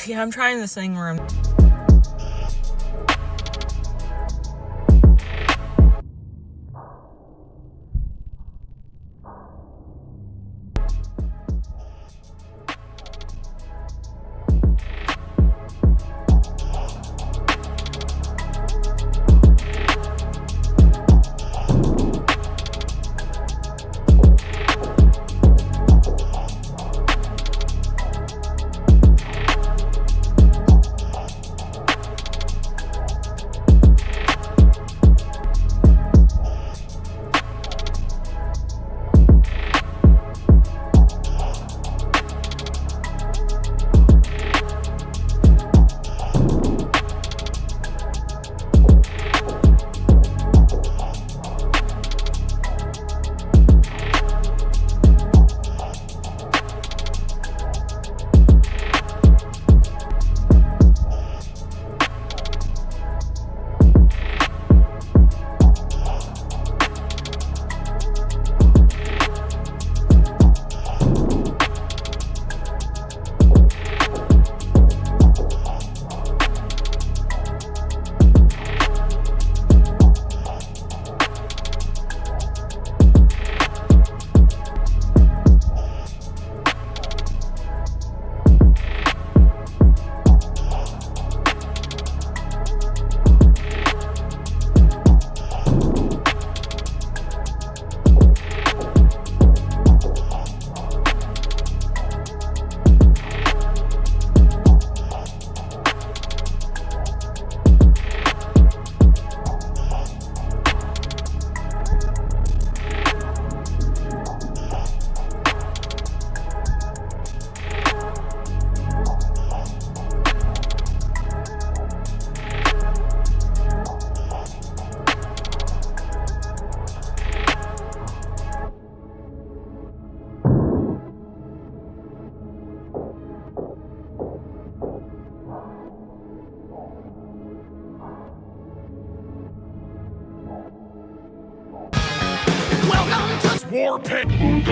Yeah, I'm trying this thing where I'm... Welcome to WARPAINT. They'll take you...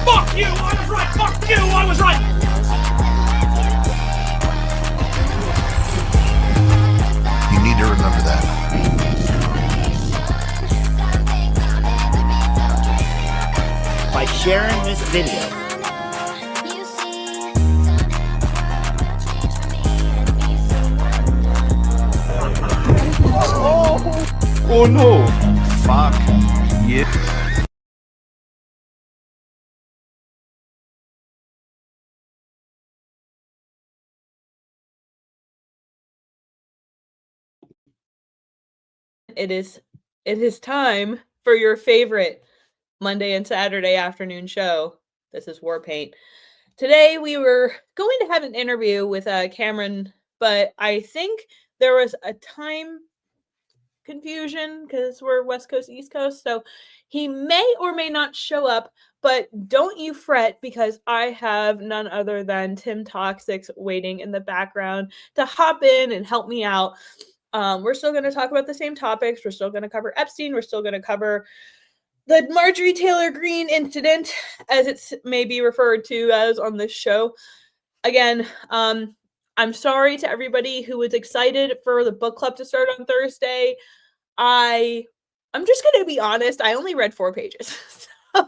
Fuck you! I was right! Fuck you! I was right! You need to remember that. By sharing this video. Oh no! Fuck you. It is time for your favorite Monday and Saturday afternoon show. This is Warpaint. Today we were going to have an interview with Cameron, but I think there was a time confusion because we're West Coast, East Coast, so he may or may not show up, but don't you fret because I have none other than Tim Toxics waiting in the background to hop in and help me out. We're still going to talk about the same topics. We're still going to cover Esptien. We're still going to cover the Marjorie Taylor Greene incident, as it's maybe referred to as on this show. Again, I'm sorry to everybody who was excited for the book club to start on Thursday. I'm just going to be honest. I only read 4 pages. And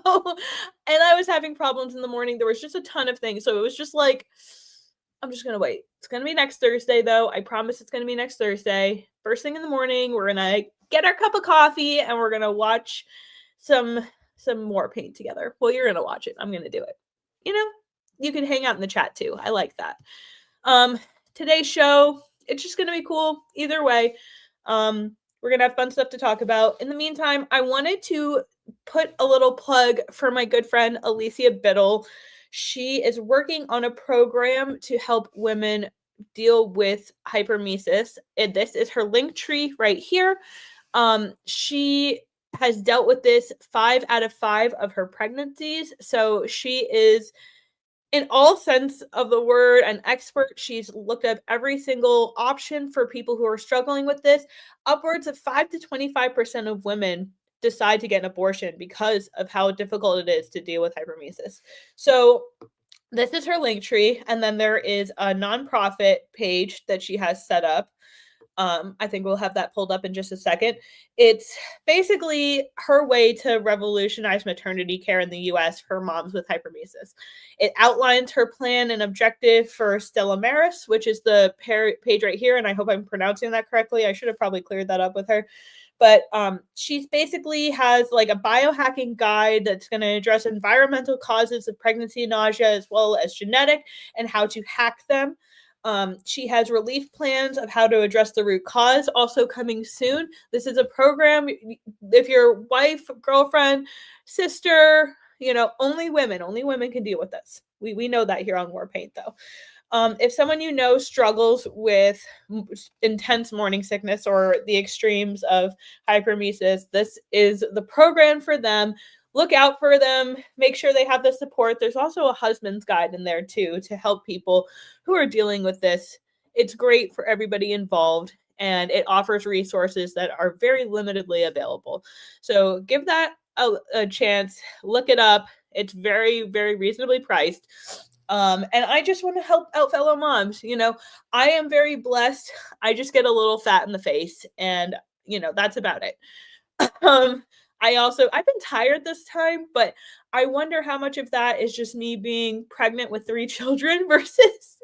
I was having problems in the morning. There was just a ton of things. So it was just like, I'm just going to wait. It's going to be next Thursday, though. I promise it's going to be next Thursday. First thing in the morning, we're going to get our cup of coffee and we're going to watch some Warpaint together. Well, you're going to watch it. I'm going to do it. You know, you can hang out in the chat, too. I like that. Today's show, it's just going to be cool. Either way, we're going to have fun stuff to talk about. In the meantime, I wanted to put a little plug for my good friend, Alicia Biddle. She is working on a program to help women deal with hypermesis. And this is her link tree right here. She has dealt with this 5 out of 5 of her pregnancies. So she is, in all sense of the word, an expert. She's looked up every single option for people who are struggling with this. Upwards of 5 to 25% of women decide to get an abortion because of how difficult it is to deal with hypermesis. So this is her link tree, and then there is a nonprofit page that she has set up. I think we'll have that pulled up in just a second. It's basically her way to revolutionize maternity care in the US for moms with hypermesis. It outlines her plan and objective for Stella Maris, which is the page right here, and I hope I'm pronouncing that correctly. I should have probably cleared that up with her. But she's basically has like a biohacking guide that's going to address environmental causes of pregnancy nausea as well as genetic and how to hack them. She has relief plans of how to address the root cause, also coming soon. This is a program, if your wife, girlfriend, sister, only women can deal with this. We know that here on WARPAINT, though. If someone you know struggles with intense morning sickness or the extremes of hypermesis, this is the program for them. Look out for them. Make sure they have the support. There's also a husband's guide in there too to help people who are dealing with this. It's great for everybody involved, and it offers resources that are very limitedly available. So give that a chance. Look it up. It's very, very reasonably priced. And I just want to help out fellow moms. I am very blessed. I just get a little fat in the face, and that's about it. I've been tired this time, but I wonder how much of that is just me being pregnant with 3 children versus,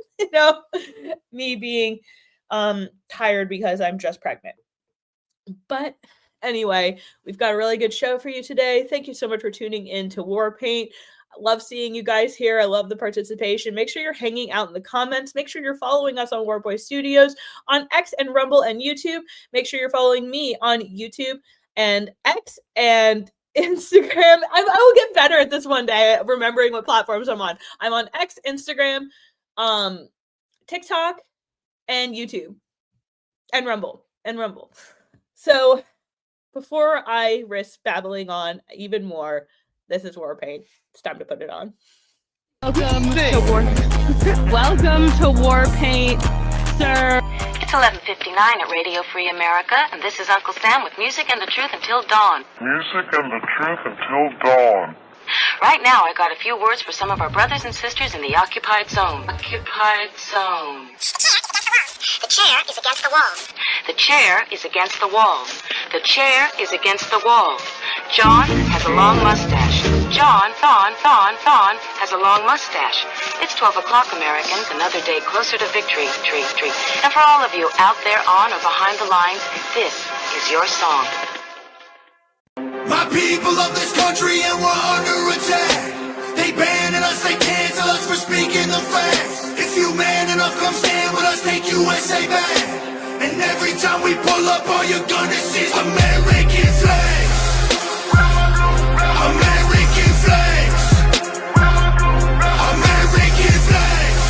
me being tired because I'm just pregnant. But anyway, we've got a really good show for you today. Thank you so much for tuning in to WARPAINT. I love seeing you guys here. I love the participation. Make sure you're hanging out in the comments. Make sure you're following us on Warboy Studios on X and Rumble and YouTube. Make sure you're following me on YouTube and X and Instagram. I will get better at this one day, remembering what platforms I'm on. I'm on X, Instagram, TikTok, and YouTube, and Rumble. So before I risk babbling on even more, this is WARPAINT. It's time to put it on. Welcome to WARPAINT, sir. It's 11:59 at Radio Free America, and this is Uncle Sam with music and the truth until dawn. Music and the truth until dawn. Right now, I got a few words for some of our brothers and sisters in the occupied zone. Occupied zone. The chair is against the wall. The chair is against the wall. The chair is against the wall. John has a long mustache. John has a long mustache. It's 12 o'clock, Americans, another day closer to victory. And for all of you out there on or behind the lines, this is your song. My people of this country, and we're under attack. They banning us, they cancel us for speaking the facts. If you man enough, come stand with us, take USA back. And every time we pull up, all you're gonna see is American flags. American flags. American flags.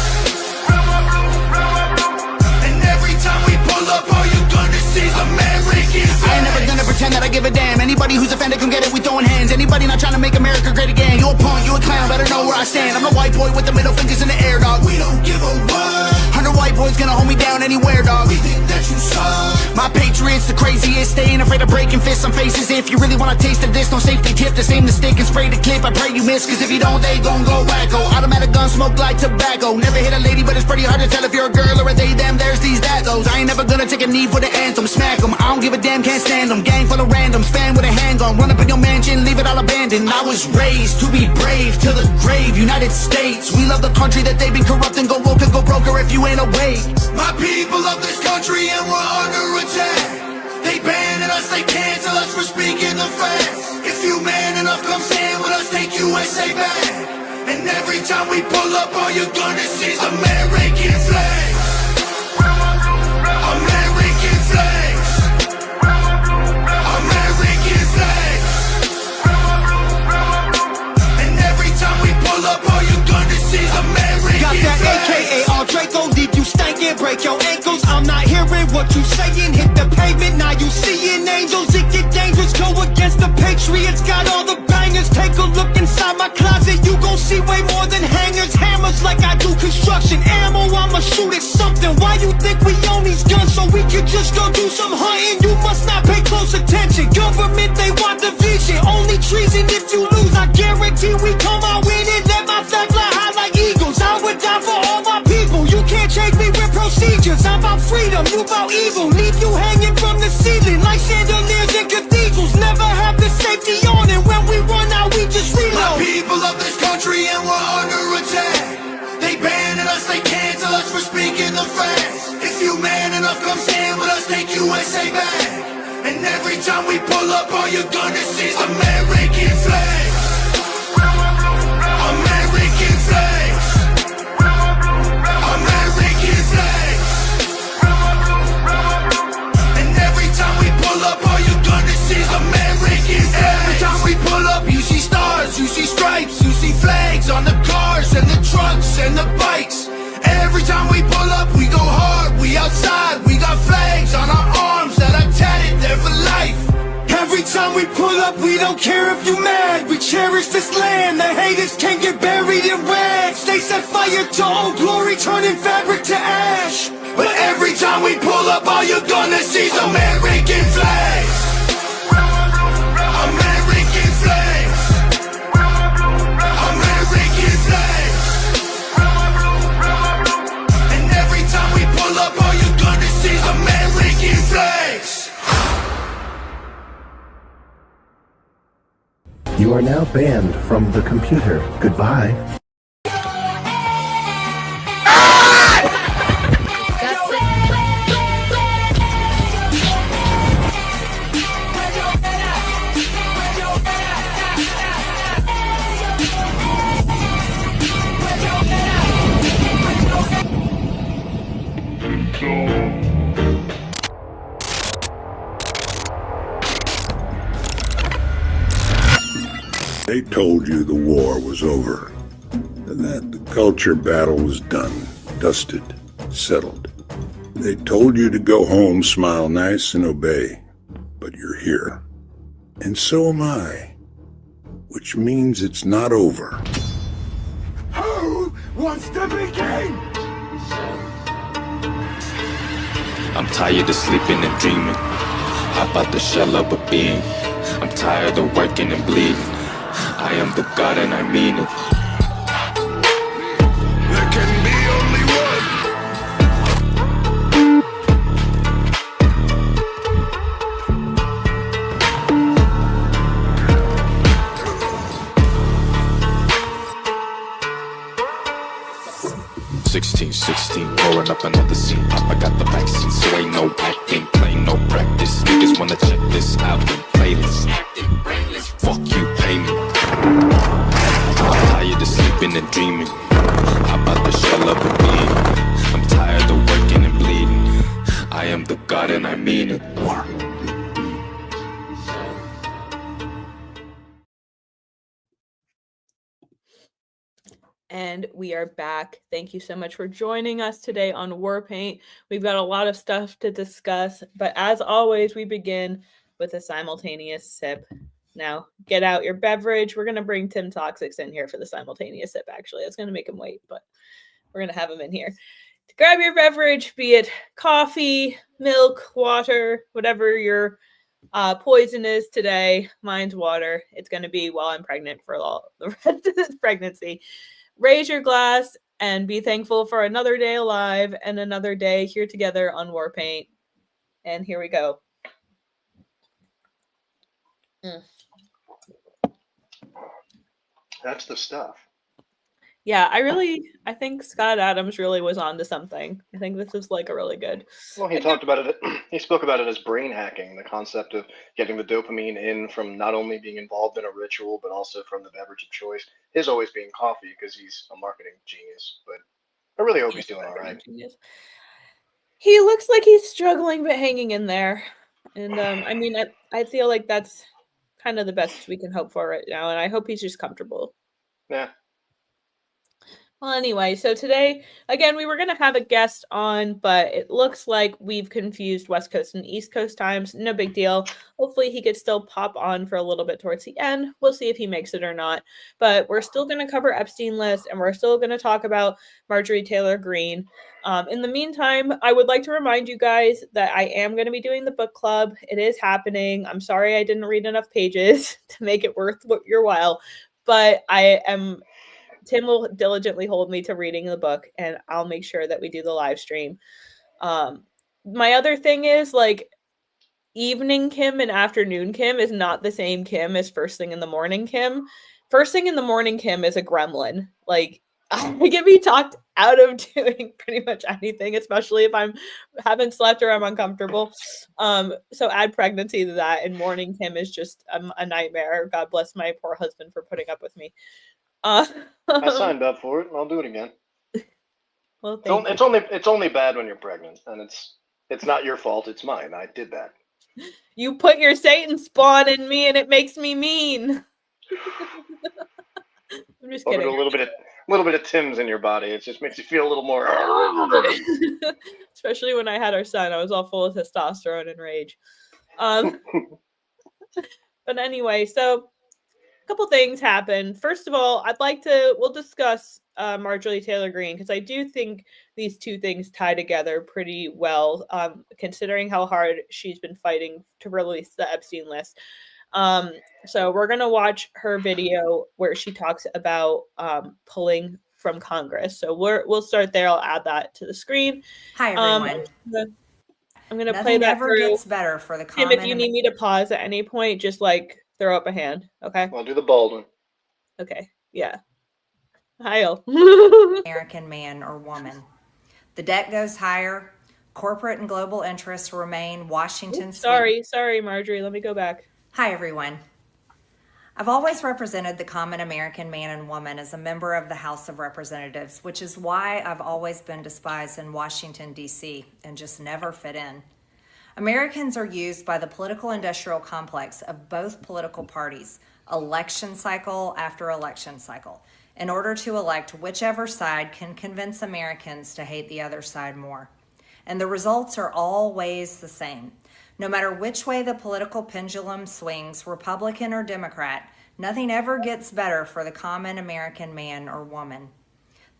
And every time we pull up, all you're gonna see is American flags. I ain't never gonna pretend that I give a damn. Anybody who's offended, come get it, we throwing hands. Anybody not trying to make America great again, you a punk, you a clown, better know where I stand. I'm the white boy with the middle fingers in the air, dog. We don't give a what. 100 white boys gonna hold me down anywhere, dog. We think that you suck. My patriots, the craziest, they ain't afraid of breaking fists on faces. If you really wanna taste of this, no safety tip, just aim the stick and spray the clip. I pray you miss, cause if you don't, they gon' go wacko. Automatic gun smoke like tobacco. Never hit a lady, but it's pretty hard to tell if you're a girl or a they, them, there's these, that, those. I ain't never gonna take a knee for the anthem, smack them. I don't give a damn, can't stand them. Gang full of randoms, fan with a handgun, run up in your mansion, leave it all abandoned. I was raised to be brave, to the grave, United States. We love the country that they've been corrupting, go woke and go broker if you ain't awake. My people of this country, and we're under attack. They banning us, they cancel us for speaking the facts. If you man enough, come stand with us, take USA back. And every time we pull up, all you're gonna see is American flags. American flags. American flags. And every time we pull up, all you're gonna might break your ankles. I'm not hearing what you saying. Hit the pavement, now you seeing angels. It get dangerous, go against the Patriots. Got all the bangers. Take a look inside my closet. You gon' see way more than hangers. Hammers like I do construction. Ammo, I'ma shoot at something. Why you think we own these guns? So we could just go do some hunting. You must not pay close attention. Government, they want division. Only treason if you lose. I guarantee we come out winning. Let my flag fly high like eagles. I would die for all my people. You can't change me with procedures. I'm about freedom, you about evil. Leave you hanging from the ceiling like chandeliers in cathedrals. Never have the safety on, and when we run out, we just reload. My people of this country and we're under attack. They banning us, they cancel us for speaking the facts. If you man enough, come stand with us, take USA back. And every time we pull up, all you're gonna see is American flags. American flags. American flags. And every time we pull up, all you're gonna see is American flags. Every time we pull up, you see stars, you see stripes, you see flags on the cars and the trucks and the bikes. Every time we pull up, we go hard, we outside, we got flags on our arms that are tatted there for life. Every time we pull up, we don't care if you mad. We cherish this land, the haters can't get buried in rags. They set fire to old glory, turning fabric to ash. But every time we pull up, all you're gonna see is American flags. American flags. American flags. And every time we pull up, all you're gonna see is American flags. You are now banned from the computer. Goodbye. They told you the war was over, and that the culture battle was done, dusted, settled. They told you to go home, smile nice, and obey. But you're here. And so am I. Which means it's not over. Who wants to begin? I'm tired of sleeping and dreaming. Hop out the shell of a being. I'm tired of working and bleeding. I am the God and I mean it. There can be only pouring up another scene. Papa got the vaccine, so ain't no acting, play no practice. Niggas wanna check this album playlist. Fuck you, pay me. I'm tired of sleeping and dreaming. How about the shell of a being? I'm tired of working and bleeding. I am the God and I mean it. And we are back. Thank you so much for joining us today on WARPAINT. We've got a lot of stuff to discuss, but as always, we begin with a simultaneous sip. Now, get out your beverage. We're going to bring Tim Toxics in here for the simultaneous sip, actually. I was going to make him wait, but we're going to have him in here. Grab your beverage, be it coffee, milk, water, whatever your poison is today. Mine's water. It's going to be while I'm pregnant for all the rest of this pregnancy. Raise your glass and be thankful for another day alive and another day here together on WARPAINT. And here we go. That's the stuff. Yeah, I think Scott Adams really was onto something. I think this is like a really good. Well, he talked about it. He spoke about it as brain hacking, the concept of getting the dopamine in from not only being involved in a ritual, but also from the beverage of choice. His always being coffee because he's a marketing genius. But I really hope he's doing all right. Genius. He looks like he's struggling, but hanging in there. And I mean, I feel like that's kind of the best we can hope for right now. And I hope he's just comfortable. Yeah. Well, anyway, so today, again, we were going to have a guest on, but it looks like we've confused West Coast and East Coast times. No big deal. Hopefully, he could still pop on for a little bit towards the end. We'll see if he makes it or not. But we're still going to cover Esptien list, and we're still going to talk about Marjorie Taylor Greene. In the meantime, I would like to remind you guys that I am going to be doing the book club. It is happening. I'm sorry I didn't read enough pages to make it worth your while, but Tim will diligently hold me to reading the book, and I'll make sure that we do the live stream. My other thing is, like, evening Kim and afternoon Kim is not the same Kim as first thing in the morning Kim. First thing in the morning Kim is a gremlin. Like, I can be talked out of doing pretty much anything, especially if I haven't slept or I'm uncomfortable. So add pregnancy to that, and morning Kim is just a nightmare. God bless my poor husband for putting up with me. I signed up for it, and I'll do it again. Well, it's only bad when you're pregnant, and it's not your fault. It's mine. I did that. You put your Satan spawn in me, and it makes me mean. I'm just kidding. A little bit of Tim's in your body. It just makes you feel a little more. Especially when I had our son, I was all full of testosterone and rage. But anyway, so a couple things happened. First of all, we'll discuss Marjorie Taylor Greene, because I do think these two things tie together pretty well, considering how hard she's been fighting to release the Esptien list. So we're going to watch her video where she talks about pulling from Congress. So we'll start there. I'll add that to the screen. Hi, everyone. I'm going to play that never through. Gets better for the Tim, if you need me to pause at any point, just like throw up a hand. Okay. I'll do the bald one. Okay. Yeah. Heil. American man or woman. The debt goes higher. Corporate and global interests remain Washington's. Sorry, Marjorie. Let me go back. Hi, everyone. I've always represented the common American man and woman as a member of the House of Representatives, which is why I've always been despised in Washington, D.C., and just never fit in. Americans are used by the political industrial complex of both political parties, election cycle after election cycle, in order to elect whichever side can convince Americans to hate the other side more. And the results are always the same. No matter which way the political pendulum swings, Republican or Democrat, nothing ever gets better for the common American man or woman.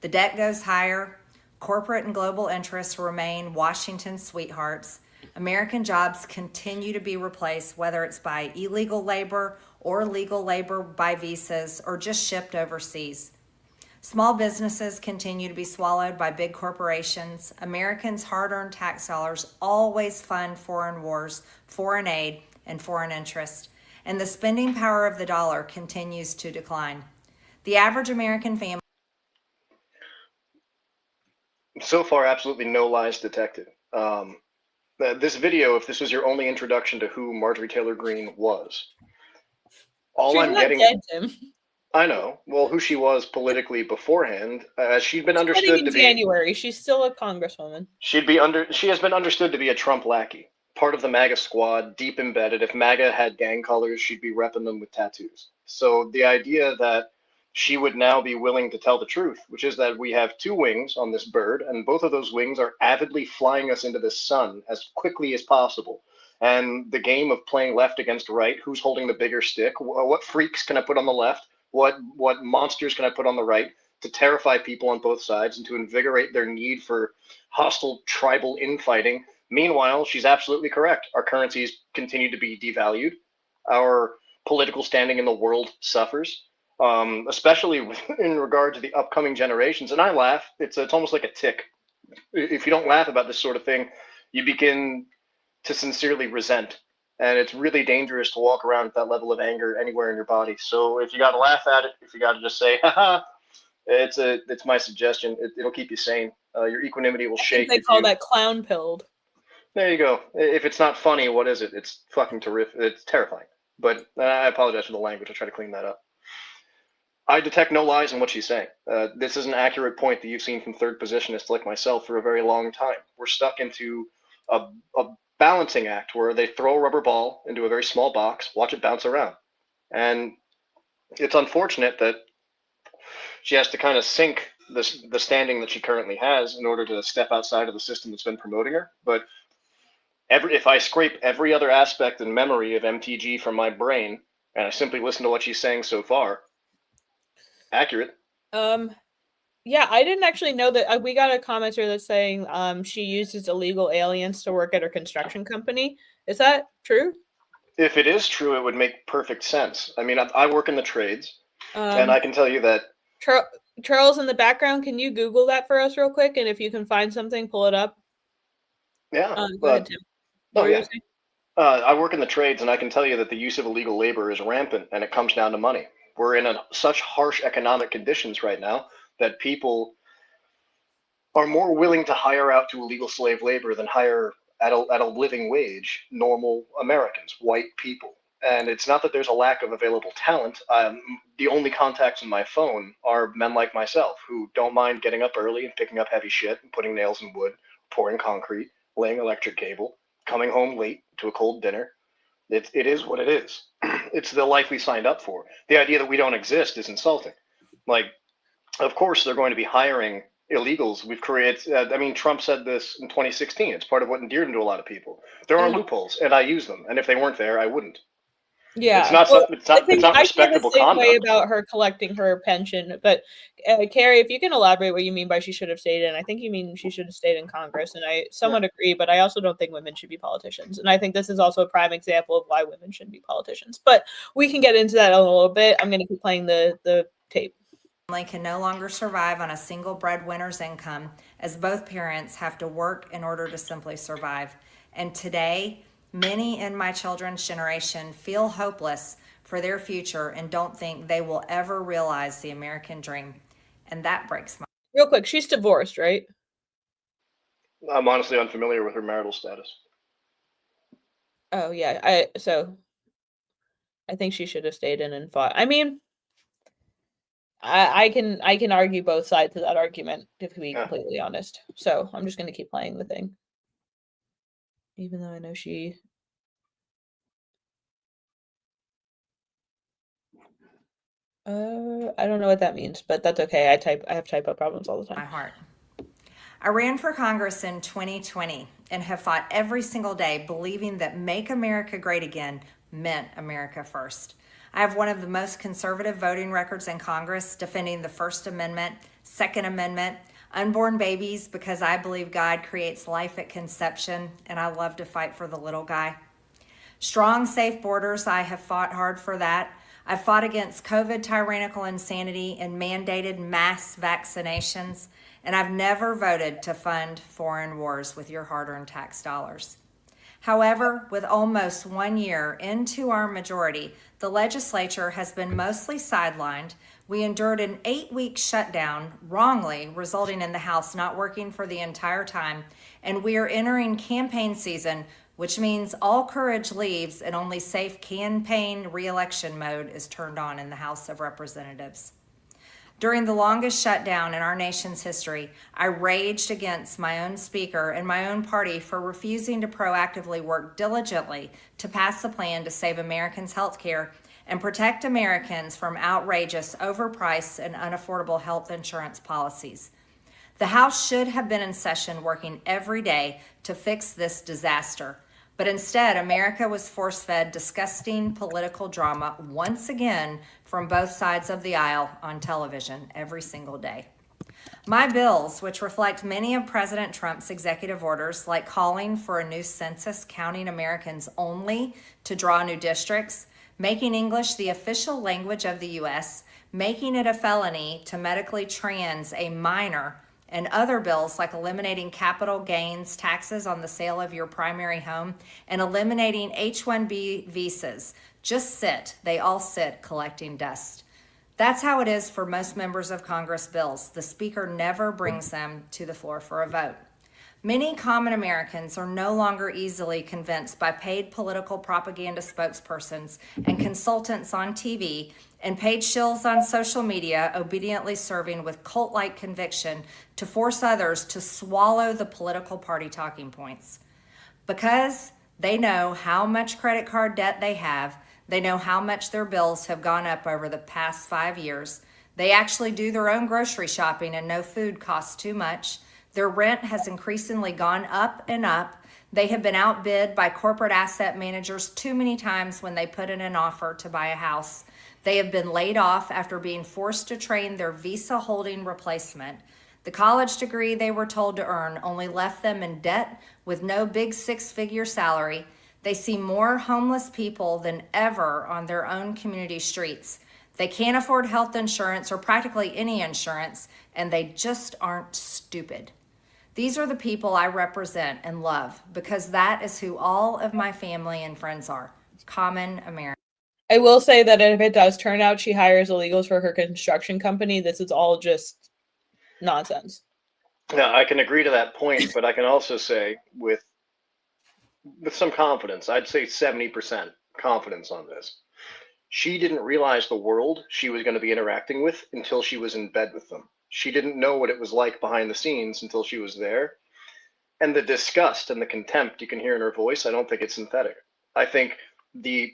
The debt goes higher. Corporate and global interests remain Washington's sweethearts. American jobs continue to be replaced, whether it's by illegal labor or legal labor by visas or just shipped overseas. Small businesses continue to be swallowed by big corporations. Americans' hard-earned tax dollars always fund foreign wars, foreign aid, and foreign interest, and the spending power of the dollar continues to decline. The average American family... So far, absolutely no lies detected. This video, if this was your only introduction to who Marjorie Taylor Greene was, She's I'm not getting... dead, Tim. I know. Well, who she was politically beforehand, she'd been understood to be. January, she's still a congresswoman. She has been understood to be a Trump lackey, part of the MAGA squad, deep embedded. If MAGA had gang colors, she'd be repping them with tattoos. So the idea that she would now be willing to tell the truth, which is that we have two wings on this bird, and both of those wings are avidly flying us into the sun as quickly as possible. And the game of playing left against right, who's holding the bigger stick? What freaks can I put on the left? What monsters can I put on the right to terrify people on both sides and to invigorate their need for hostile tribal infighting? Meanwhile, she's absolutely correct. Our currencies continue to be devalued. Our political standing in the world suffers, especially in regard to the upcoming generations. And I laugh. It's almost like a tick. If you don't laugh about this sort of thing, you begin to sincerely resent. And it's really dangerous to walk around with that level of anger anywhere in your body. So if you got to laugh at it, if you got to just say, haha, it's my suggestion. It'll keep you sane. Your equanimity will shake. They call that clown pilled. There you go. If it's not funny, what is it? It's fucking terrific. It's terrifying. But I apologize for the language. I'll try to clean that up. I detect no lies in what she's saying. This is an accurate point that you've seen from third positionists like myself for a very long time. We're stuck into a balancing act where they throw a rubber ball into a very small box, watch it bounce around. And it's unfortunate that She has to kind of sink the standing that she currently has in order to step outside of the system that's been promoting her. But if I scrape every other aspect and memory of MTG from my brain and I simply listen to what she's saying so far, accurate. Yeah, I didn't actually know that. We got a commenter that's saying she uses illegal aliens to work at her construction company. Is that true? If it is true, it would make perfect sense. I mean, I work in the trades, and I can tell you that. Charles, in the background, can you Google that for us real quick? And if you can find something, pull it up. Yeah. Go ahead, Tim. What were you saying? I work in the trades, and I can tell you that the use of illegal labor is rampant, and it comes down to money. We're in such harsh economic conditions right now that people are more willing to hire out to illegal slave labor than hire at a living wage normal Americans, white people. And it's not that there's a lack of available talent. The only contacts in my phone are men like myself who don't mind getting up early and picking up heavy shit and putting nails in wood, pouring concrete, laying electric cable, coming home late to a cold dinner. It is what it is. It's the life we signed up for. The idea that we don't exist is insulting. Like, of course, they're going to be hiring illegals. We've created, I mean, Trump said this in 2016. It's part of what endeared him to a lot of people. There are loopholes, and I use them. And if they weren't there, I wouldn't. Yeah, it's not respectable I feel the same conduct. way about her collecting her pension. But Carrie, if you can elaborate what you mean by she should have stayed in, I think you mean she should have stayed in Congress, and I somewhat agree. But I also don't think women should be politicians, and I think this is also a prime example of why women shouldn't be politicians. But we can get into that in a little bit. I'm going to keep playing the tape. Family can no longer survive on a single breadwinner's income, as both parents have to work in order to simply survive. And today, many in my children's generation feel hopeless for their future and don't think they will ever realize the American dream. And that breaks my heart. Real quick, she's divorced, right? I'm honestly unfamiliar with her marital status. Oh yeah, I think she should have stayed in and fought. I mean, I can argue both sides of that argument, to be completely honest. So I'm just going to keep playing the thing, even though I know she. I don't know what that means, but that's okay. I have typo problems all the time. My heart. I ran for Congress in 2020 and have fought every single day believing that Make America Great Again meant America first. I have one of the most conservative voting records in Congress, defending the First Amendment, Second Amendment, unborn babies, because I believe God creates life at conception, and I love to fight for the little guy. Strong, safe borders, I have fought hard for that. I've fought against COVID tyrannical insanity and mandated mass vaccinations, and I've never voted to fund foreign wars with your hard-earned tax dollars. However, with almost 1 year into our majority, the legislature has been mostly sidelined. We endured an 8-week shutdown, wrongly, resulting in the House not working for the entire time, and we are entering campaign season, which means all courage leaves and only safe campaign re-election mode is turned on in the House of Representatives. During the longest shutdown in our nation's history, I raged against my own speaker and my own party for refusing to proactively work diligently to pass a plan to save Americans' health care and protect Americans from outrageous, overpriced, and unaffordable health insurance policies. The House should have been in session working every day to fix this disaster. But instead, America was force-fed disgusting political drama once again from both sides of the aisle on television every single day. My bills, which reflect many of President Trump's executive orders, like calling for a new census counting Americans only to draw new districts, making English the official language of the U.S., making it a felony to medically trans a minor, and other bills like eliminating capital gains taxes on the sale of your primary home and eliminating H-1B visas just sit. They all sit collecting dust. That's how it is for most members of Congress bills. The Speaker never brings them to the floor for a vote. Many common Americans are no longer easily convinced by paid political propaganda spokespersons and consultants on TV and paid shills on social media obediently serving with cult-like conviction to force others to swallow the political party talking points. Because they know how much credit card debt they have, they know how much their bills have gone up over the past 5 years, They actually do their own grocery shopping and no food costs too much. Their rent has increasingly gone up and up. They have been outbid by corporate asset managers too many times when they put in an offer to buy a house. They have been laid off after being forced to train their visa holding replacement. The college degree they were told to earn only left them in debt with no big six-figure salary. They see more homeless people than ever on their own community streets. They can't afford health insurance or practically any insurance, and they just aren't stupid. These are the people I represent and love because that is who all of my family and friends are. Common Americans. I will say that if it does turn out she hires illegals for her construction company, this is all just nonsense. Now, I can agree to that point, but I can also say with some confidence, I'd say 70% confidence on this. She didn't realize the world she was going to be interacting with until she was in bed with them. She didn't know what it was like behind the scenes until she was there. And the disgust and the contempt you can hear in her voice, I don't think it's synthetic. I think the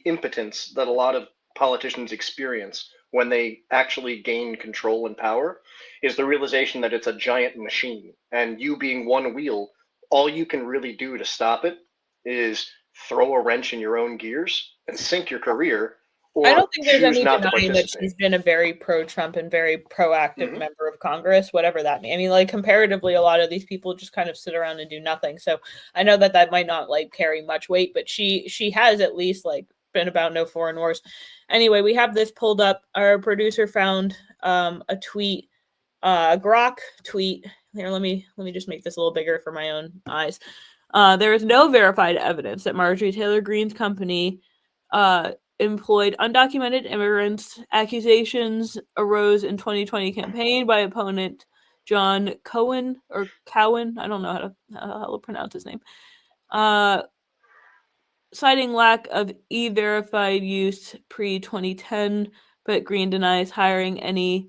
impotence that a lot of politicians experience when they actually gain control and power is the realization that it's a giant machine. And you being one wheel, all you can really do to stop it is throw a wrench in your own gears and sink your career, or I don't think there's choose any not to denying that participate. she's been a very pro-Trump and very proactive member of Congress, whatever that means. I mean, like, comparatively, a lot of these people just kind of sit around and do nothing. So I know that that might not, like, carry much weight, but she has at least, like, been about no foreign wars. Anyway, we have this pulled up. Our producer found a tweet, a Grok tweet. Here, let me just make this a little bigger for my own eyes. There is no verified evidence that Marjorie Taylor Greene's company employed undocumented immigrants. Accusations arose in 2020 campaign by opponent John Cohen or Cowan. I don't know how to pronounce his name. Citing lack of e-verified use pre-2010, but Green denies hiring any.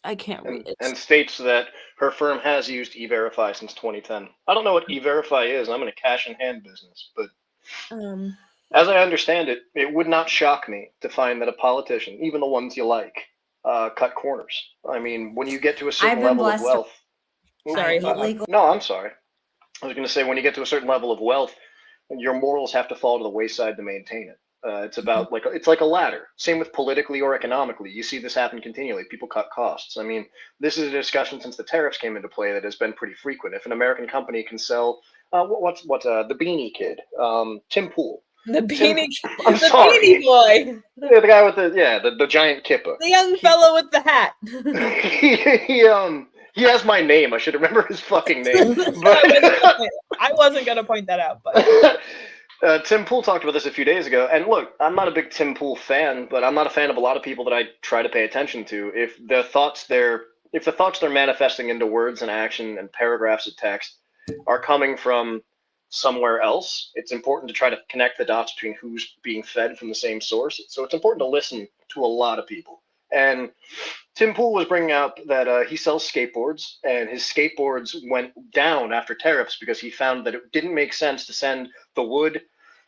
I can't read it. And states that her firm has used E-Verify since 2010. I don't know what E-Verify is. I'm in a cash in hand business, but as I understand it, it would not shock me to find that a politician, even the ones you like, cut corners. I mean, when you get to a certain level of wealth. Sorry, no, I'm sorry. I was going to say, when you get to a certain level of wealth, your morals have to fall to the wayside to maintain it. It's about it's like a ladder. Same with politically or economically. You see this happen continually. People cut costs. I mean, this is a discussion since the tariffs came into play that has been pretty frequent. If an American company can sell, the Beanie Kid, Tim Pool. The Beanie, I'm the sorry. Beanie Boy. Yeah, the guy with the giant kippa. The young fellow with the hat. He has my name. I should remember his fucking name. I wasn't gonna point that out, but. Tim Pool talked about this a few days ago, and look, I'm not a big Tim Pool fan, but I'm not a fan of a lot of people that I try to pay attention to. If the thoughts they're manifesting into words and action and paragraphs of text are coming from somewhere else, it's important to try to connect the dots between who's being fed from the same source. So it's important to listen to a lot of people. And Tim Pool was bringing up that he sells skateboards, and his skateboards went down after tariffs because he found that it didn't make sense to send the wood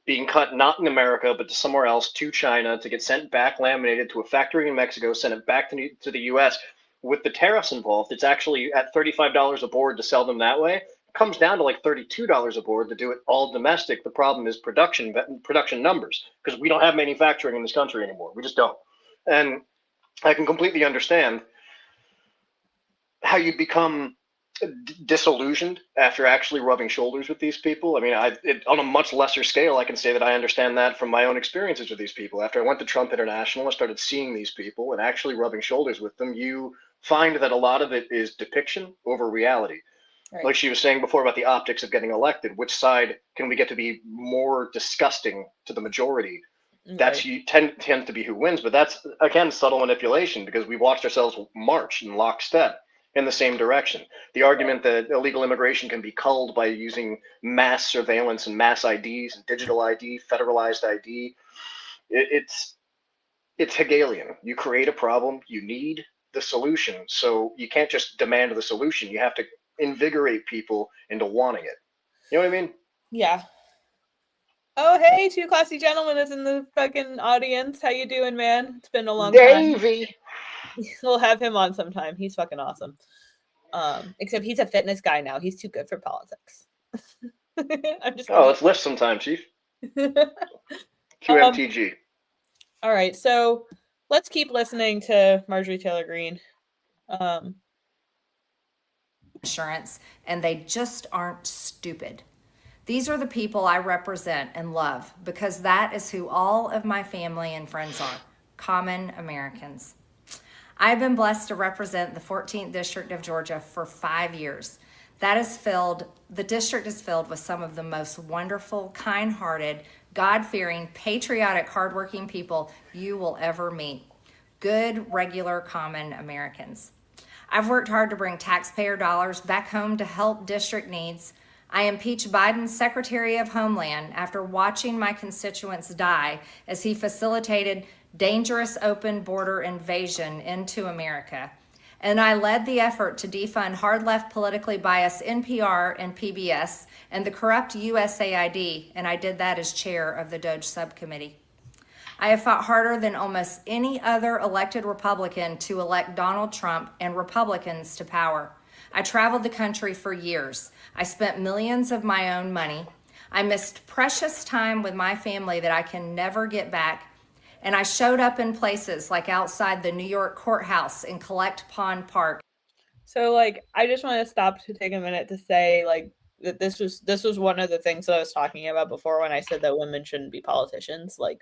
being cut not in America but to somewhere else, to China, to get sent back laminated to a factory in Mexico, send it back to the U.S. With the tariffs involved, it's actually at $35 a board to sell them that way. It comes down to like $32 a board to do it all domestic. The problem is production numbers, because we don't have manufacturing in this country anymore. We just don't. And I can completely understand how you'd become disillusioned after actually rubbing shoulders with these people. I mean, on a much lesser scale, I can say that I understand that from my own experiences with these people. After I went to Trump International, I started seeing these people and actually rubbing shoulders with them. You find that a lot of it is depiction over reality. Right. Like she was saying before about the optics of getting elected, which side can we get to be more disgusting to the majority? Right. That's tends to be who wins, but that's, again, subtle manipulation, because we watched ourselves march in lockstep in the same direction. The argument that illegal immigration can be culled by using mass surveillance and mass IDs and digital ID, federalized ID, it's Hegelian. You create a problem, you need the solution. So you can't just demand the solution. You have to invigorate people into wanting it. You know what I mean? Yeah. Oh, hey, two classy gentlemen is in the fucking audience. How you doing, man? It's been a long time. Davey. We'll have him on sometime. He's fucking awesome. Except he's a fitness guy now. He's too good for politics. I'm just let's lift sometime, Chief. QMTG. All right, so let's keep listening to Marjorie Taylor Greene. Insurance, and they just aren't stupid. These are the people I represent and love because that is who all of my family and friends are, common Americans. I've been blessed to represent the 14th District of Georgia for 5 years. The district is filled with some of the most wonderful, kind-hearted, God-fearing, patriotic, hardworking people you will ever meet. Good, regular, common Americans. I've worked hard to bring taxpayer dollars back home to help district needs. I impeached Biden's Secretary of Homeland after watching my constituents die as he facilitated dangerous open border invasion into America. And I led the effort to defund hard-left politically biased NPR and PBS and the corrupt USAID, and I did that as chair of the DOJ subcommittee. I have fought harder than almost any other elected Republican to elect Donald Trump and Republicans to power. I traveled the country for years. I spent millions of my own money. I missed precious time with my family that I can never get back. And I showed up in places like outside the New York courthouse in Collect Pond Park. So, like, I just want to stop to take a minute to say, like, that this was one of the things that I was talking about before when I said that women shouldn't be politicians. Like,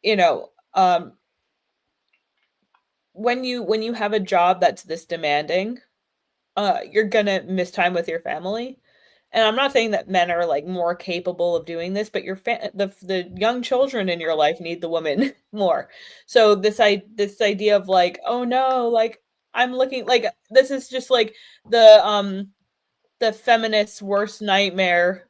you know, when you have a job that's this demanding, you're gonna miss time with your family. And I'm not saying that men are like more capable of doing this, but the young children in your life need the woman more. So this idea of like, oh no, like I'm looking like this is just like the feminist's worst nightmare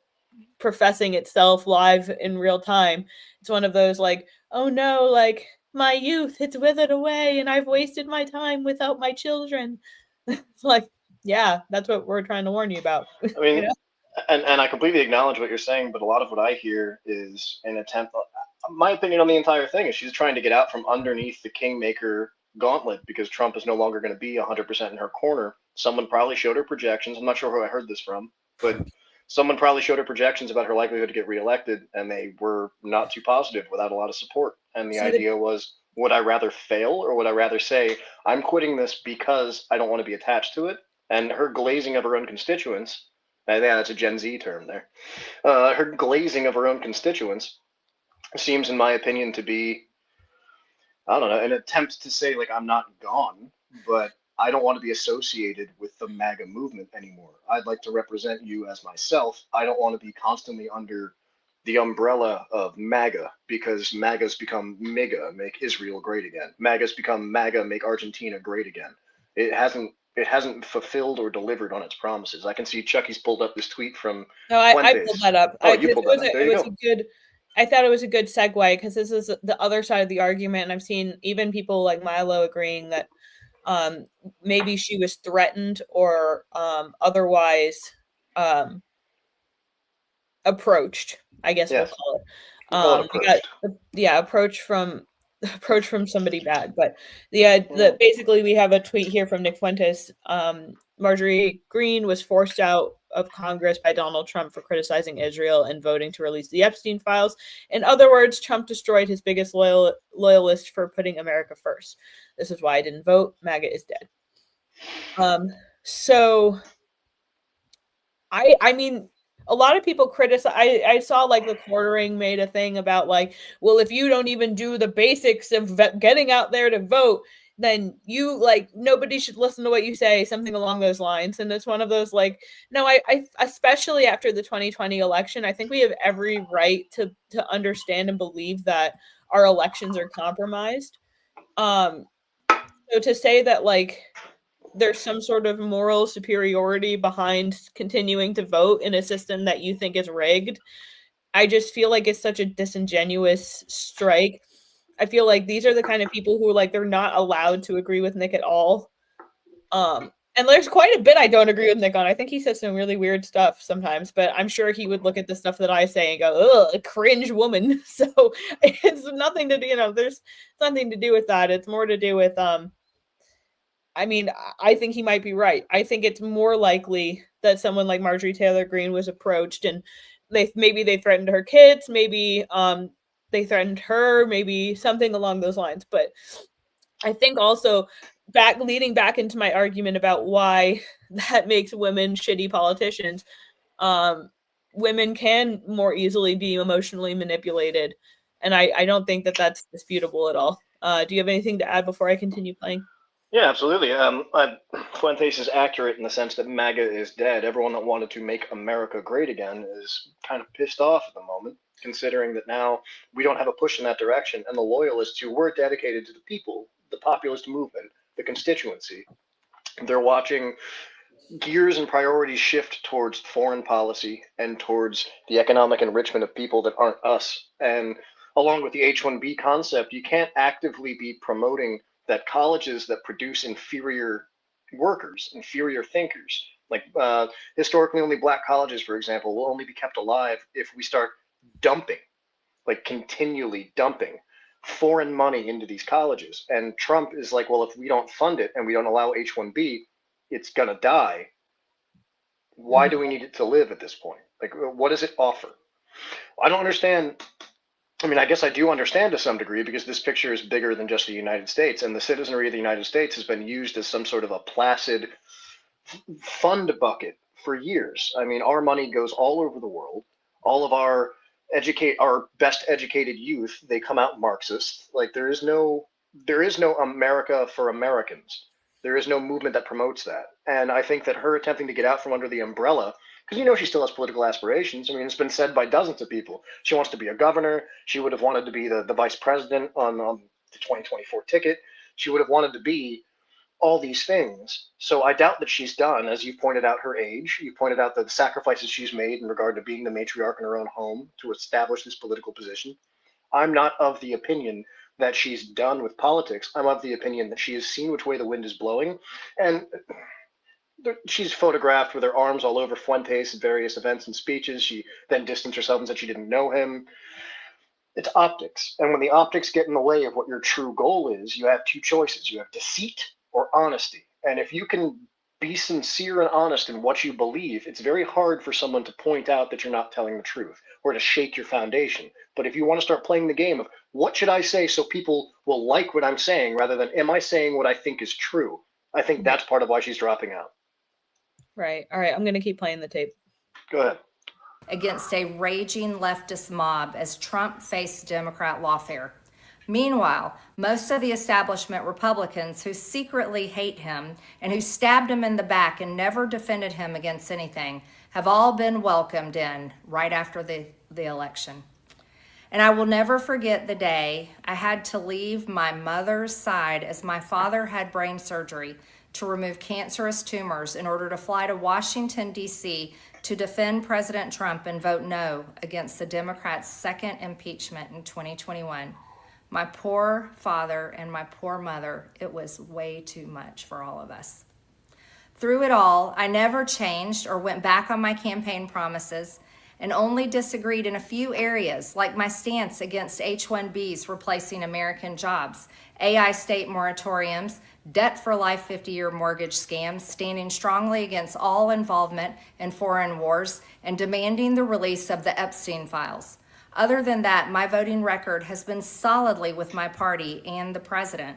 professing itself live in real time. It's one of those like, oh no, like my youth, it's withered away and I've wasted my time without my children. It's like, yeah, that's what we're trying to warn you about. I mean, you know? and I completely acknowledge what you're saying, but a lot of what I hear is an attempt. My opinion on the entire thing is she's trying to get out from underneath the kingmaker gauntlet because Trump is no longer going to be 100% in her corner. Someone probably showed her projections. I'm not sure who I heard this from, but someone probably showed her projections about her likelihood to get reelected, and they were not too positive without a lot of support. And the idea was, would I rather fail or would I rather say, I'm quitting this because I don't want to be attached to it? And her glazing of her own constituents, yeah, that's a Gen Z term there. Her glazing of her own constituents seems, in my opinion, to be, I don't know, an attempt to say, like, I'm not gone, but I don't want to be associated with the MAGA movement anymore. I'd like to represent you as myself. I don't want to be constantly under the umbrella of MAGA because MAGA's become MIGA, make Israel great again. MAGA's become MAGA, make Argentina great again. It hasn't fulfilled or delivered on its promises. I can see Chucky's pulled up this tweet from I pulled that up. Oh, you pulled that up. There you go. I thought it was a good segue because this is the other side of the argument. And I've seen even people like Milo agreeing that maybe she was threatened or otherwise approached, I guess we'll call it. Approach from somebody bad. But basically we have a tweet here from Nick Fuentes. Marjorie Greene was forced out of Congress by Donald Trump for criticizing Israel and voting to release the Esptien files. In other words, Trump destroyed his biggest loyalist for putting America first. This is why I didn't vote. MAGA is dead. So I mean, a lot of people criticize. I saw like the Quartering made a thing about like, well, if you don't even do the basics of getting out there to vote, then you like nobody should listen to what you say, something along those lines. And it's one of those like, no, I especially after the 2020 election, I think we have every right to understand and believe that our elections are compromised. So to say that like there's some sort of moral superiority behind continuing to vote in a system that you think is rigged, I just feel like it's such a disingenuous strike. I feel like these are the kind of people who are like, they're not allowed to agree with Nick at all. And there's quite a bit I don't agree with Nick on. I think he says some really weird stuff sometimes, but I'm sure he would look at the stuff that I say and go, ugh, cringe woman. So it's nothing to do, there's nothing to do with that. It's more to do with, I mean, I think he might be right. I think it's more likely that someone like Marjorie Taylor Greene was approached and maybe they threatened her kids, maybe they threatened her, maybe something along those lines. But I think also leading back into my argument about why that makes women shitty politicians, women can more easily be emotionally manipulated. And I don't think that that's disputable at all. Do you have anything to add before I continue playing? Yeah, absolutely. Fuentes is accurate in the sense that MAGA is dead. Everyone that wanted to make America great again is kind of pissed off at the moment, considering that now we don't have a push in that direction, and the loyalists who were dedicated to the people, the populist movement, the constituency, they're watching gears and priorities shift towards foreign policy and towards the economic enrichment of people that aren't us. And along with the H-1B concept, you can't actively be promoting that colleges that produce inferior workers, inferior thinkers, like historically only black colleges, for example, will only be kept alive if we start dumping, like continually dumping foreign money into these colleges. And Trump is like, well, if we don't fund it and we don't allow H-1B, it's going to die. Why do we need it to live at this point? Like, what does it offer? I don't understand. I mean, I guess I do understand to some degree, because this picture is bigger than just the United States, and the citizenry of the United States has been used as some sort of a placid fund bucket for years. I mean, our money goes all over the world. All of our best educated youth, they come out Marxist. Like, there is no America for Americans. There is no movement that promotes that. And I think that her attempting to get out from under the umbrella, because she still has political aspirations. I mean, it's been said by dozens of people. She wants to be a governor. She would have wanted to be the vice president on the 2024 ticket. She would have wanted to be all these things. So I doubt that she's done, as you pointed out, her age. You pointed out the sacrifices she's made in regard to being the matriarch in her own home to establish this political position. I'm not of the opinion that she's done with politics. I'm of the opinion that she has seen which way the wind is blowing, and she's photographed with her arms all over Fuentes at various events and speeches. She then distanced herself and said she didn't know him. It's optics. And when the optics get in the way of what your true goal is, you have two choices. You have deceit or honesty. And if you can be sincere and honest in what you believe, it's very hard for someone to point out that you're not telling the truth or to shake your foundation. But if you want to start playing the game of what should I say so people will like what I'm saying rather than am I saying what I think is true, I think that's part of why she's dropping out. Right. All right. I'm going to keep playing the tape. Go ahead. Against a raging leftist mob as Trump faced Democrat lawfare. Meanwhile, most of the establishment Republicans who secretly hate him and who stabbed him in the back and never defended him against anything have all been welcomed in right after the election. And I will never forget the day I had to leave my mother's side as my father had brain surgery to remove cancerous tumors in order to fly to Washington, D.C. to defend President Trump and vote no against the Democrats' second impeachment in 2021. My poor father and my poor mother, it was way too much for all of us. Through it all, I never changed or went back on my campaign promises and only disagreed in a few areas, like my stance against H-1Bs replacing American jobs, AI state moratoriums, debt for life 50-year mortgage scams, standing strongly against all involvement in foreign wars, and demanding the release of the Esptien files. Other than that, my voting record has been solidly with my party and the president.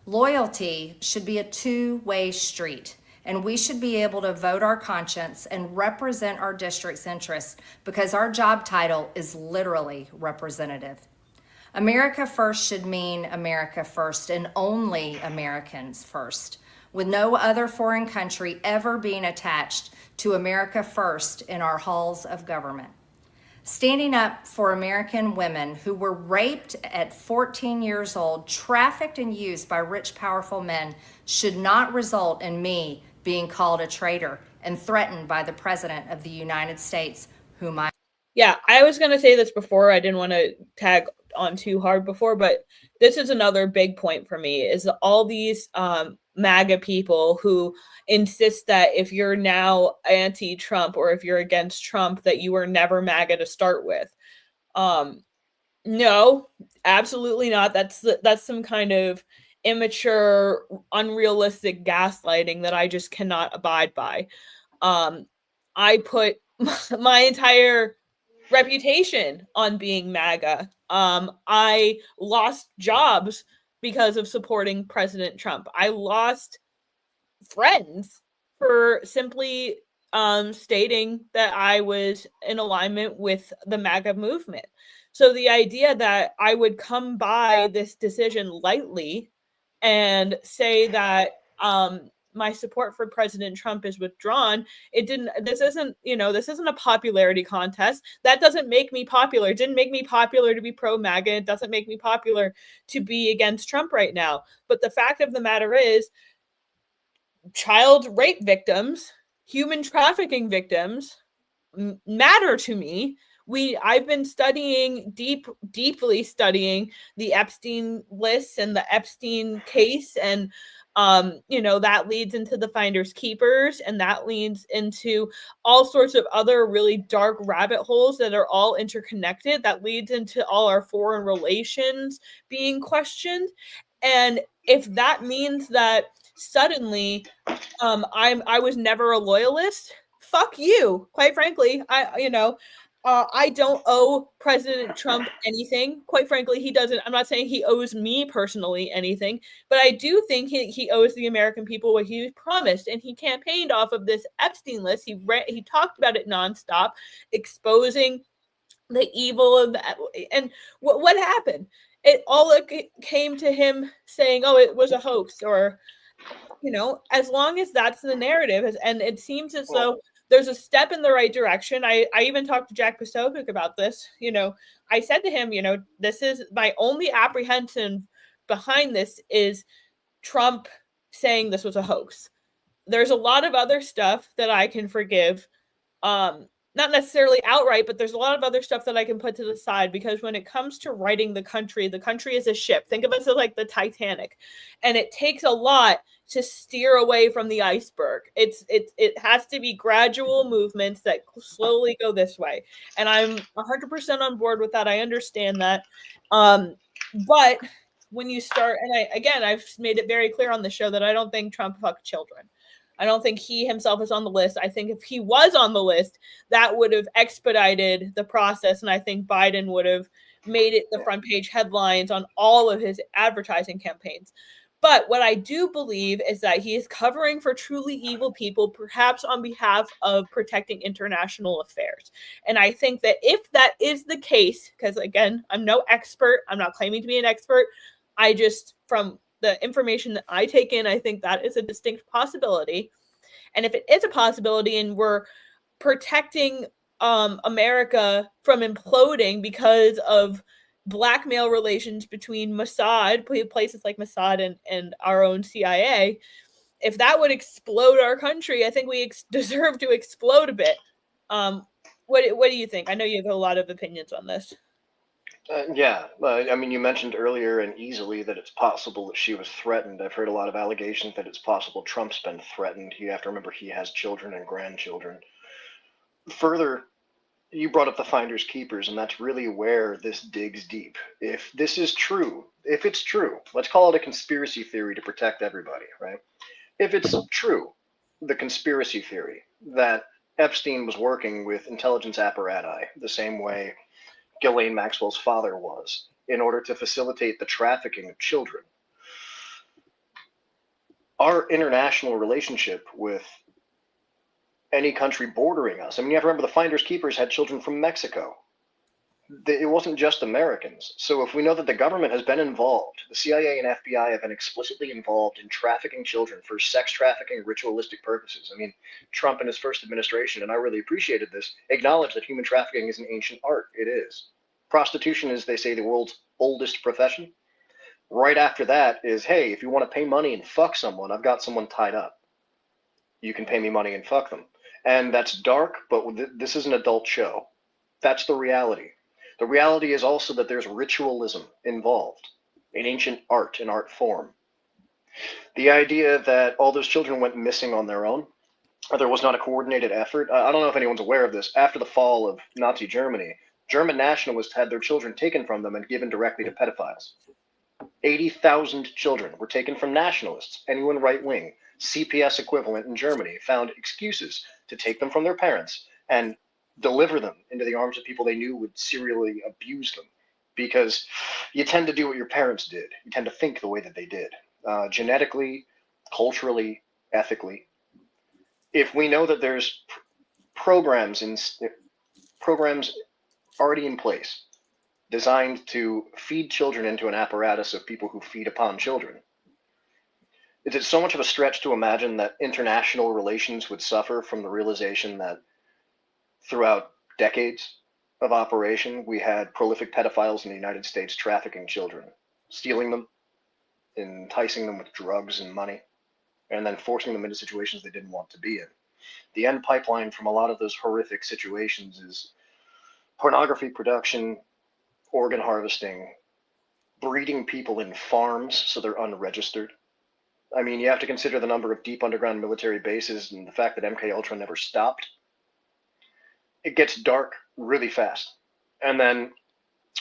Loyalty should be a two-way street, and we should be able to vote our conscience and represent our district's interests because our job title is literally representative. America first should mean America first and only Americans first, with no other foreign country ever being attached to America first in our halls of government. Standing up for American women who were raped at 14 years old, trafficked and used by rich, powerful men should not result in me being called a traitor and threatened by the President of the United States, whom I... Yeah, I was going to say this before. I didn't want to tag on too hard before, but this is another big point for me, is all these MAGA people who insist that if you're now anti-Trump or if you're against Trump, that you were never MAGA to start with. No, absolutely not. That's some kind of immature, unrealistic gaslighting that I just cannot abide by. I put my entire reputation on being MAGA. I lost jobs because of supporting President Trump. I lost friends for simply stating that I was in alignment with the MAGA movement. So the idea that I would come by this decision lightly and say that my support for President Trump is withdrawn, this isn't a popularity contest. That doesn't make me popular. It didn't make me popular to be pro MAGA. It doesn't make me popular to be against Trump right now. But the fact of the matter is, child rape victims, human trafficking victims matter to me. I've been deeply studying the Epstein lists and the Epstein case, and that leads into the finders keepers, and that leads into all sorts of other really dark rabbit holes that are all interconnected. That leads into all our foreign relations being questioned. And if that means that suddenly I was never a loyalist, fuck you. Quite frankly, I don't owe President Trump anything. Quite frankly, he doesn't. I'm not saying he owes me personally anything, but I do think he owes the American people what he promised, and he campaigned off of this Epstein list. He talked about it nonstop, exposing the evil of that. And what happened? It came to him saying, "Oh, it was a hoax," or as long as that's the narrative, and it seems as though there's a step in the right direction. I even talked to Jack Posobiec about this. I said to him, this is my only apprehension behind this is Trump saying this was a hoax. There's a lot of other stuff that I can forgive. Not necessarily outright, but there's a lot of other stuff that I can put to the side, because when it comes to righting the country is a ship. Think of us as like the Titanic, and it takes a lot to steer away from the iceberg. It has to be gradual movements that slowly go this way, and I'm 100% on board with that. I understand that, but when you start, and I've made it very clear on the show that I don't think Trump fucked children. I don't think he himself is on the list. I think if he was on the list, that would have expedited the process, and I think Biden would have made it the front page headlines on all of his advertising campaigns. But what I do believe is that he is covering for truly evil people, perhaps on behalf of protecting international affairs. And I think that if that is the case, because again, I'm no expert, I'm not claiming to be an expert, I just, from the information that I take in, I think that is a distinct possibility. And if it is a possibility and we're protecting America from imploding because of blackmail relations between Mossad, places like Mossad and our own CIA, if that would explode our country, I think we deserve to explode a bit. What do you think? I know you have a lot of opinions on this. I mean, you mentioned earlier and easily that it's possible that she was threatened. I've heard a lot of allegations that it's possible Trump's been threatened. You have to remember he has children and grandchildren. Further, you brought up the finders keepers, and that's really where this digs deep. If this is true, if it's true, let's call it a conspiracy theory to protect everybody, right? If it's true, the conspiracy theory that Epstein was working with intelligence apparati the same way Ghislaine Maxwell's father was, in order to facilitate the trafficking of children. Our international relationship with any country bordering us, I mean, you have to remember the finders keepers had children from Mexico. It wasn't just Americans. So if we know that the government has been involved, the CIA and FBI have been explicitly involved in trafficking children for sex trafficking, ritualistic purposes. I mean, Trump in his first administration, and I really appreciated this, acknowledged that human trafficking is an ancient art. It is. Prostitution is, they say, the world's oldest profession. Right after that is, hey, if you want to pay money and fuck someone, I've got someone tied up. You can pay me money and fuck them. And that's dark, but this is an adult show. That's the reality. The reality is also that there's ritualism involved in ancient art and art form. The idea that all those children went missing on their own, or there was not a coordinated effort. I don't know if anyone's aware of this. After the fall of Nazi Germany, German nationalists had their children taken from them and given directly to pedophiles. 80,000 children were taken from nationalists, anyone right-wing, CPS equivalent in Germany, found excuses to take them from their parents and deliver them into the arms of people they knew would serially abuse them. Because you tend to do what your parents did. You tend to think the way that they did. Genetically, culturally, ethically. If we know that there's programs already in place designed to feed children into an apparatus of people who feed upon children, is it so much of a stretch to imagine that international relations would suffer from the realization that throughout decades of operation, we had prolific pedophiles in the United States trafficking children, stealing them, enticing them with drugs and money, and then forcing them into situations they didn't want to be in. The end pipeline from a lot of those horrific situations is pornography production, organ harvesting, breeding people in farms so they're unregistered. I mean, you have to consider the number of deep underground military bases and the fact that MKUltra never stopped. It gets dark really fast. And then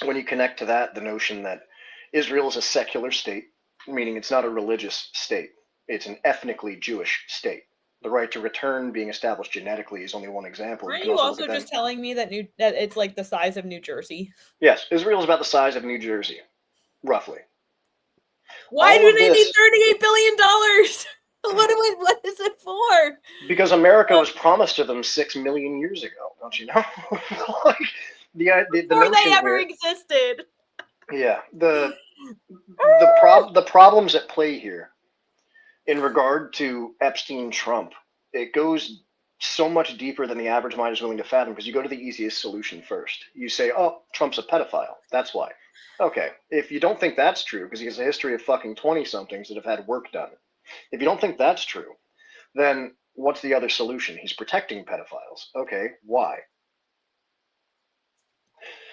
when you connect to that the notion that Israel is a secular state, meaning it's not a religious state, it's an ethnically Jewish state. The right to return being established genetically is only one example. Aren't you also just telling me that that it's like the size of New Jersey? Yes, Israel is about the size of New Jersey, roughly. Why do they need $38 billion? What is it for? Because America was promised to them 6 million years ago, don't you know? Like, the Before notion they ever here, existed. Yeah, the problems at play here in regard to Epstein Trump, it goes so much deeper than the average mind is willing to fathom, because you go to the easiest solution first. You say, oh, Trump's a pedophile. That's why. Okay, if you don't think that's true, because he has a history of fucking 20-somethings that have had work done, if you don't think that's true, then what's the other solution? He's protecting pedophiles. Okay, why?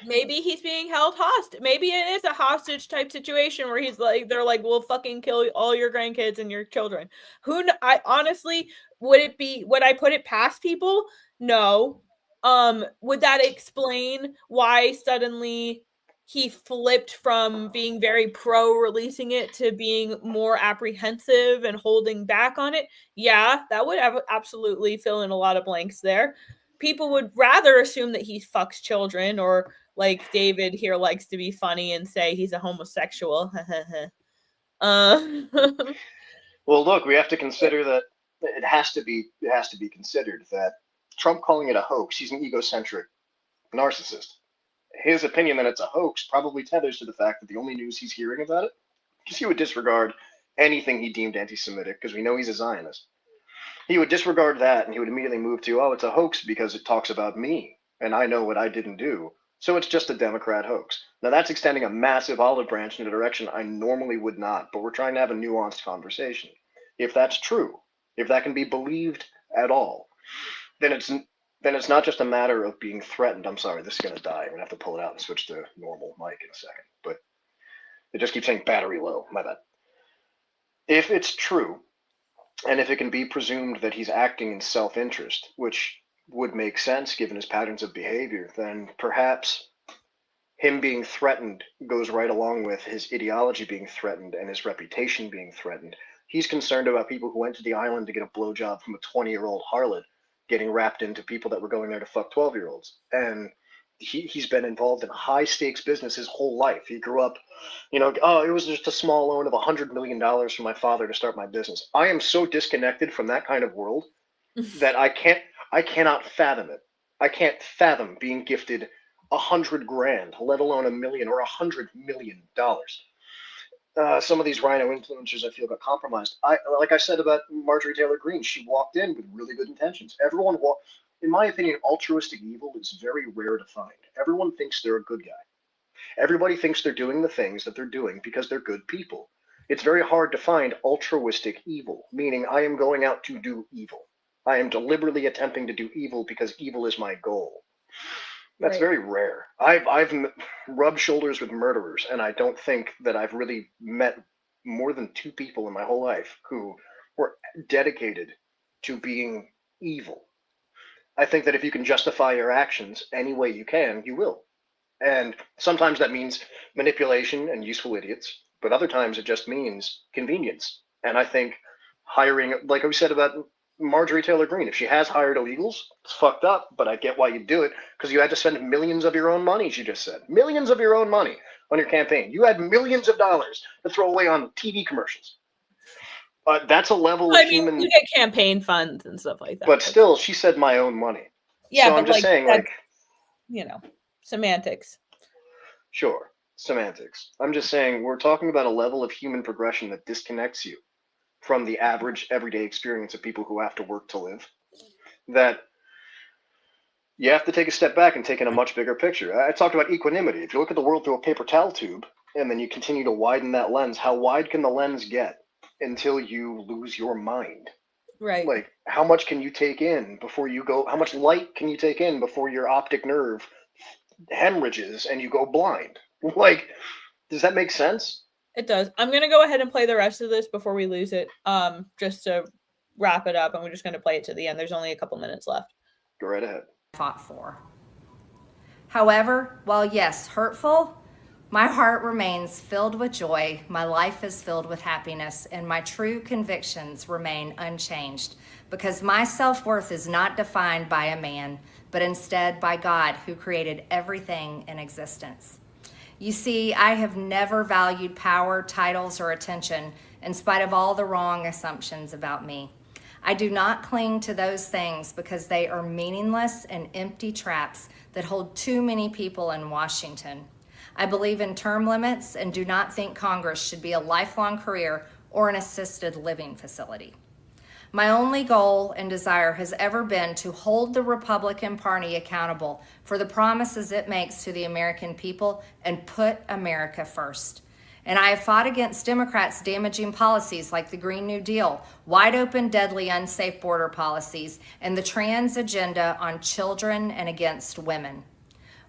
Maybe he's being held hostage. Maybe it is a hostage type situation where he's like, they're like, we'll fucking kill all your grandkids and your children. I honestly, would I put it past people? No. Would that explain why suddenly he flipped from being very pro releasing it to being more apprehensive and holding back on it? Yeah, that would absolutely fill in a lot of blanks there. People would rather assume that he fucks children, or like David here likes to be funny and say he's a homosexual. Well, look, we have to consider that it has to be considered that Trump calling it a hoax, he's an egocentric narcissist. His opinion that it's a hoax probably tethers to the fact that the only news he's hearing about it, because he would disregard anything he deemed anti-Semitic, because we know he's a Zionist. He would disregard that and he would immediately move to, oh, it's a hoax because it talks about me and I know what I didn't do. So it's just a Democrat hoax. Now that's extending a massive olive branch in a direction I normally would not, but we're trying to have a nuanced conversation. If that's true, if that can be believed at all, then it's not just a matter of being threatened. I'm sorry, this is going to die. I'm going to have to pull it out and switch to normal mic in a second. But it just keeps saying battery low. My bad. If it's true, and if it can be presumed that he's acting in self-interest, which would make sense given his patterns of behavior, then perhaps him being threatened goes right along with his ideology being threatened and his reputation being threatened. He's concerned about people who went to the island to get a blowjob from a 20-year-old harlot getting wrapped into people that were going there to fuck 12-year-olds. And he's been involved in high-stakes business his whole life. He grew up, oh, it was just a small loan of $100 million from my father to start my business. I am so disconnected from that kind of world that I cannot fathom it. I can't fathom being gifted $100,000, let alone $1 million or $100 million. Some of these rhino influencers, I feel, got compromised. Like I said about Marjorie Taylor Greene, she walked in with really good intentions. In my opinion, altruistic evil is very rare to find. Everyone thinks they're a good guy. Everybody thinks they're doing the things that they're doing because they're good people. It's very hard to find altruistic evil, meaning I am going out to do evil. I am deliberately attempting to do evil because evil is my goal. That's right. Very rare. I've rubbed shoulders with murderers, and I don't think that I've really met more than 2 people in my whole life who were dedicated to being evil. I think that if you can justify your actions any way you can, you will. And sometimes that means manipulation and useful idiots, but other times it just means convenience. And I think hiring, like we said about Marjorie Taylor Greene, if she has hired illegals, it's fucked up, but I get why you do it, because you had to spend millions of your own money, she just said. Millions of your own money on your campaign. You had millions of dollars to throw away on TV commercials. That's a level of human. You get campaign funds and stuff like that. But still, she said my own money. Yeah, so but I'm just saying, like, you know, semantics. Sure, semantics. I'm just saying we're talking about a level of human progression that disconnects you from the average everyday experience of people who have to work to live. That you have to take a step back and take in a much bigger picture. I talked about equanimity. If you look at the world through a paper towel tube and then you continue to widen that lens, how wide can the lens get until you lose your mind? Right. Like, how much can you take in before you go? How much light can you take in before your optic nerve hemorrhages and you go blind? Like, does that make sense? It does. I'm going to go ahead and play the rest of this before we lose it, just to wrap it up, and we're just going to play it to the end. There's only a couple minutes left. Go right ahead. Fought for. However, while yes, hurtful, my heart remains filled with joy, my life is filled with happiness, and my true convictions remain unchanged, because my self-worth is not defined by a man, but instead by God, who created everything in existence. You see, I have never valued power, titles, or attention, in spite of all the wrong assumptions about me. I do not cling to those things because they are meaningless and empty traps that hold too many people in Washington. I believe in term limits and do not think Congress should be a lifelong career or an assisted living facility. My only goal and desire has ever been to hold the Republican Party accountable for the promises it makes to the American people and put America first. And I have fought against Democrats' damaging policies like the Green New Deal, wide open, deadly, unsafe border policies, and the trans agenda on children and against women.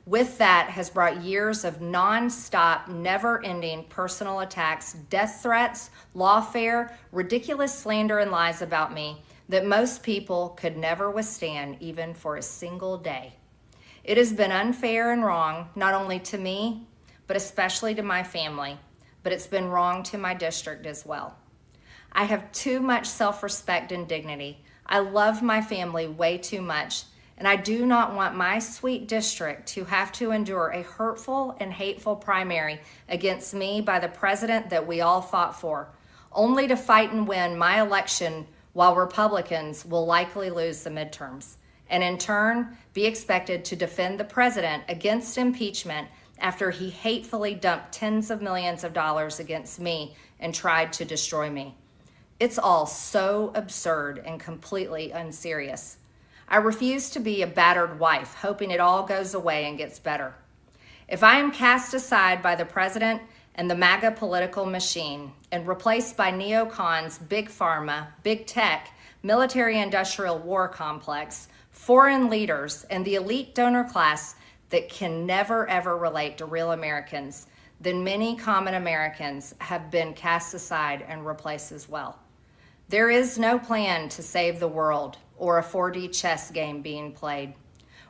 With that has brought years of non-stop, never-ending personal attacks, death threats, lawfare, ridiculous slander and lies about me that most people could never withstand even for a single day. It has been unfair and wrong, not only to me, but especially to my family, but it's been wrong to my district as well. I have too much self-respect and dignity. I love my family way too much, and I do not want my sweet district to have to endure a hurtful and hateful primary against me by the president that we all fought for, only to fight and win my election while Republicans will likely lose the midterms, and in turn be expected to defend the president against impeachment after he hatefully dumped tens of millions of dollars against me and tried to destroy me. It's all so absurd and completely unserious. I refuse to be a battered wife, hoping it all goes away and gets better. If I am cast aside by the president and the MAGA political machine and replaced by neocons, big pharma, big tech, military-industrial war complex, foreign leaders, and the elite donor class that can never ever relate to real Americans, then many common Americans have been cast aside and replaced as well. There is no plan to save the world or a 4D chess game being played.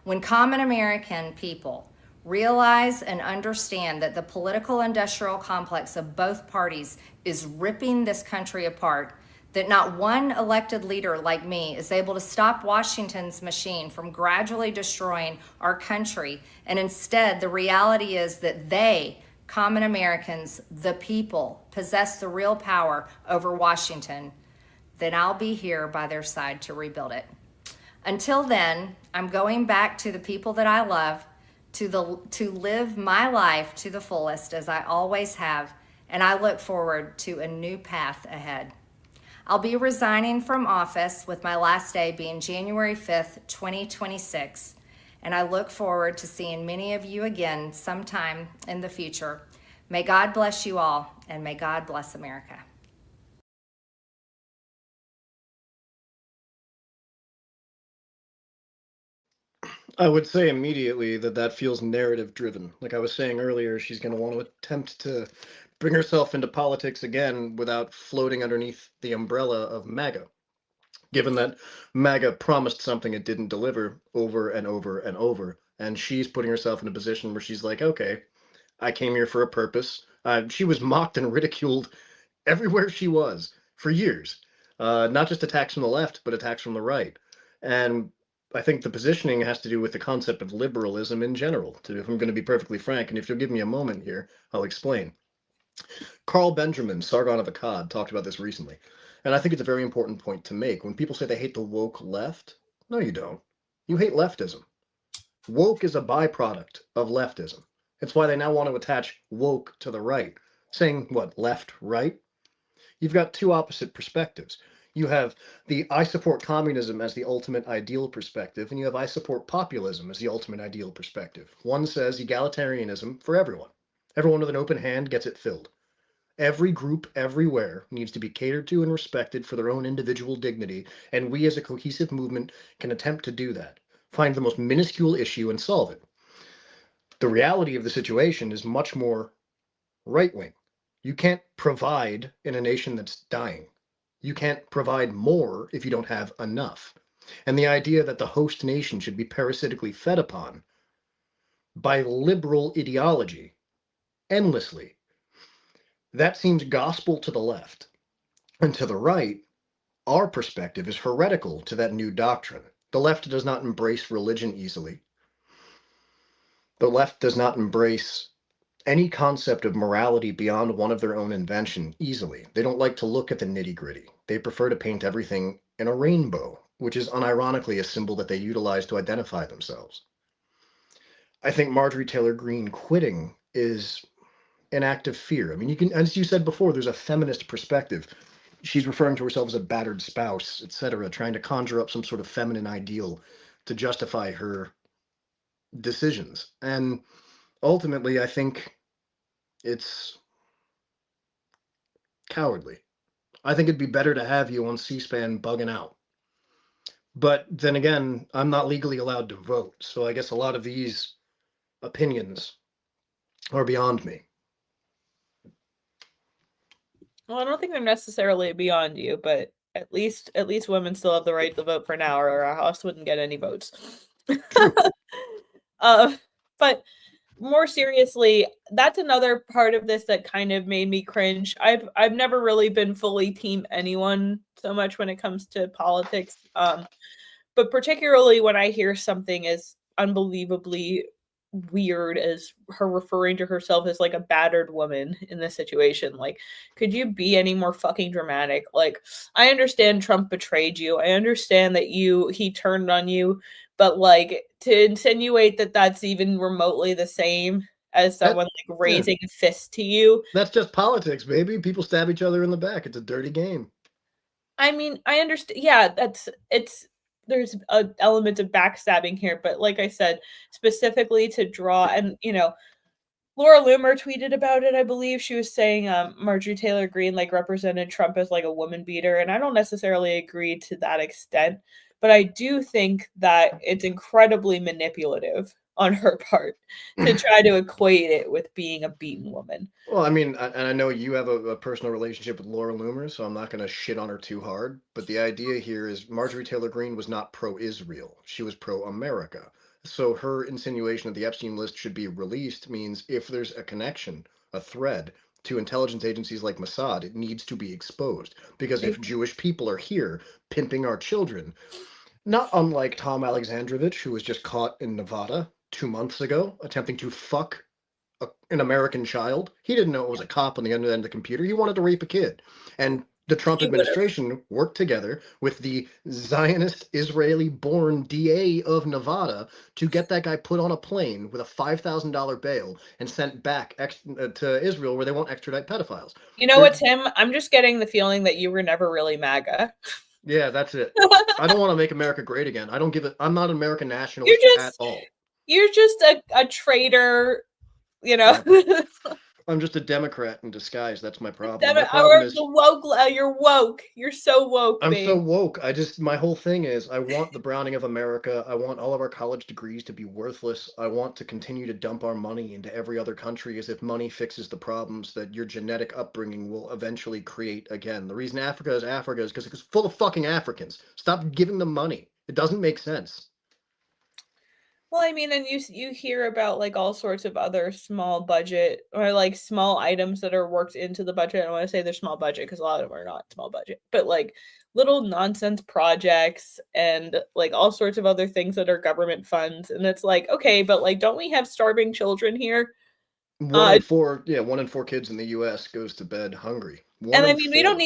When common American people realize and understand that the political industrial complex of both parties is ripping this country apart, that not one elected leader like me is able to stop Washington's machine from gradually destroying our country, and instead the reality is that they, common Americans, the people, possess the real power over Washington, then I'll be here by their side to rebuild it. Until then, I'm going back to the people that I love, to live my life to the fullest as I always have, and I look forward to a new path ahead. I'll be resigning from office with my last day being January 5th, 2026, and I look forward to seeing many of you again sometime in the future. May God bless you all, and may God bless America. I would say immediately that feels narrative driven. Like I was saying earlier, she's going to want to attempt to bring herself into politics again without floating underneath the umbrella of MAGA, given that MAGA promised something it didn't deliver over and over and over. And she's putting herself in a position where she's like, okay, I came here for a purpose. She was mocked and ridiculed everywhere she was for years. Not just attacks from the left, but attacks from the right. And I think the positioning has to do with the concept of liberalism in general. If I'm going to be perfectly frank, and if you'll give me a moment here, I'll explain. Carl Benjamin, Sargon of Akkad, talked about this recently. And I think it's a very important point to make. When people say they hate the woke left, no, you don't. You hate leftism. Woke is a byproduct of leftism. It's why they now want to attach woke to the right, saying, what, left, right? You've got two opposite perspectives. You have the I support communism as the ultimate ideal perspective, and you have I support populism as the ultimate ideal perspective. One says egalitarianism for everyone. Everyone with an open hand gets it filled. Every group everywhere needs to be catered to and respected for their own individual dignity, and we as a cohesive movement can attempt to do that. Find the most minuscule issue and solve it. The reality of the situation is much more right-wing. You can't provide in a nation that's dying. You can't provide more if you don't have enough. And the idea that the host nation should be parasitically fed upon by liberal ideology endlessly, that seems gospel to the left. And to the right, our perspective is heretical to that new doctrine. The left does not embrace religion easily. The left does not embrace any concept of morality beyond one of their own invention easily. They don't like to look at the nitty-gritty. They prefer to paint everything in a rainbow, which is unironically a symbol that they utilize to identify themselves. I think Marjorie Taylor Greene quitting is an act of fear. I mean, you can, as you said before, there's a feminist perspective. She's referring to herself as a battered spouse, etc., trying to conjure up some sort of feminine ideal to justify her decisions. And ultimately, I think it's cowardly. I think it'd be better to have you on C-SPAN bugging out. But then again, I'm not legally allowed to vote, so I guess a lot of these opinions are beyond me. Well, I don't think they're necessarily beyond you, but at least women still have the right to vote for now, or our house wouldn't get any votes. But more seriously, that's another part of this that kind of made me cringe. I've never really been fully team anyone so much when it comes to politics, but particularly when I hear something as unbelievably weird as her referring to herself as like a battered woman in this situation. Like, could you be any more fucking dramatic? Like, I understand Trump betrayed you. I understand that he turned on you, but like to insinuate that that's even remotely the same as someone like raising a fist to you. That's just politics, baby. People stab each other in the back. It's a dirty game. I mean, I understand. Yeah, there's an element of backstabbing here, but like I said, specifically to draw, and Laura Loomer tweeted about it, I believe. She was saying Marjorie Taylor Greene like represented Trump as like a woman beater, and I don't necessarily agree to that extent, but I do think that it's incredibly manipulative on her part to try to equate it with being a beaten woman. Well, I mean, and I know you have a personal relationship with Laura Loomer, so I'm not going to shit on her too hard. But the idea here is Marjorie Taylor Greene was not pro-Israel. She was pro-America. So her insinuation that the Esptien list should be released means if there's a connection, a thread to intelligence agencies like Mossad, it needs to be exposed. Because if Jewish people are here pimping our children, not unlike Tom Alexandrovich, who was just caught in Nevada 2 months ago attempting to fuck an American child. He didn't know it was a cop on the other end of the computer. He wanted to rape a kid. And the Trump administration worked together with the Zionist Israeli-born DA of Nevada to get that guy put on a plane with a $5,000 bail and sent back to Israel, where they won't extradite pedophiles. You know what, Tim? I'm just getting the feeling that you were never really MAGA. Yeah, that's it. I don't want to make America great again. I don't give it. I'm not an American nationalist at all. You're just a traitor, Yeah. I'm just a Democrat in disguise. That's my problem. My problem Or is the woke. You're woke. You're so woke, I'm so babe. woke. My whole thing is I want the browning of America. I want all of our college degrees to be worthless. I want to continue to dump our money into every other country as if money fixes the problems that your genetic upbringing will eventually create again. The reason Africa is because it's full of fucking Africans. Stop giving them money. It doesn't make sense. Well, I mean, and you hear about like all sorts of other small budget or like small items that are worked into the budget. I don't want to say they're small budget because a lot of them are not small budget, but like little nonsense projects and like all sorts of other things that are government funds. And it's like, okay, but like, don't we have starving children here? One in four kids in the U.S. goes to bed hungry. And I mean, we don't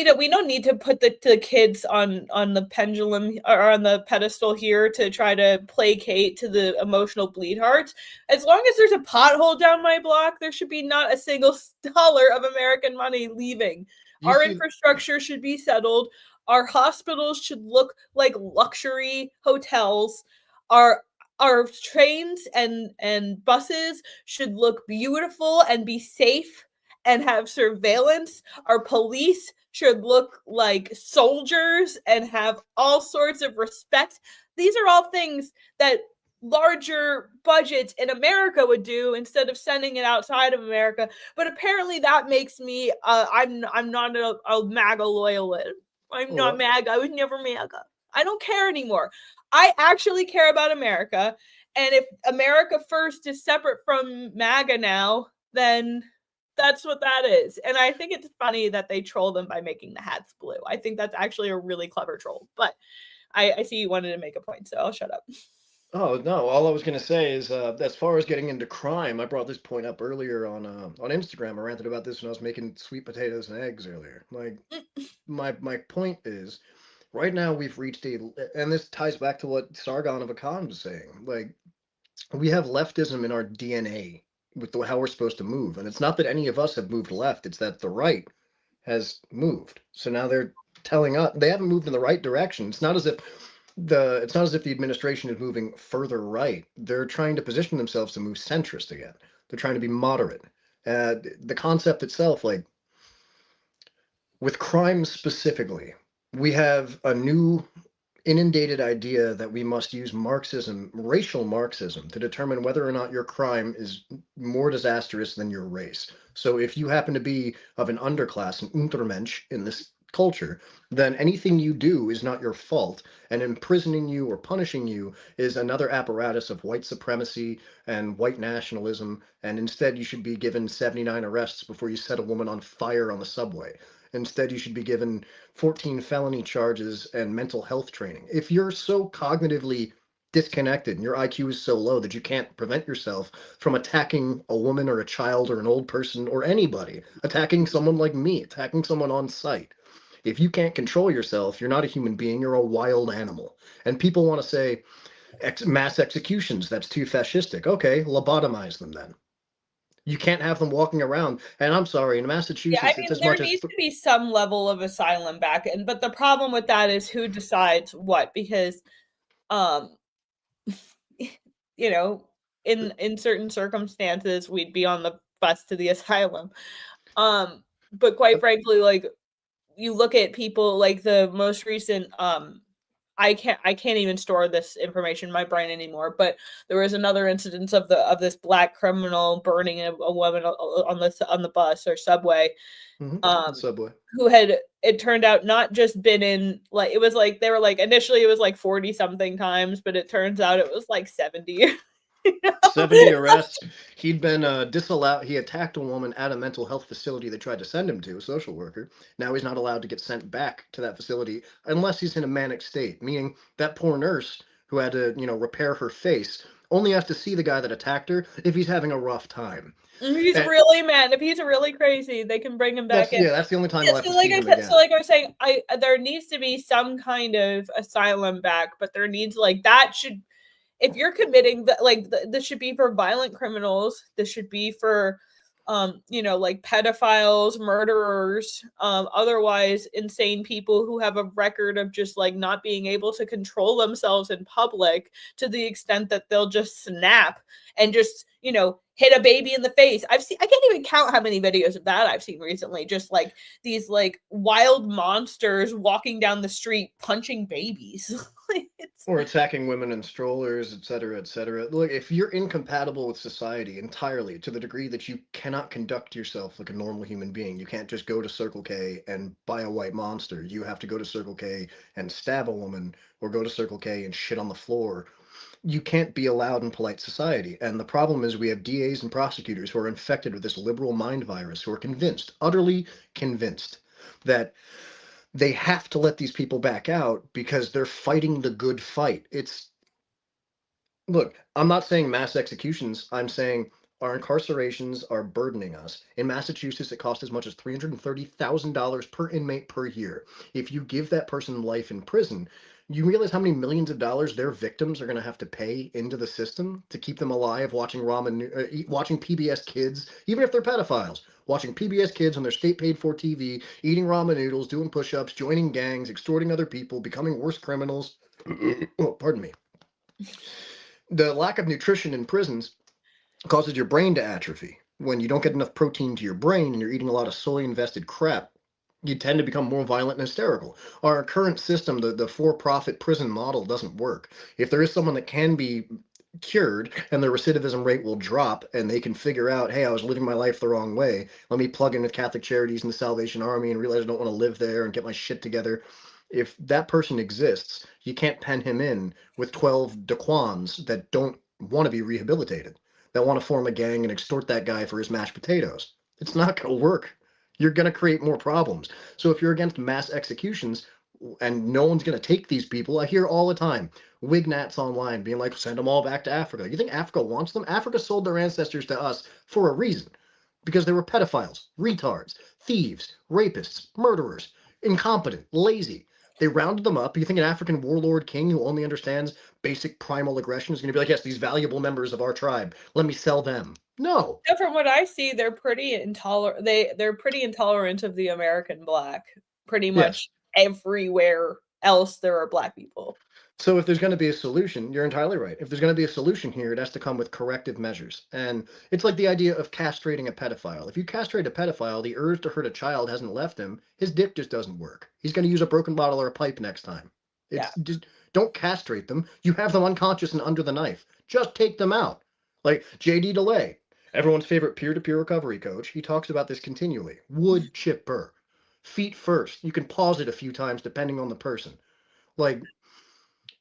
need to put the kids on the pendulum or on the pedestal here to try to placate to the emotional bleed hearts. As long as there's a pothole down my block, there should be not a single dollar of American money leaving. Our infrastructure should be settled. Our hospitals should look like luxury hotels. Our trains and buses should look beautiful and be safe and have surveillance. Our police should look like soldiers and have all sorts of respect. These are all things that larger budgets in America would do instead of sending it outside of America. But apparently that makes me I'm not a MAGA loyalist. I'm not MAGA. I was never MAGA. I don't care anymore. I actually care about America. And if America First is separate from MAGA now, then that's what that is. And I think it's funny that they troll them by making the hats blue. I think that's actually a really clever troll. But I see you wanted to make a point, so I'll shut up. Oh, no. All I was going to say is as far as getting into crime, I brought this point up earlier on Instagram. I ranted about this when I was making sweet potatoes and eggs earlier. Like, my point is, right now we've reached and this ties back to what Sargon of Akkad was saying. Like, we have leftism in our DNA with how we're supposed to move. And it's not that any of us have moved left, it's that the right has moved. So now they're telling us they haven't moved in the right direction. It's not as if the administration is moving further right. They're trying to position themselves to move centrist again. They're trying to be moderate. The concept itself, like with crime specifically, we have a new inundated idea that we must use Marxism, racial Marxism, to determine whether or not your crime is more disastrous than your race. So if you happen to be of an underclass, an Untermensch in this culture, then anything you do is not your fault, and imprisoning you or punishing you is another apparatus of white supremacy and white nationalism, and instead you should be given 79 arrests before you set a woman on fire on the subway. Instead, you should be given 14 felony charges and mental health training. If you're so cognitively disconnected and your IQ is so low that you can't prevent yourself from attacking a woman or a child or an old person or anybody, attacking someone like me, attacking someone on site, if you can't control yourself, you're not a human being, you're a wild animal. And people want to say, mass executions, that's too fascistic. Okay, lobotomize them then. You can't have them walking around. And I'm sorry, in Massachusetts, yeah, I mean, there needs to be some level of asylum back. But the problem with that is who decides what, because, you know, in certain circumstances, we'd be on the bus to the asylum. But quite frankly, like, you look at people like the most recent, I can't even store this information in my brain anymore, but there was another incident of this black criminal burning a woman on the bus or subway. Subway. Who had, it turned out, not just been in, like, it was like they were like initially it was like 40 something times, but it turns out it was like 70. 70 arrests. He'd been disallowed. He attacked a woman at a mental health facility they tried to send him to, a social worker. Now he's not allowed to get sent back to that facility unless he's in a manic state, meaning that poor nurse who had to, repair her face only has to see the guy that attacked her if he's having a rough time. He's really mad. If he's really crazy, they can bring him back in. Yeah, that's the only time I'll have to see him again. So like I was saying, there needs to be some kind of asylum back, but there needs, like, that should, if you're committing this should be for violent criminals. This should be for like pedophiles, murderers, otherwise insane people who have a record of just like not being able to control themselves in public to the extent that they'll just snap and just, hit a baby in the face. I can't even count how many videos of that I've seen recently. Just like these like wild monsters walking down the street punching babies. Or attacking women in strollers, etc., etc. Look, if you're incompatible with society entirely to the degree that you cannot conduct yourself like a normal human being, you can't just go to Circle K and buy a white monster. You have to go to Circle K and stab a woman, or go to Circle K and shit on the floor. You can't be allowed in polite society. And the problem is we have DAs and prosecutors who are infected with this liberal mind virus, who are convinced, utterly convinced, that they have to let these people back out because they're fighting the good fight. Look, I'm not saying mass executions. I'm saying our incarcerations are burdening us. In Massachusetts, it costs as much as $330,000 per inmate per year. If you give that person life in prison, you realize how many millions of dollars their victims are going to have to pay into the system to keep them alive, watching watching PBS Kids, even if they're pedophiles, watching PBS Kids on their state-paid-for TV, eating ramen noodles, doing push-ups, joining gangs, extorting other people, becoming worse criminals. Oh, pardon me. The lack of nutrition in prisons causes your brain to atrophy. When you don't get enough protein to your brain and you're eating a lot of soy-invested crap, you tend to become more violent and hysterical. Our current system, the for-profit prison model, doesn't work. If there is someone that can be cured and their recidivism rate will drop and they can figure out, hey, I was living my life the wrong way, let me plug in with Catholic Charities and the Salvation Army and realize I don't want to live there and get my shit together. If that person exists, you can't pen him in with 12 Daquans that don't want to be rehabilitated, that want to form a gang and extort that guy for his mashed potatoes. It's not going to work. You're going to create more problems. So if you're against mass executions and no one's going to take these people, I hear all the time Wignats online being like, send them all back to Africa. You think Africa wants them? Africa sold their ancestors to us for a reason, because they were pedophiles, retards, thieves, rapists, murderers, incompetent, lazy. They rounded them up. You think an African warlord king who only understands basic primal aggression is going to be like, yes, these valuable members of our tribe, let me sell them? No. So from what I see, they're pretty intolerant. They're pretty intolerant of the American black. Pretty much everywhere else there are black people. So if there's going to be a solution, you're entirely right. If there's going to be a solution here, it has to come with corrective measures. And it's like the idea of castrating a pedophile. If you castrate a pedophile, the urge to hurt a child hasn't left him. His dick just doesn't work. He's going to use a broken bottle or a pipe next time. Just don't castrate them. You have them unconscious and under the knife. Just take them out. Like JD DeLay, everyone's favorite peer-to-peer recovery coach, he talks about this continually. Wood chipper. Feet first. You can pause it a few times depending on the person. Like,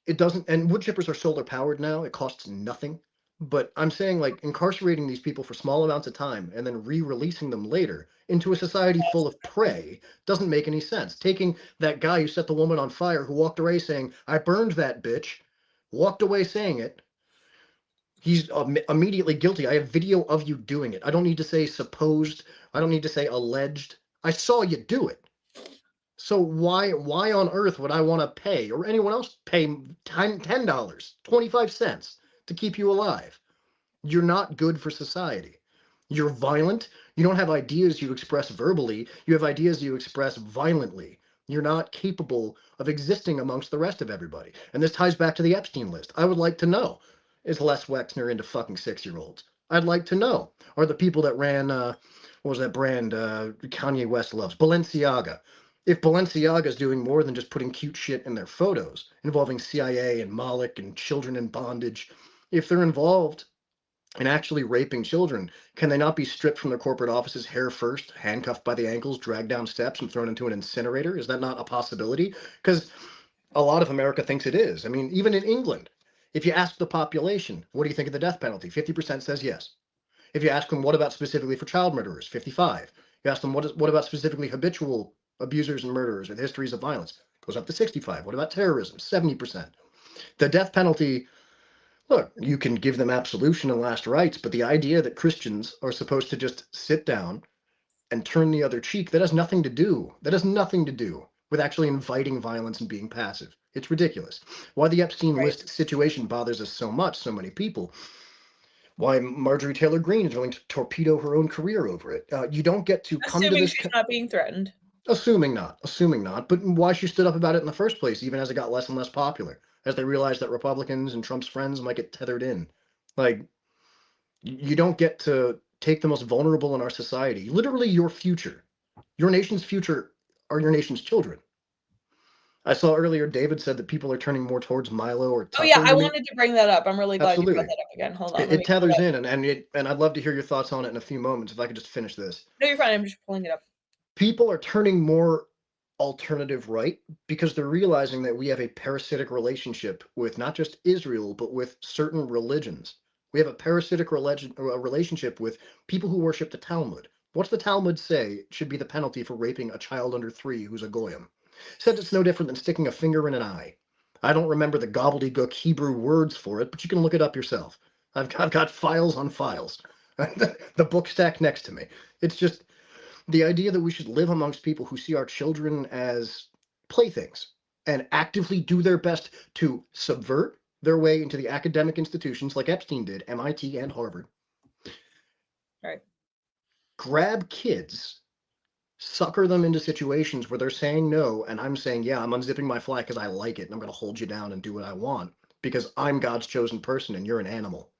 it doesn't, and wood chippers are solar powered now. It costs nothing. But I'm saying, like, incarcerating these people for small amounts of time and then re-releasing them later into a society full of prey doesn't make any sense. Taking that guy who set the woman on fire, who walked away saying, I burned that bitch, walked away saying it, he's immediately guilty. I have video of you doing it. I don't need to say supposed. I don't need to say alleged. I saw you do it. So why on earth would I want to pay, or anyone else pay $10, 25 cents to keep you alive? You're not good for society. You're violent. You don't have ideas you express verbally. You have ideas you express violently. You're not capable of existing amongst the rest of everybody. And this ties back to the Esptien list. I would like to know, is Les Wexner into fucking 6-year-olds? I'd like to know, are the people that ran, what was that brand Kanye West loves, Balenciaga? If Balenciaga is doing more than just putting cute shit in their photos, involving CIA and Moloch and children in bondage, if they're involved in actually raping children, can they not be stripped from their corporate offices hair first, handcuffed by the ankles, dragged down steps, and thrown into an incinerator? Is that not a possibility? Because a lot of America thinks it is. I mean, even in England, if you ask the population, what do you think of the death penalty? 50% says yes. If you ask them, what about specifically for child murderers? 55. You ask them, what about specifically habitual abusers and murderers with histories of violence? Goes up to 65. What about terrorism? 70%. The death penalty, look, you can give them absolution and last rites, but the idea that Christians are supposed to just sit down and turn the other cheek, that has nothing to do. That has nothing to do with actually inviting violence and being passive. It's ridiculous. Why the Epstein list situation bothers us so much, so many people. Why Marjorie Taylor Greene is willing to torpedo her own career over it. You don't get to come to Assuming this. she's not being threatened. Assuming not. But why she stood up about it in the first place, even as it got less and less popular, as they realized that Republicans and Trump's friends might get tethered in. Like, you don't get to take the most vulnerable in our society, literally your future. Your nation's future are your nation's children. I saw earlier David said that people are turning more towards Milo or Tucker. Oh yeah, I wanted to bring that up. I'm really glad you brought that up again. Hold on. It tethers in, and I'd love to hear your thoughts on it in a few moments if I could just finish this. No, you're fine. I'm just pulling it up. People are turning more alternative right because they're realizing that we have a parasitic relationship with not just Israel, but with certain religions. We have a parasitic relationship with people who worship the Talmud. What's the Talmud say should be the penalty for raping a child under 3 who's a goyim? Said it's no different than sticking a finger in an eye. I don't remember the gobbledygook Hebrew words for it, but you can look it up yourself. I've got files on files. The book stack next to me. It's just the idea that we should live amongst people who see our children as playthings and actively do their best to subvert their way into the academic institutions like Esptien did, MIT and Harvard. Right. Grab kids, sucker them into situations where they're saying no, and I'm saying, yeah, I'm unzipping my flag because I like it, and I'm going to hold you down and do what I want because I'm God's chosen person and you're an animal.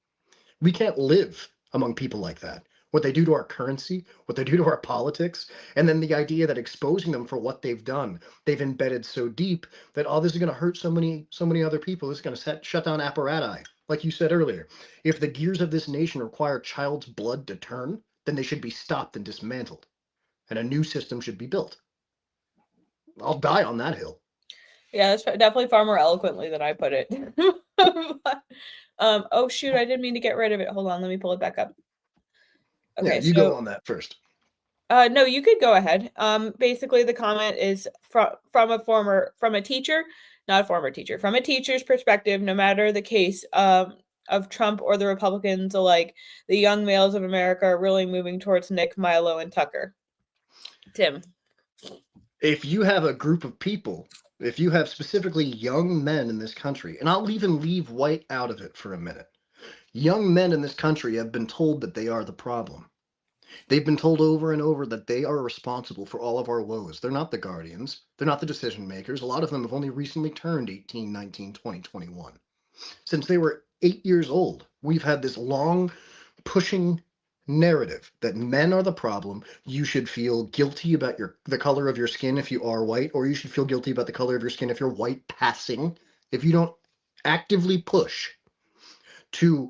We can't live among people like that. What they do to our currency, what they do to our politics, and then the idea that exposing them for what they've done, they've embedded so deep that, oh, this is going to hurt so many other people. This is going to shut down apparati. Like you said earlier, if the gears of this nation require child's blood to turn, then they should be stopped and dismantled, and a new system should be built. I'll die on that hill. Yeah, that's definitely far more eloquently than I put it. Oh shoot, I didn't mean to get rid of it. Hold on, let me pull it back up. Okay, yeah, you go on that first. No, you could go ahead. Basically the comment is from a teacher, not a former teacher, from a teacher's perspective, no matter the case of Trump or the Republicans alike, the young males of America are really moving towards Nick, Milo, and Tucker. Tim. If you have a group of people, if you have specifically young men in this country, and I'll even leave white out of it for a minute, young men in this country have been told that they are the problem. They've been told over and over that they are responsible for all of our woes. They're not the guardians. They're not the decision makers. A lot of them have only recently turned 18, 19, 20, 21. Since they were 8 years old, we've had this long pushing narrative that men are the problem. You should feel guilty about the color of your skin if you are white, or you should feel guilty about the color of your skin if you're white passing. If you don't actively push to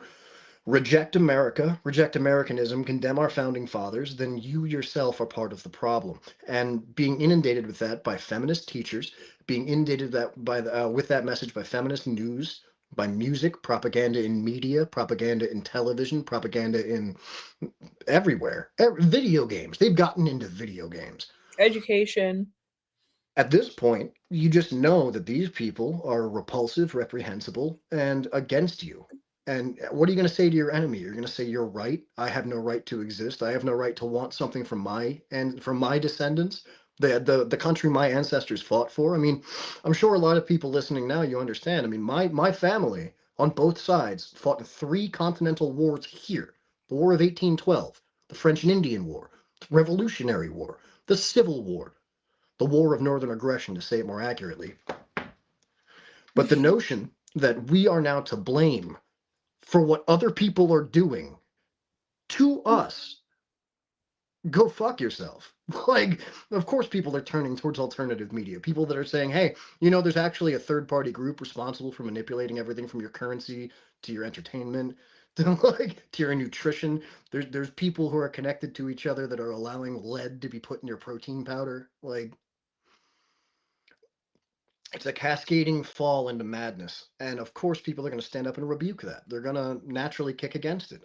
reject America, reject Americanism, condemn our founding fathers, then you yourself are part of the problem. And being inundated with that by feminist teachers, being inundated with that message by feminist news, by music, propaganda in media, propaganda in television, propaganda in everywhere, video games. They've gotten into video games. Education. At this point, you just know that these people are repulsive, reprehensible, and against you. And what are you going to say to your enemy? You're going to say, you're right. I have no right to exist. I have no right to want something from my descendants, the country my ancestors fought for. I mean, I'm sure a lot of people listening now, you understand. I mean, my family on both sides fought in 3 continental wars here. The War of 1812, the French and Indian War, the Revolutionary War, the Civil War, the War of Northern Aggression, to say it more accurately. But the notion that we are now to blame for what other people are doing to us, go fuck yourself. Like, of course people are turning towards alternative media. People that are saying, hey, you know, there's actually a third-party group responsible for manipulating everything from your currency to your entertainment to your nutrition. There's people who are connected to each other that are allowing lead to be put in your protein powder. Like, it's a cascading fall into madness. And of course, people are going to stand up and rebuke that. They're going to naturally kick against it.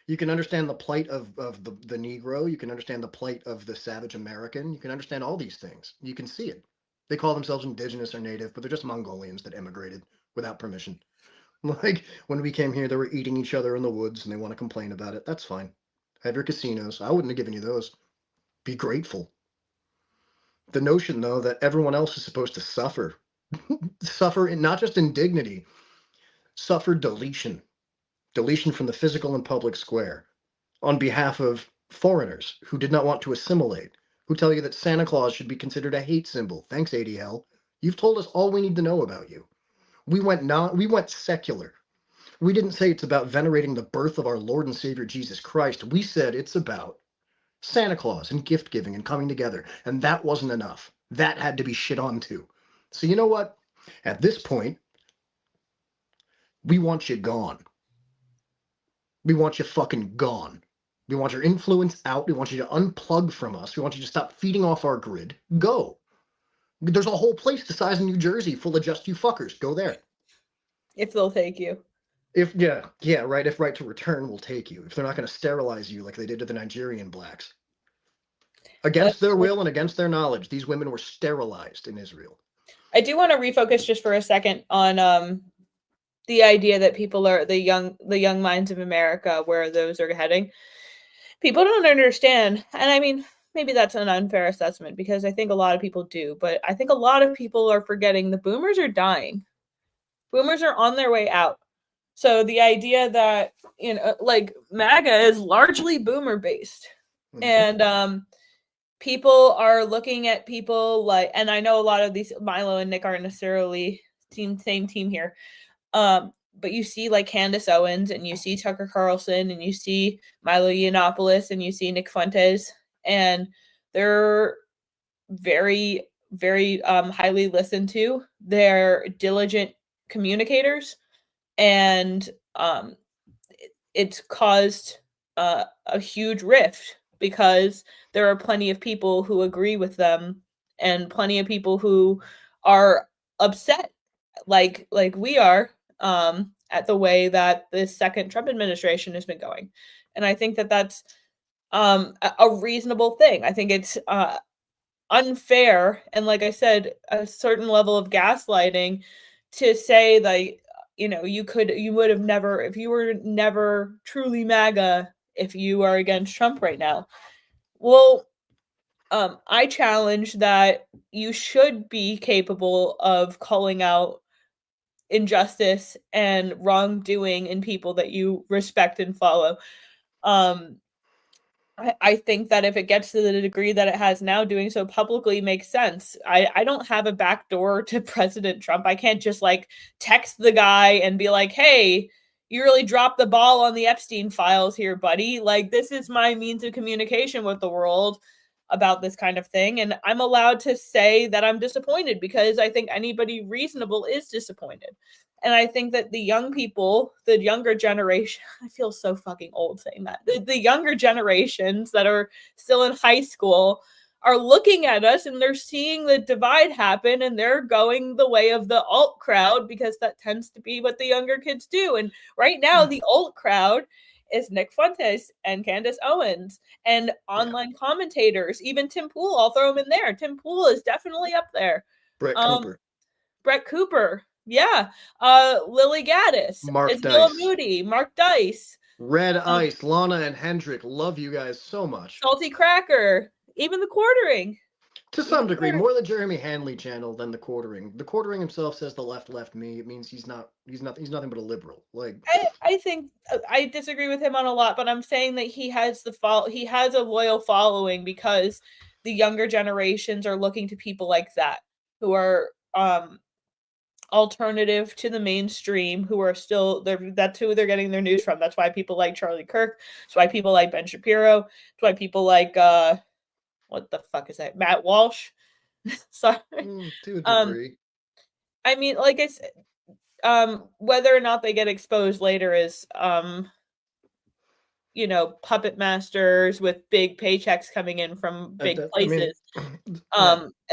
You can understand the plight of the Negro. You can understand the plight of the savage American. You can understand all these things. You can see it. They call themselves indigenous or native, but they're just Mongolians that immigrated without permission. Like, when we came here, they were eating each other in the woods, and they want to complain about it. That's fine. Have your casinos. I wouldn't have given you those. Be grateful. The notion, though, that everyone else is supposed to suffer, suffer not just indignity, suffer deletion deletion from the physical and public square, on behalf of foreigners who did not want to assimilate, who tell you that Santa Claus should be considered a hate symbol. Thanks, ADL. You've told us all we need to know about you. We went secular. We didn't say it's about venerating the birth of our Lord and Savior Jesus Christ. We said it's about Santa Claus and gift giving and coming together. And that wasn't enough. That had to be shit on too. So you know what? At this point, we want you gone. We want you fucking gone. We want your influence out. We want you to unplug from us. We want you to stop feeding off our grid. Go. There's a whole place the size of New Jersey full of just you fuckers. Go there. If they'll take you. If right. If right to return will take you. If they're not going to sterilize you like they did to the Nigerian blacks. Against their will and against their knowledge, these women were sterilized in Israel. I do want to refocus just for a second on the idea that people are the young minds of America, where those are heading. People don't understand, and I mean, maybe that's an unfair assessment because I think a lot of people do, but I think a lot of people are forgetting the boomers are dying. Boomers are on their way out. So the idea that, like MAGA is largely boomer based. Mm-hmm. And people are looking at people like, and I know a lot of these, Milo and Nick aren't necessarily same team here. But you see like Candace Owens and you see Tucker Carlson and you see Milo Yiannopoulos and you see Nick Fuentes, and they're very, very highly listened to. They're diligent communicators, and it's caused a huge rift because there are plenty of people who agree with them and plenty of people who are upset like we are at the way that the second Trump administration has been going. And I think that that's a reasonable thing. I think it's unfair, and like I said, a certain level of gaslighting to say that, you would have never, if you were never truly MAGA, if you are against Trump right now. Well, I challenge that you should be capable of calling out injustice and wrongdoing in people that you respect and follow. I think that if it gets to the degree that it has now, doing so publicly makes sense. I don't have a backdoor to President Trump. I can't just like text the guy and be like, hey, you really dropped the ball on the Esptien files here, buddy. Like, this is my means of communication with the world about this kind of thing. And I'm allowed to say that I'm disappointed because I think anybody reasonable is disappointed. And I think that the young people, the younger generation, I feel so fucking old saying that. The younger generations that are still in high school are looking at us and they're seeing the divide happen, and they're going the way of the alt crowd because that tends to be what the younger kids do. And right now, the alt crowd is Nick Fuentes and Candace Owens and online commentators. Even Tim Pool, I'll throw him in there. Tim Pool is definitely up there. Brett Cooper. Yeah. Lily Gaddis. Mark Isabella Dice. Moody. Mark Dice. Red Ice. Lana and Hendrick. Love you guys so much. Salty Cracker. Even the Quartering. To some degree. More the Jeremy Hanley channel than the Quartering. The Quartering himself says the left left me. It means he's nothing but a liberal. Like, I think I disagree with him on a lot, but I'm saying that he has a loyal following because the younger generations are looking to people like that who are alternative to the mainstream, who are still that's who they're getting their news from. That's why people like Charlie Kirk. That's why people like Ben Shapiro. That's why people like what the fuck is that? Matt Walsh. Sorry. To a degree. I mean, like I said, whether or not they get exposed later is puppet masters with big paychecks coming in from big places.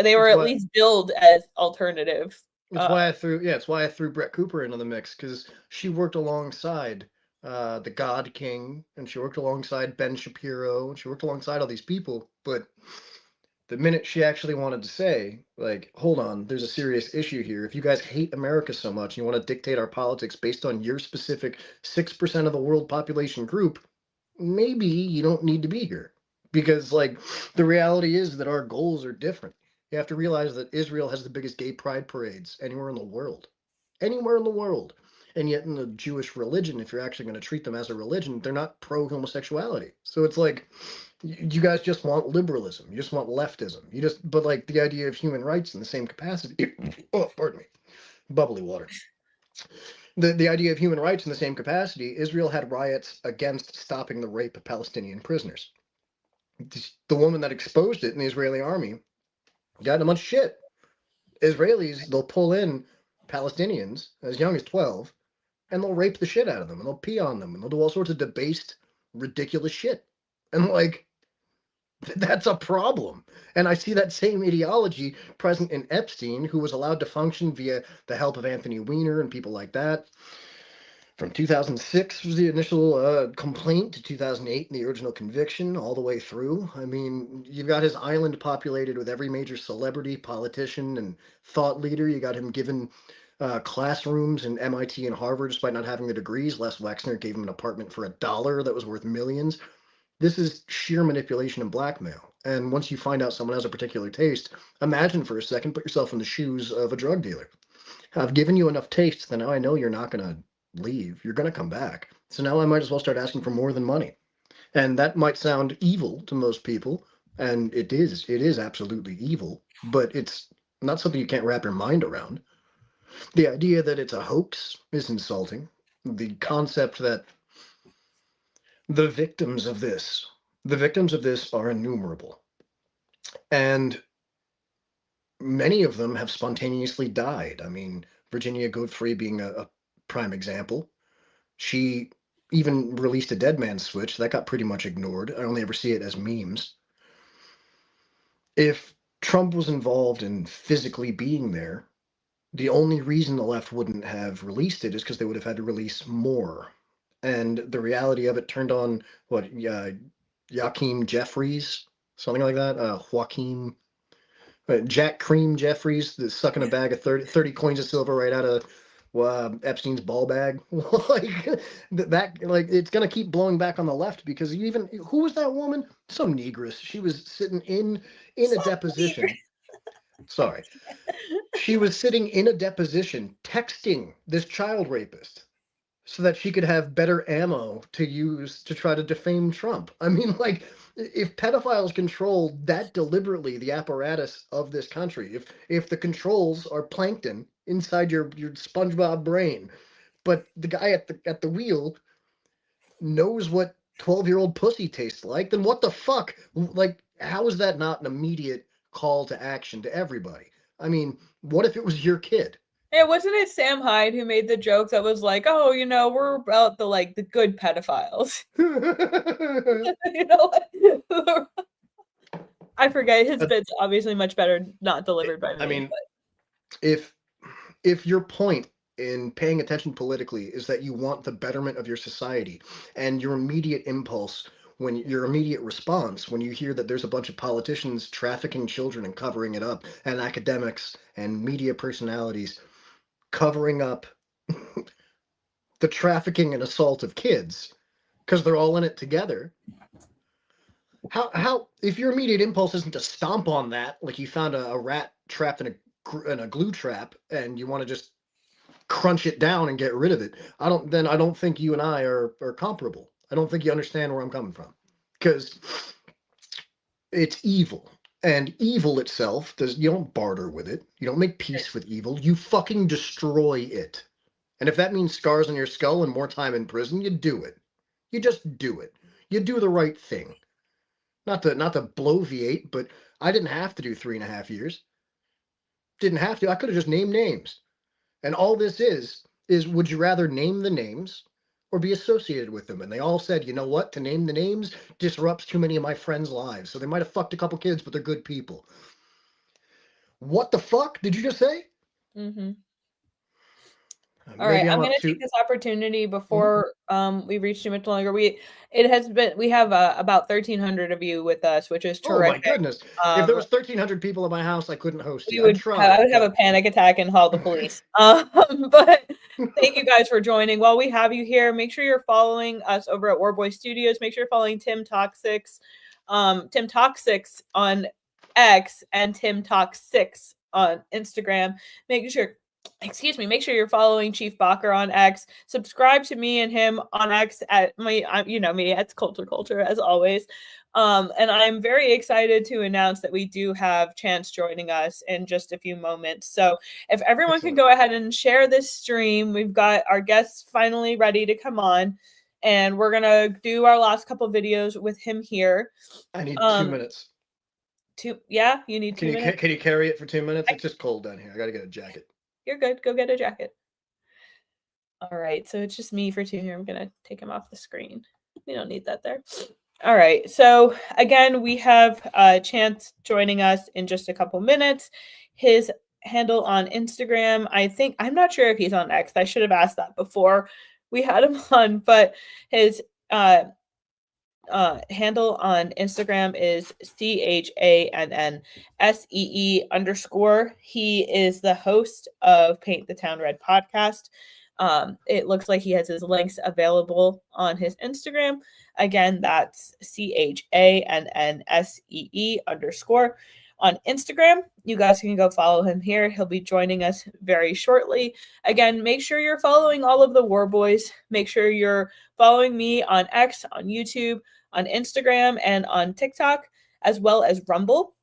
They were at least billed as alternative. It's why I threw Brett Cooper into the mix, because she worked alongside the God King, and she worked alongside Ben Shapiro, and she worked alongside all these people. But the minute she actually wanted to say, like, hold on, there's a serious issue here. If you guys hate America so much and you want to dictate our politics based on your specific 6% of the world population group, maybe you don't need to be here. Because, like, the reality is that our goals are different. You have to realize that Israel has the biggest gay pride parades anywhere in the world. Anywhere in the world. And yet in the Jewish religion, if you're actually going to treat them as a religion, they're not pro-homosexuality. So it's like, you guys just want liberalism. You just want leftism. But like the idea of human rights in the same capacity. Oh, pardon me. Bubbly water. The idea of human rights in the same capacity, Israel had riots against stopping the rape of Palestinian prisoners. The woman that exposed it in the Israeli army got in a bunch of shit. Israelis, they'll pull in Palestinians as young as 12, and they'll rape the shit out of them, and they'll pee on them, and they'll do all sorts of debased, ridiculous shit. And like, that's a problem. And I see that same ideology present in Esptien, who was allowed to function via the help of Anthony Weiner and people like that. From 2006 was the initial complaint to 2008 and the original conviction, all the way through. I mean, you've got his island populated with every major celebrity, politician, and thought leader. You got him given classrooms in MIT and Harvard despite not having the degrees. Les Wexner gave him an apartment for $1 that was worth millions. This is sheer manipulation and blackmail. And once you find out someone has a particular taste, imagine for a second, put yourself in the shoes of a drug dealer. I've given you enough taste that now I know you're not going to leave. You're going to come back. So now I might as well start asking for more than money. And that might sound evil to most people. And it is absolutely evil, but it's not something you can't wrap your mind around. The idea that it's a hoax is insulting. The concept that the victims of this are innumerable. And many of them have spontaneously died. I mean, Virginia Godfrey being a prime example. She even released a Dead Man Switch. That got pretty much ignored. I only ever see it as memes. If Trump was involved in physically being there, the only reason the left wouldn't have released it is because they would have had to release more. And the reality of it turned on, Joaquin Jeffries, something like that? Joaquin... Jack Cream Jeffries, sucking a bag of 30 coins of silver right out of Epstein's ball bag. Like it's gonna keep blowing back on the left because who was that woman? Some negress. She was sitting in a deposition. Sorry, she was sitting in a deposition texting this child rapist so that she could have better ammo to use to try to defame Trump. I mean, like, if pedophiles control that deliberately the apparatus of this country, if the controls are plankton inside your SpongeBob brain, but the guy at the wheel knows what 12-year-old pussy tastes like, then what the fuck? Like, how is that not an immediate call to action to everybody? I mean, what if it was your kid? Yeah, wasn't it Sam Hyde who made the joke that was like, "Oh, we're about the good pedophiles." I forget his bits. Obviously, much better not delivered by me. I mean, if your point in paying attention politically is that you want the betterment of your society, and your immediate impulse, your immediate response when you hear that there's a bunch of politicians trafficking children and covering it up, and academics and media personalities covering up the trafficking and assault of kids because they're all in it together. How if your immediate impulse isn't to stomp on that, like you found a rat trapped in a glue trap and you want to just crunch it down and get rid of it, I don't think you and I are comparable. I don't think you understand where I'm coming from, because it's evil. And evil itself, you don't barter with it. You don't make peace with evil. You fucking destroy it. And if that means scars on your skull and more time in prison, you do it. You just do it. You do the right thing. Not to bloviate, but I didn't have to do 3.5 years. Didn't have to. I could have just named names. And all this is would you rather name the names or be associated with them? And they all said, you know what? To name the names disrupts too many of my friends' lives. So they might have fucked a couple kids, but they're good people. What the fuck did you just say? Mm-hmm. All right, I'm going to take this opportunity before we reach too much longer. We have about 1,300 of you with us, which is terrific. Oh my goodness! If there was 1,300 people in my house, I couldn't host you. I would have a panic attack and call the police. But thank you guys for joining. While we have you here, make sure you're following us over at Warboy Studios. Make sure you're following Tim Talk6 on X and Tim Talk6 on Instagram. Make sure excuse me, make sure you're following Chief Bacher on X. Subscribe to me and him on X at you know me, at Culture as always. And I'm very excited to announce that we do have Chance joining us in just a few moments. So if everyone can go ahead and share this stream, we've got our guests finally ready to come on, and we're gonna do our last couple videos with him here. I need 2 minutes. Yeah, you need 2 minutes. Can you carry it for 2 minutes? It's just cold down here. I gotta get a jacket. You're good. Go get a jacket. All right, so it's just me for 2 here. I'm gonna take him off the screen. We don't need that there. All right, so again, we have Chance joining us in just a couple minutes. His handle on Instagram, I'm not sure if he's on X. I should have asked that before we had him on, but his handle on Instagram is CHANNSEE_. He is the host of Paint the Town Red podcast. It looks like he has his links available on his Instagram. Again, that's CHANNSEE_ on Instagram. You guys can go follow him here. He'll be joining us very shortly. Again, make sure you're following all of the War Boys. Make sure you're following me on X, on YouTube, on Instagram, and on TikTok, as well as Rumble.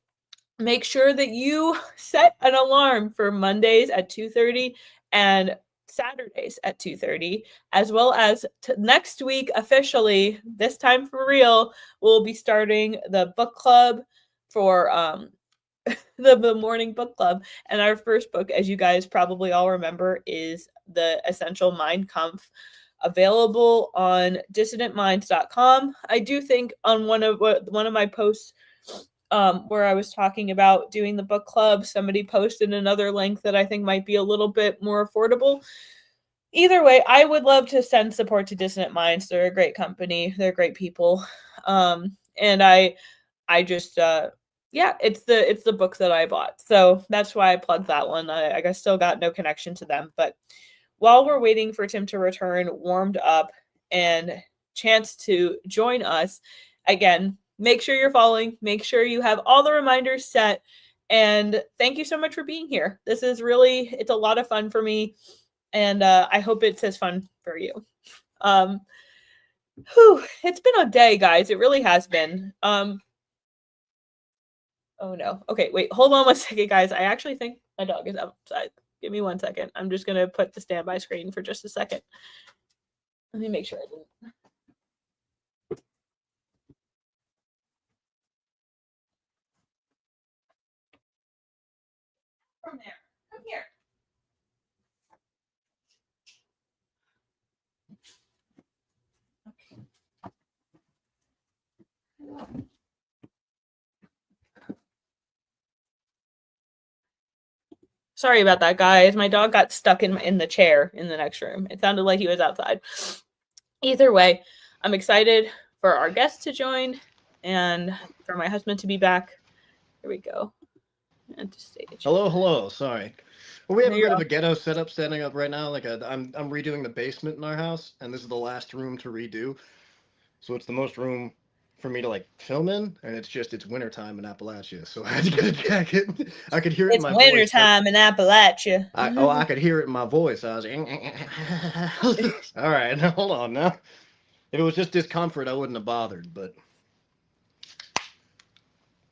Make sure that you set an alarm for Mondays at 2:30 and Saturdays at 2:30, as well as next week officially, this time for real, we'll be starting the book club for the morning book club. And our first book, as you guys probably all remember, is The Essential Mind Kampf, available on dissidentminds.com. I do think on one of my posts where I was talking about doing the book club, somebody posted another link that I think might be a little bit more affordable. Either way, I would love to send support to Dissonant Minds. They're a great company. They're great people. And I just it's the book that I bought. So that's why I plugged that one. I still got no connection to them. But while we're waiting for Tim to return, warmed up, and Chance to join us, again, make sure you're following. Make sure you have all the reminders set. And thank you so much for being here. This is it's a lot of fun for me. And I hope it's as fun for you. It's been a day, guys. It really has been. Oh no. Okay, wait, hold on 1 second, guys. I actually think my dog is outside. Give me 1 second. I'm just gonna put the standby screen for just a second. Let me make sure I didn't. From there. Come here. Okay. Sorry about that, guys. My dog got stuck in the chair in the next room. It sounded like he was outside. Either way, I'm excited for our guests to join and for my husband to be back. Here we go. And to stage. Hello. Sorry. Well, we have a bit of a ghetto setup standing up right now. I'm redoing the basement in our house, and this is the last room to redo. So it's the most room for me to film in, and it's wintertime in Appalachia, so I had to get a jacket. I could hear it in my voice. It's wintertime in Appalachia. I could hear it in my voice. I was all right, hold on now. If it was just discomfort, I wouldn't have bothered, but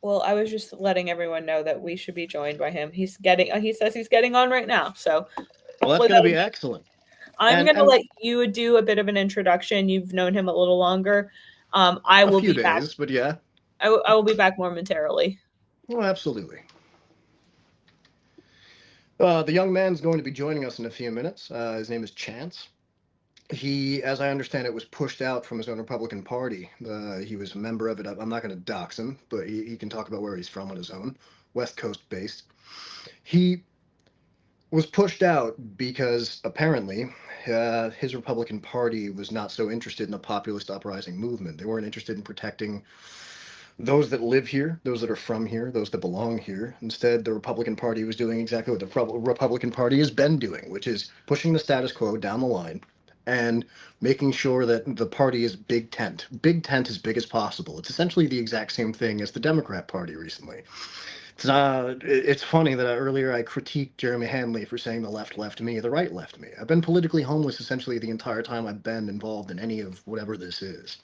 well, I was just letting everyone know that we should be joined by him. He says he's getting on right now, so well, that's gonna be excellent. I'm gonna let you do a bit of an introduction. You've known him a little longer. I will be back. But yeah, I will be back momentarily. Oh, absolutely. The young man's going to be joining us in a few minutes. His name is Chance. He, as I understand it, was pushed out from his own Republican Party. He was a member of it. I'm not going to dox him, but he can talk about where he's from on his own, West Coast based. He was pushed out because apparently his Republican Party was not so interested in a populist uprising movement. They weren't interested in protecting those that live here, those that are from here, those that belong here. Instead, the Republican Party was doing exactly what the Republican Party has been doing, which is pushing the status quo down the line and making sure that the party is big tent as big as possible. It's essentially the exact same thing as the Democrat Party recently. It's funny that earlier I critiqued Jeremy Hanley for saying the left left me, the right left me. I've been politically homeless essentially the entire time I've been involved in any of whatever this is.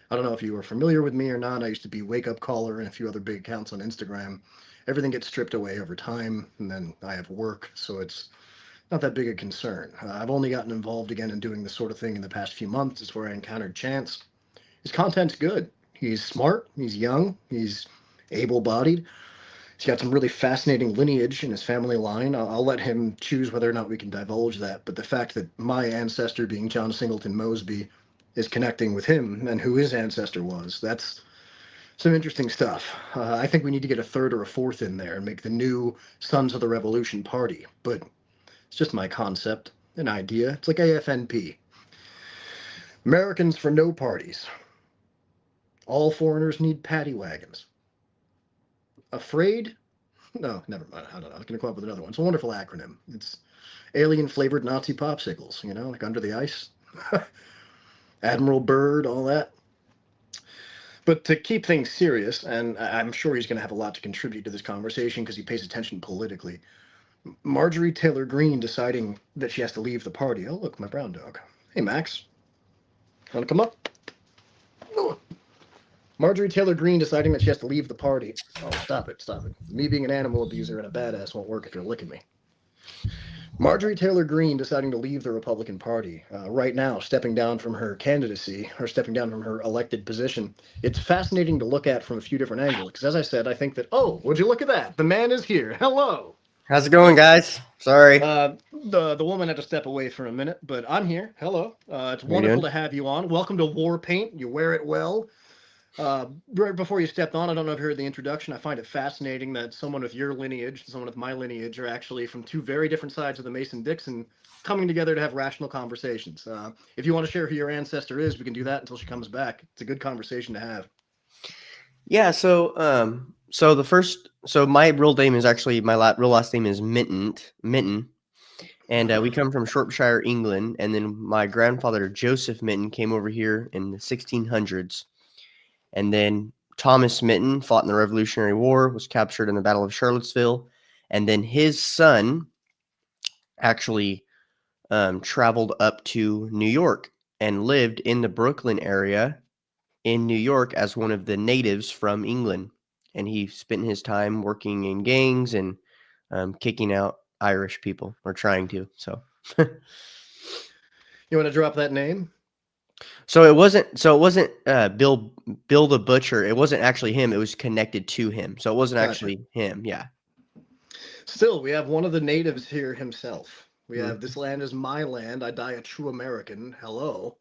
I don't know if you are familiar with me or not. I used to be Wake Up Caller and a few other big accounts on Instagram. Everything gets stripped away over time, and then I have work, so it's not that big a concern. I've only gotten involved again in doing this sort of thing in the past few months. It's where I encountered Chance. His content's good. He's smart, he's young, he's able-bodied. He's got some really fascinating lineage in his family line. I'll let him choose whether or not we can divulge that. But the fact that my ancestor, being John Singleton Mosby, is connecting with him and who his ancestor was, that's some interesting stuff. I think we need to get a third or a fourth in there and make the new Sons of the Revolution party. But it's just my concept, an idea. It's like AFNP. Americans for no parties. All foreigners need paddy wagons. Afraid? No, never mind. I don't know. I was going to come up with another one. It's a wonderful acronym. It's alien-flavored Nazi popsicles, you know, like Under the Ice. Admiral Byrd, all that. But to keep things serious, and I'm sure he's going to have a lot to contribute to this conversation because he pays attention politically, Marjorie Taylor Greene deciding that she has to leave the party. Oh, look, my brown dog. Hey, Max. Want to come up? Oh. Marjorie Taylor Greene deciding that she has to leave the party. Oh, stop it, stop it. Me being an animal abuser and a badass won't work if you're licking me. Marjorie Taylor Greene deciding to leave the Republican Party right now, stepping down from her candidacy, or stepping down from her elected position. It's fascinating to look at from a few different angles, because as I said, I think that, oh, would you look at that? The man is here. Hello. How's it going, guys? Sorry. The woman had to step away for a minute, but I'm here. Hello. It's wonderful to have you on. Welcome to WARPAINT. You wear it well. Right before you stepped on, I don't know if you heard the introduction. I find it fascinating that someone with your lineage, someone with my lineage, are actually from two very different sides of the Mason-Dixon coming together to have rational conversations. If you want to share who your ancestor is, we can do that until she comes back. It's a good conversation to have. Yeah. So my real name is actually real last name is Minton, and we come from Shropshire, England. And then my grandfather Joseph Minton came over here in the 1600s. And then Thomas Minton fought in the Revolutionary War, was captured in the Battle of Charlottesville. And then his son actually traveled up to New York and lived in the Brooklyn area in New York as one of the natives from England. And he spent his time working in gangs and kicking out Irish people, or trying to. So you want to drop that name? So it wasn't Bill the Butcher. It wasn't actually him. It was connected to him. So it wasn't actually him. Yeah. Still, we have one of the natives here himself. We have "This land is my land. I die a true American. Hello."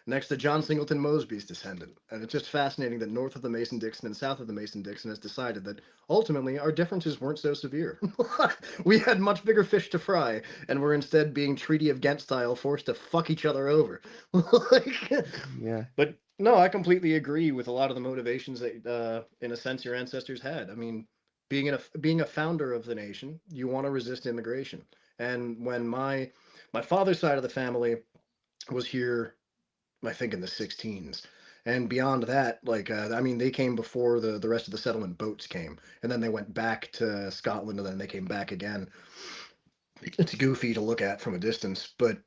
Next to John Singleton Mosby's descendant. And it's just fascinating that north of the Mason-Dixon and south of the Mason-Dixon has decided that ultimately our differences weren't so severe. We had much bigger fish to fry, and we're instead being Treaty of Ghent style forced to fuck each other over. Yeah. But no, I completely agree with a lot of the motivations that, in a sense, your ancestors had. I mean, being a founder of the nation, you want to resist immigration. And when my father's side of the family was here, I think in the 16s, and beyond that, like I mean, they came before the rest of the settlement boats came, and then they went back to Scotland, and then they came back again. It's goofy to look at from a distance, but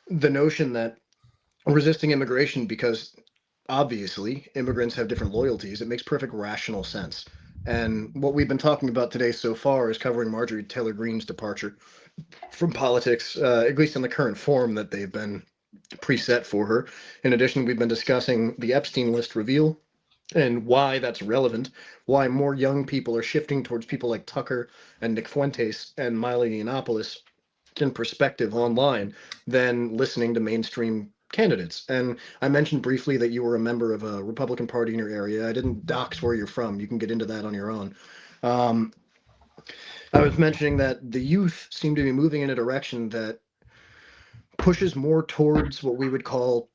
the notion that resisting immigration, because obviously immigrants have different loyalties, it makes perfect rational sense. And what we've been talking about today so far is covering Marjorie Taylor Greene's departure from politics, at least in the current form that they've been preset for her. In addition, we've been discussing the Esptien list reveal and why that's relevant, why more young people are shifting towards people like Tucker and Nick Fuentes and Milo Yiannopoulos in perspective online than listening to mainstream candidates. And I mentioned briefly that you were a member of a Republican Party in your area. I didn't dox where you're from. You can get into that on your own. I was mentioning that the youth seem to be moving in a direction that pushes more towards what we would call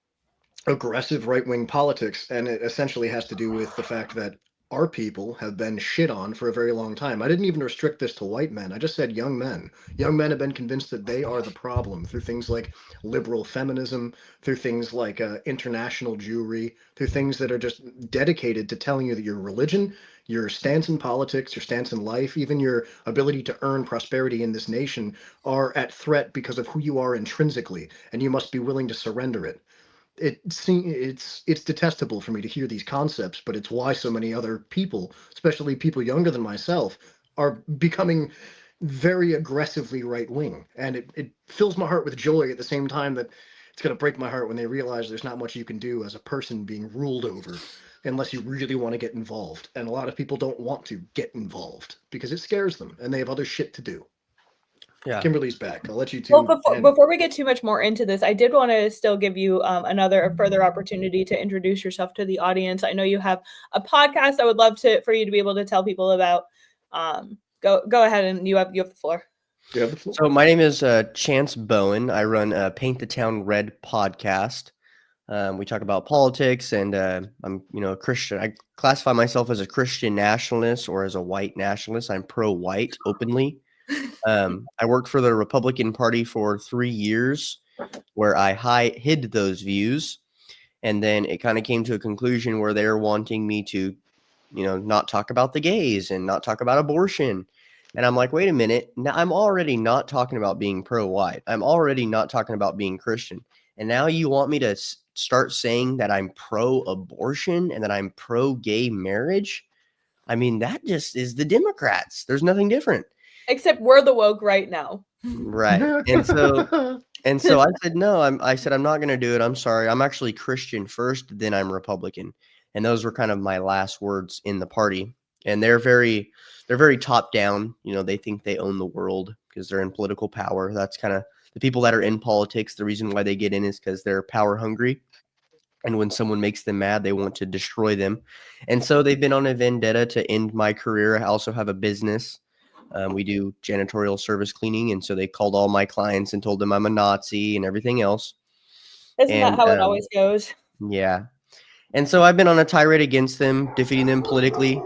aggressive right-wing politics, and it essentially has to do with the fact that our people have been shit on for a very long time. I didn't even restrict this to white men. I just said young men. Young men have been convinced that they are the problem through things like liberal feminism, through things like international Jewry, through things that are just dedicated to telling you that your religion, your stance in politics, your stance in life, even your ability to earn prosperity in this nation are at threat because of who you are intrinsically, and you must be willing to surrender it. It's detestable for me to hear these concepts, but it's why so many other people, especially people younger than myself, are becoming very aggressively right wing. And it fills my heart with joy at the same time that it's going to break my heart when they realize there's not much you can do as a person being ruled over unless you really want to get involved. And a lot of people don't want to get involved because it scares them and they have other shit to do. Yeah. Kimberly's back. I'll let you two. Well, before we get too much more into this, I did want to still give you a further opportunity to introduce yourself to the audience. I know you have a podcast. I would love for you to be able to tell people about. Go ahead, and you have the floor. You have the floor. So my name is Chance Bowen. I run Paint the Town Red podcast. We talk about politics, and I'm a Christian. I classify myself as a Christian nationalist or as a white nationalist. I'm pro-white openly. I worked for the Republican Party for 3 years, where I hid those views, and then it kind of came to a conclusion where they were wanting me to, not talk about the gays and not talk about abortion. And I'm like, wait a minute, now I'm already not talking about being pro-white. I'm already not talking about being Christian, and now you want me to start saying that I'm pro-abortion and that I'm pro-gay marriage? I mean, that just is the Democrats. There's nothing different. Except we're the woke right now. Right. And so I said, no, I said, I'm not going to do it. I'm sorry. I'm actually Christian first, then I'm Republican. And those were kind of my last words in the party. And they're very top down. They think they own the world because they're in political power. That's kind of the people that are in politics. The reason why they get in is because they're power hungry. And when someone makes them mad, they want to destroy them. And so they've been on a vendetta to end my career. I also have a business. We do janitorial service cleaning, and so they called all my clients and told them I'm a Nazi and everything else. Isn't that how it always goes? Yeah. And so I've been on a tirade against them, defeating them politically.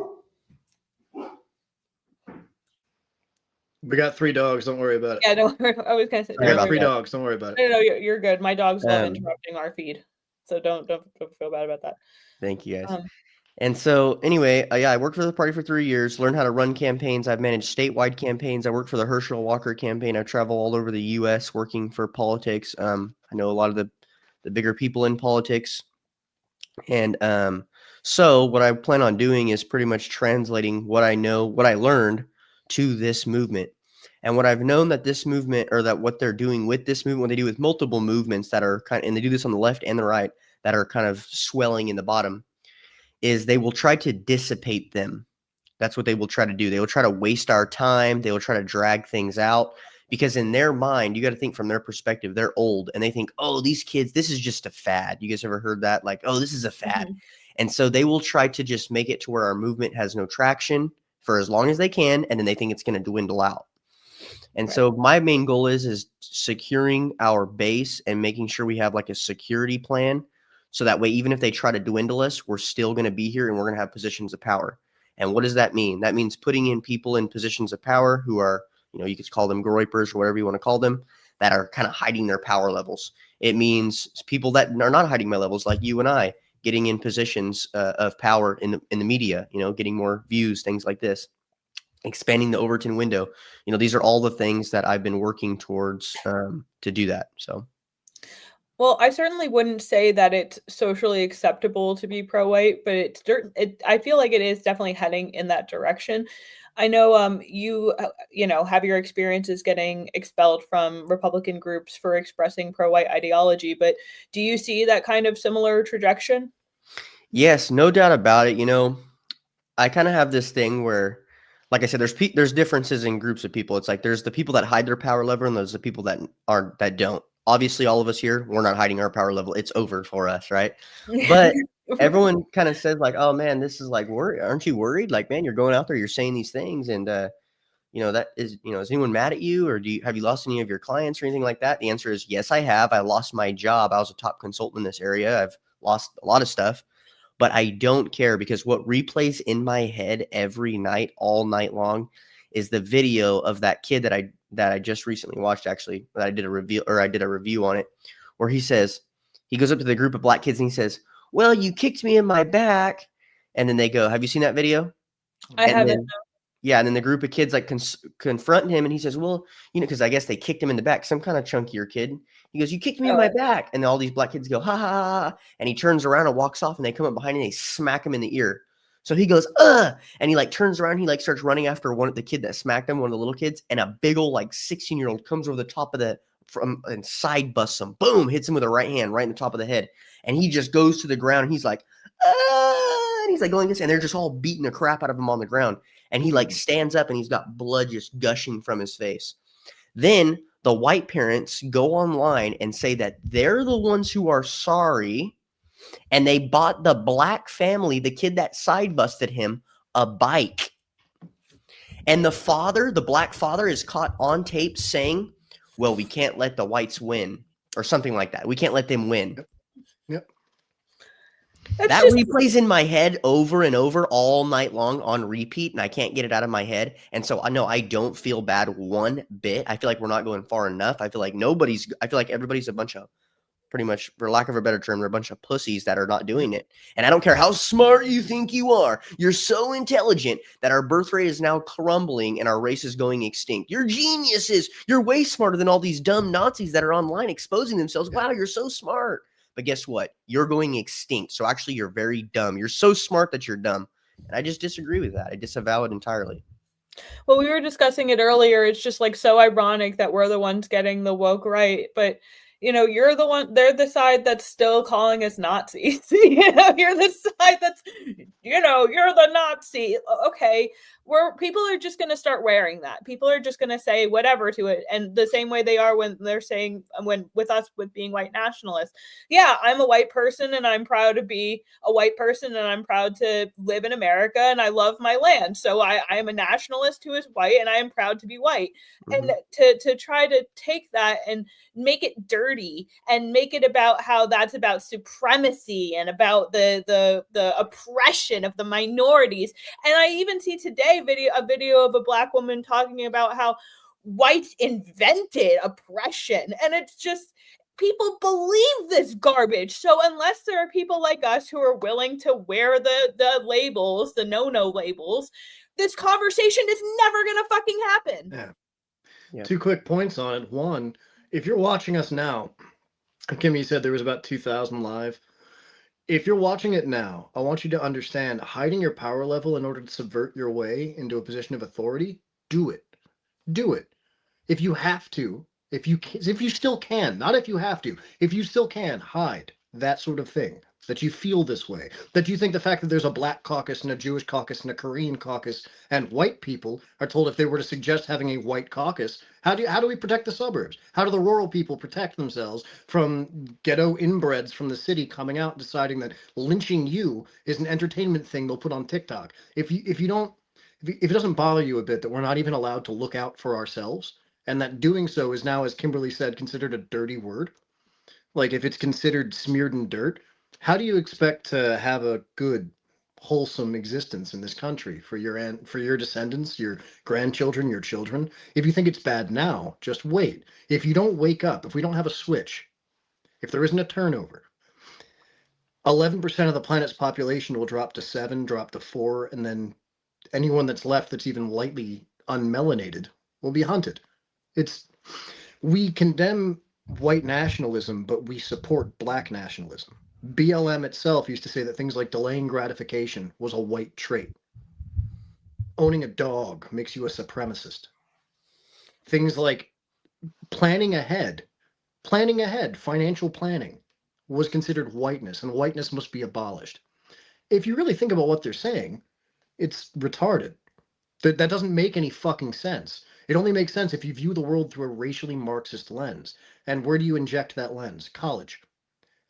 We got 3 dogs. Don't worry about it. Yeah, don't worry. I was going to say. We got 3 dogs. Don't worry about it. No, you're good. My dogs love interrupting our feed, so don't feel bad about that. Thank you, guys. And so anyway, I worked for the party for 3 years, learned how to run campaigns. I've managed statewide campaigns. I worked for the Herschel Walker campaign. I travel all over the U.S. working for politics. I know a lot of the bigger people in politics. And so what I plan on doing is pretty much translating what I know, what I learned to this movement. And what I've known that this movement, or that what they're doing with this movement, what they do with multiple movements that are and they do this on the left and the right, that are kind of swelling in the bottom, is they will try to dissipate them. That's what they will try to do. They will try to waste our time. They will try to drag things out because in their mind, you got to think from their perspective, they're old and they think, oh, these kids, this is just a fad. You guys ever heard that? Like, oh, this is a fad. Mm-hmm. And so they will try to just make it to where our movement has no traction for as long as they can. And then they think it's going to dwindle out. And so my main goal is securing our base and making sure we have like a security plan. So that way, even if they try to dwindle us, we're still going to be here and we're going to have positions of power. And what does that mean? That means putting in people in positions of power who are, you could call them groypers or whatever you want to call them, that are kind of hiding their power levels. It means people that are not hiding my levels, like you and I, getting in positions of power in the media, getting more views, things like this, expanding the Overton window. These are all the things that I've been working towards to do that. So. Well, I certainly wouldn't say that it's socially acceptable to be pro-white, but I feel like it is definitely heading in that direction. I know you have your experiences getting expelled from Republican groups for expressing pro-white ideology, but do you see that kind of similar trajectory? Yes, no doubt about it. I kind of have this thing where, like I said, there's differences in groups of people. It's like there's the people that hide their power level, and there's the people that don't. Obviously, all of us here, we're not hiding our power level. It's over for us, right? But everyone kind of says like, oh, man, this is like, aren't you worried? Like, man, you're going out there, you're saying these things. And, that is, is anyone mad at you? Or have you lost any of your clients or anything like that? The answer is yes, I have. I lost my job. I was a top consultant in this area. I've lost a lot of stuff. but I don't care because what replays in my head every night, all night long, is the video of that kid that I just recently watched, actually, that I did a review on it, where he goes up to the group of black kids and he says, "Well, you kicked me in my back." And then they go, "Have you seen that video?" I haven't. Then, yeah, and then the group of kids like confront him, and he says, "Well, because I guess they kicked him in the back, some kind of chunkier kid." He goes, "You kicked me in my back," and all these black kids go, "Ha ha ha!" And he turns around and walks off, and they come up behind him and they smack him in the ear. So he goes, "Ugh!" And he like turns around, he like starts running after the kid that smacked him, one of the little kids, and a big old like 16-year-old comes over the top of and side busts him, boom, hits him with a right hand right in the top of the head, and he just goes to the ground. And he's like, "Ah!" And he's like going this, and they're just all beating the crap out of him on the ground. And he like stands up and he's got blood just gushing from his face. Then the white parents go online and say that they're the ones who are sorry. And they bought the black family, the kid that side busted him, a bike. And the black father is caught on tape saying, "Well, we can't let the whites win," or something like that. "We can't let them win." Yep. That replays in my head over and over all night long on repeat, and I can't get it out of my head. And so I don't feel bad one bit. I feel like we're not going far enough. I feel like everybody's a bunch of, pretty much, for lack of a better term, they're a bunch of pussies that are not doing it. And I don't care how smart you think you are. You're so intelligent that our birth rate is now crumbling and our race is going extinct. You're geniuses. You're way smarter than all these dumb Nazis that are online exposing themselves. Wow, you're so smart. But guess what? You're going extinct. So actually, you're very dumb. You're so smart that you're dumb. And I just disagree with that. I disavow it entirely. Well, we were discussing it earlier. It's just like so ironic that we're the ones getting the woke right. But, they're the side that's still calling us Nazis. You're the side that's, you're the Nazi. Okay. People are just going to start wearing that. People are just going to say whatever to it. And the same way they are when they're saying, with being white nationalists. Yeah, I'm a white person and I'm proud to be a white person and I'm proud to live in America and I love my land. So I am a nationalist who is white and I am proud to be white. Mm-hmm. And to try to take that and make it dirty and make it about how that's about supremacy and about the oppression of the minorities. And I even see today a video of a black woman talking about how whites invented oppression. And it's just, people believe this garbage. So unless there are people like us who are willing to wear the labels, the no labels, this conversation is never gonna fucking happen. Yeah. 2 quick points on it. One, if you're watching us now, Kimmy said there was about 2,000 live. If you're watching it now, I want you to understand, hiding your power level in order to subvert your way into a position of authority, do it. Do it. If you have to, if you still can, not if you have to, if you still can, hide that sort of thing, that you feel this way, that you think the fact that there's a black caucus and a Jewish caucus and a Korean caucus and white people are told if they were to suggest having a white caucus, how do we protect the suburbs? How do the rural people protect themselves from ghetto inbreds from the city coming out deciding that lynching you is an entertainment thing they'll put on TikTok? If it doesn't bother you a bit that we're not even allowed to look out for ourselves, and that doing so is now, as Kimberly said, considered a dirty word, like if it's considered smeared in dirt, how do you expect to have a good, wholesome existence in this country for your descendants, your grandchildren, your children? If you think it's bad now, just wait. If you don't wake up, if we don't have a switch, if there isn't a turnover, 11% of the planet's population will drop to 7, drop to 4, and then anyone that's left that's even lightly unmelanated will be hunted. We condemn white nationalism, but we support black nationalism. BLM itself used to say that things like delaying gratification was a white trait. Owning a dog makes you a supremacist. Things like planning ahead, financial planning was considered whiteness, and whiteness must be abolished. If you really think about what they're saying, it's retarded. That doesn't make any fucking sense. It only makes sense if you view the world through a racially Marxist lens. And where do you inject that lens? College.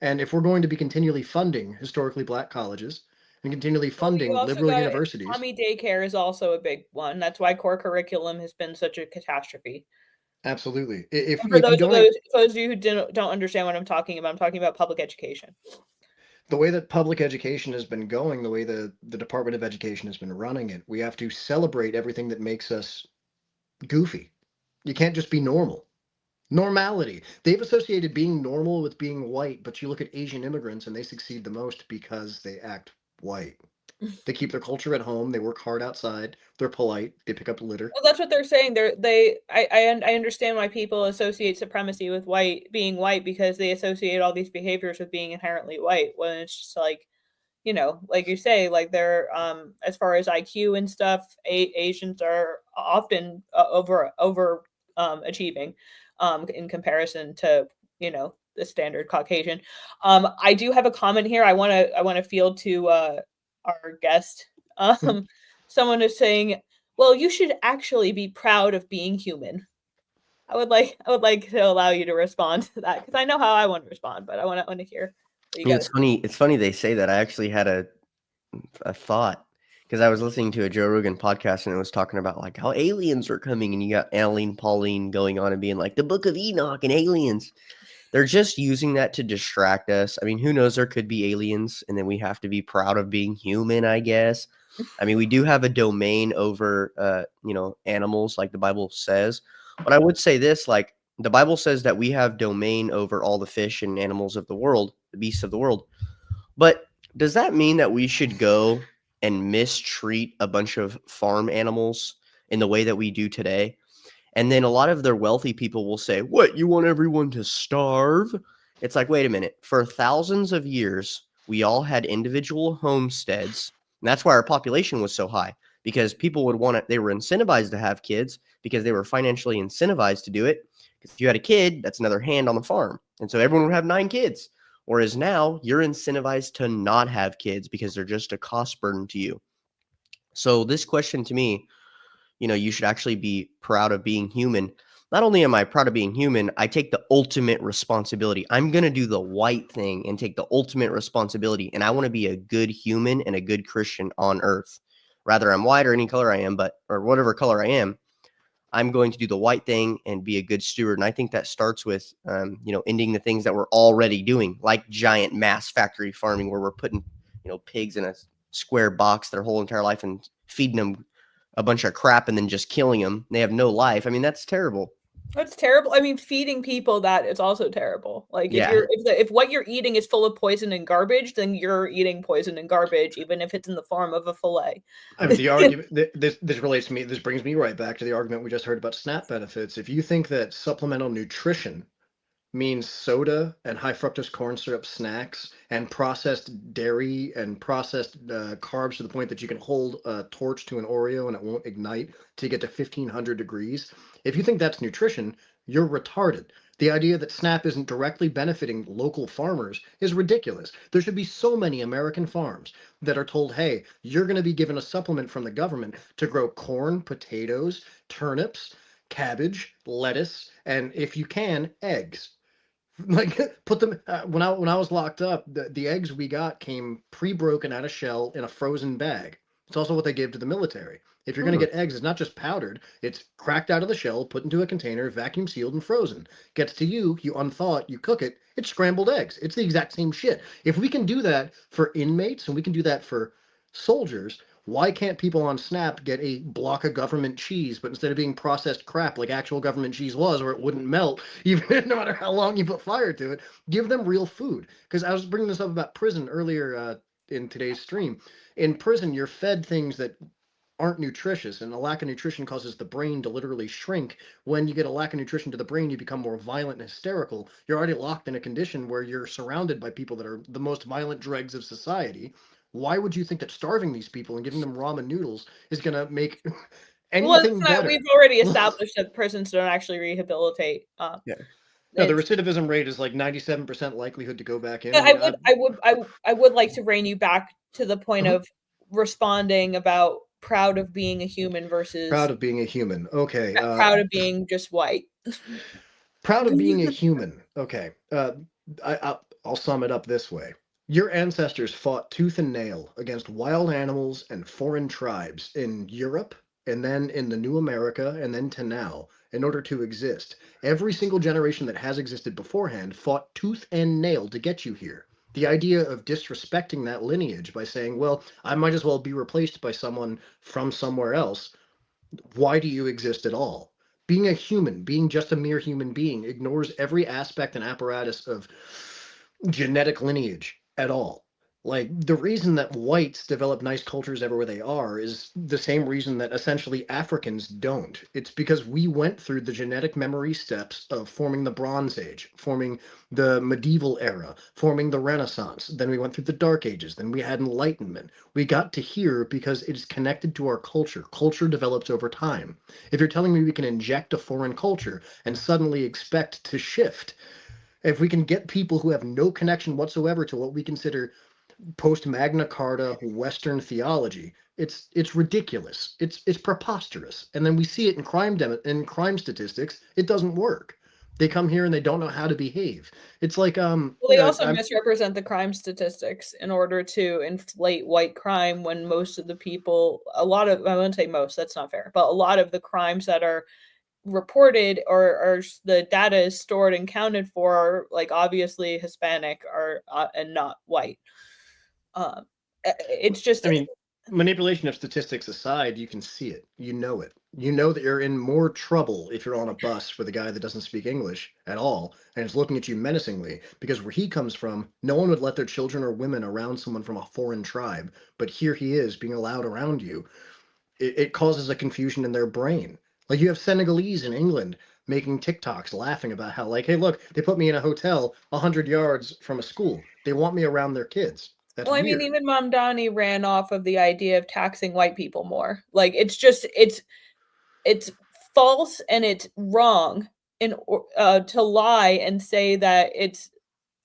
And if we're going to be continually funding historically black colleges and continually funding liberal universities. Mommy daycare is also a big one. That's why core curriculum has been such a catastrophe. Absolutely. For those of you who don't understand what I'm talking about public education. the way that public education has been going, the way the Department of Education has been running it, we have to celebrate everything that makes us goofy. You can't just be normal. Normality. They've associated being normal with being white, but you look at Asian immigrants and they succeed the most because they act white. They keep their culture at home. They work hard outside. They're polite. They pick up litter. Well, that's what they're saying. I understand why people associate supremacy with being white, because they associate all these behaviors with being inherently white. When it's just like, like you say, like they're as far as IQ and stuff, Asians are often over achieving in comparison to the standard Caucasian. I do have a comment here. I want to field to our guest. Someone is saying, well, you should actually be proud of being human. I would like to allow you to respond to that, because I know how I want to respond, but I want to hear what you guys. It's funny they say that. I actually had a thought, because I was listening to a Joe Rogan podcast and it was talking about like how aliens are coming, and you got Aline Pauline going on and being like the Book of Enoch and aliens. They're just using that to distract us. I mean, who knows? There could be aliens, and then we have to be proud of being human, I guess. I mean, we do have a domain over, animals, like the Bible says. But I would say this, like the Bible says that we have domain over all the fish and animals of the world, the beasts of the world. But does that mean that we should go and mistreat a bunch of farm animals in the way that we do today? And then a lot of their wealthy people will say, what, you want everyone to starve? It's like, wait a minute. For thousands of years, we all had individual homesteads. And that's why our population was so high, because people would want it. They were incentivized to have kids because they were financially incentivized to do it. Because if you had a kid, that's another hand on the farm. And so everyone would have 9 kids. Whereas now you're incentivized to not have kids because they're just a cost burden to you. So this question to me, you should actually be proud of being human. Not only am I proud of being human, I take the ultimate responsibility. I'm going to do the white thing and take the ultimate responsibility. And I want to be a good human and a good Christian on earth. Rather I'm white or any color I am, or whatever color I am, I'm going to do the white thing and be a good steward. And I think that starts with, ending the things that we're already doing, like giant mass factory farming, where we're putting, pigs in a square box their whole entire life and feeding them a bunch of crap and then just killing them. They have no life. I mean, that's terrible. That's terrible. I mean, feeding people that is also terrible. Like if what you're eating is full of poison and garbage, then you're eating poison and garbage, even if it's in the form of a fillet. I mean, the argument this relates to me. This brings me right back to the argument we just heard about SNAP benefits. If you think that supplemental nutrition means soda and high fructose corn syrup snacks and processed dairy and processed carbs to the point that you can hold a torch to an Oreo and it won't ignite to get to 1500 degrees. If you think that's nutrition, you're retarded. The idea that SNAP isn't directly benefiting local farmers is ridiculous. There should be so many American farms that are told, hey, you're going to be given a supplement from the government to grow corn, potatoes, turnips, cabbage, lettuce, and if you can, eggs. Like put them when I was locked up, the eggs we got came pre-broken out of shell in a frozen bag. It's also what they give to the military. If you're going to get eggs, it's not just powdered. It's cracked out of the shell, put into a container, vacuum sealed and frozen. Gets to you, you unthaw it, you cook it, it's scrambled eggs. It's the exact same shit. If we can do that for inmates and we can do that for soldiers, why can't people on SNAP get a block of government cheese, but instead of being processed crap like actual government cheese was, where it wouldn't melt, even no matter how long you put fire to it, give them real food? Because I was bringing this up about prison earlier in today's stream. In prison, you're fed things that aren't nutritious, and a lack of nutrition causes the brain to literally shrink. When you get a lack of nutrition to the brain, you become more violent and hysterical. You're already locked in a condition where you're surrounded by people that are the most violent dregs of society. Why would you think that starving these people and giving them ramen noodles is going to make anything better? We've already established that prisons don't actually rehabilitate. No, the recidivism rate is like 97% likelihood to go back in. I would like to rein you back to the point of responding about proud of being a human versus proud of being a human. Okay. Proud of being just white. Proud of being a human. Okay. I'll sum it up this way. Your ancestors fought tooth and nail against wild animals and foreign tribes in Europe, and then in the new America, and then to now, in order to exist. Every single generation that has existed beforehand fought tooth and nail to get you here. The idea of disrespecting that lineage by saying, well, I might as well be replaced by someone from somewhere else. Why do you exist at all? Being a human, being just a mere human being, ignores every aspect and apparatus of genetic lineage at all. Like, the reason that whites develop nice cultures everywhere they are is the same reason that essentially Africans don't. It's because we went through the genetic memory steps of forming the Bronze Age, forming the medieval era, forming the Renaissance. Then we went through the Dark Ages. Then we had Enlightenment. We got to here because it is connected to our culture. Culture develops over time. If you're telling me we can inject a foreign culture and suddenly expect to shift, if we can get people who have no connection whatsoever to what we consider post Magna Carta Western theology, it's ridiculous. It's preposterous. And then we see it in crime statistics. It doesn't work. They come here and they don't know how to behave. It's like Well, they also misrepresent the crime statistics in order to inflate white crime when most of the people, I wouldn't say most, that's not fair, but a lot of the crimes that are reported or the data is stored and counted for are like obviously Hispanic or and not white. It's just, I mean, manipulation of statistics aside, you can see it. You know it. You know that you're in more trouble if you're on a bus with a guy that doesn't speak English at all and is looking at you menacingly, because where he comes from, no one would let their children or women around someone from a foreign tribe. But here he is being allowed around you. It causes a confusion in their brain. Like, you have Senegalese in England making TikToks laughing about how, like, hey, look, they put me in a hotel 100 yards from a school. They want me around their kids. That's well, I weird. mean, even Mamdani ran off of the idea of taxing white people more. Like, it's just, it's false and it's wrong to lie and say that it's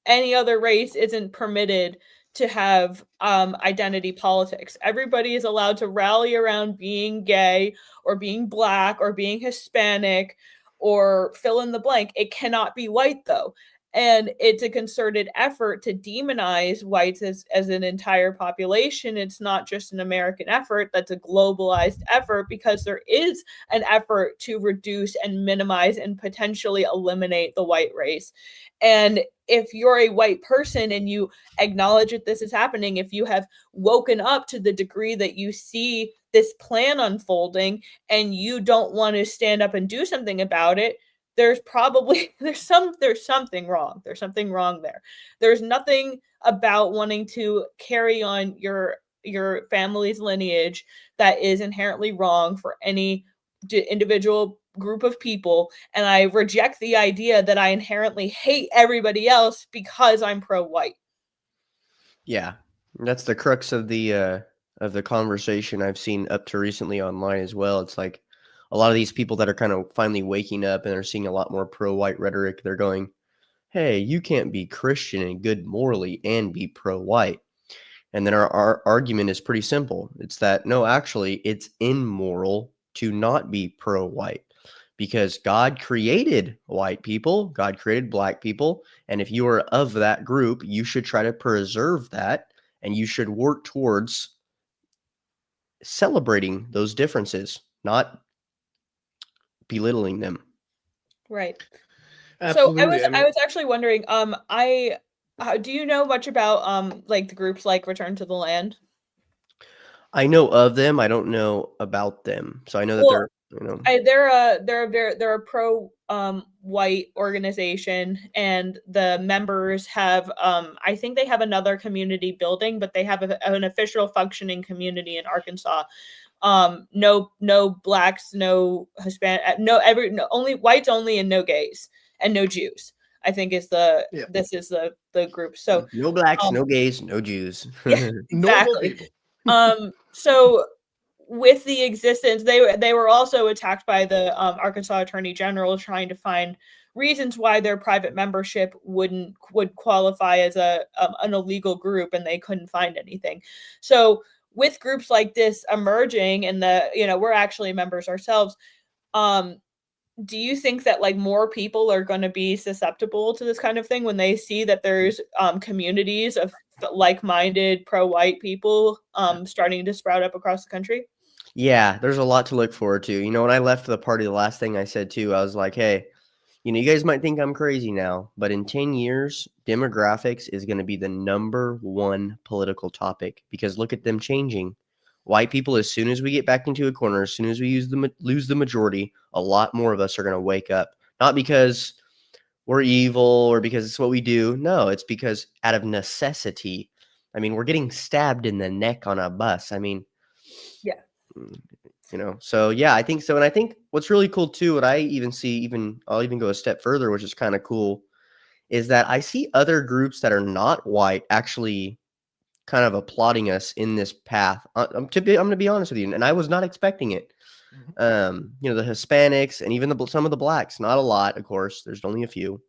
any other race isn't permitted to have identity politics. Everybody is allowed to rally around being gay or being black or being Hispanic or fill in the blank. It cannot be white, though. And it's a concerted effort to demonize whites as an entire population. It's not just an American effort, that's a globalized effort, because there is an effort to reduce and minimize and potentially eliminate the white race. And if you're a white person and you acknowledge that this is happening, if you have woken up to the degree that you see this plan unfolding and you don't want to stand up and do something about it, there's something wrong. There's something wrong there. There's nothing about wanting to carry on your family's lineage that is inherently wrong for any individual group of people, and I reject the idea that I inherently hate everybody else because I'm pro-white. Yeah, that's the crux of the conversation I've seen up to recently online as well. It's like a lot of these people that are kind of finally waking up and are seeing a lot more pro-white rhetoric. They're going, "Hey, you can't be Christian and good morally and be pro-white." And then our argument is pretty simple. It's that, no, actually, it's immoral to not be pro-white, because God created white people, God created black people, and if you are of that group, you should try to preserve that, and you should work towards celebrating those differences, not belittling them. Right. Absolutely. So I was actually wondering, do you know much about like the groups like Return to the Land? I know of them. I don't know about them. So I know that they're, you know, they're a pro white organization, and the members have I think they have another community building, but they have an official functioning community in Arkansas. No blacks, no Hispanic, only whites only, and no gays and no Jews. I think this is the group. So no blacks, no gays, no Jews. Yeah, exactly. So with the existence, they were also attacked by the Arkansas Attorney General, trying to find reasons why their private membership would qualify as an illegal group, and they couldn't find anything. So with groups like this emerging, and we're actually members ourselves, do you think that like more people are going to be susceptible to this kind of thing when they see that there's communities of like-minded pro-white people starting to sprout up across the country? Yeah, there's a lot to look forward to. You know, when I left the party, the last thing I said too, I was like, hey, You know, you guys might think I'm crazy now, but in 10 years, demographics is going to be the #1 political topic because look at them changing. White people, as soon as we get back into a corner, as soon as we lose the majority, a lot more of us are going to wake up. Not because we're evil or because it's what we do. No, it's because out of necessity. I mean, we're getting stabbed in the neck on a bus. I mean, yeah. You know, so yeah, I think so. And I think what's really cool too, what I even see, I'll even go a step further, which is kind of cool, is that I see other groups that are not white actually kind of applauding us in this path. I'm going to be honest with you, and I was not expecting it. You know, the Hispanics and even some of the blacks, not a lot, of course. There's only a few.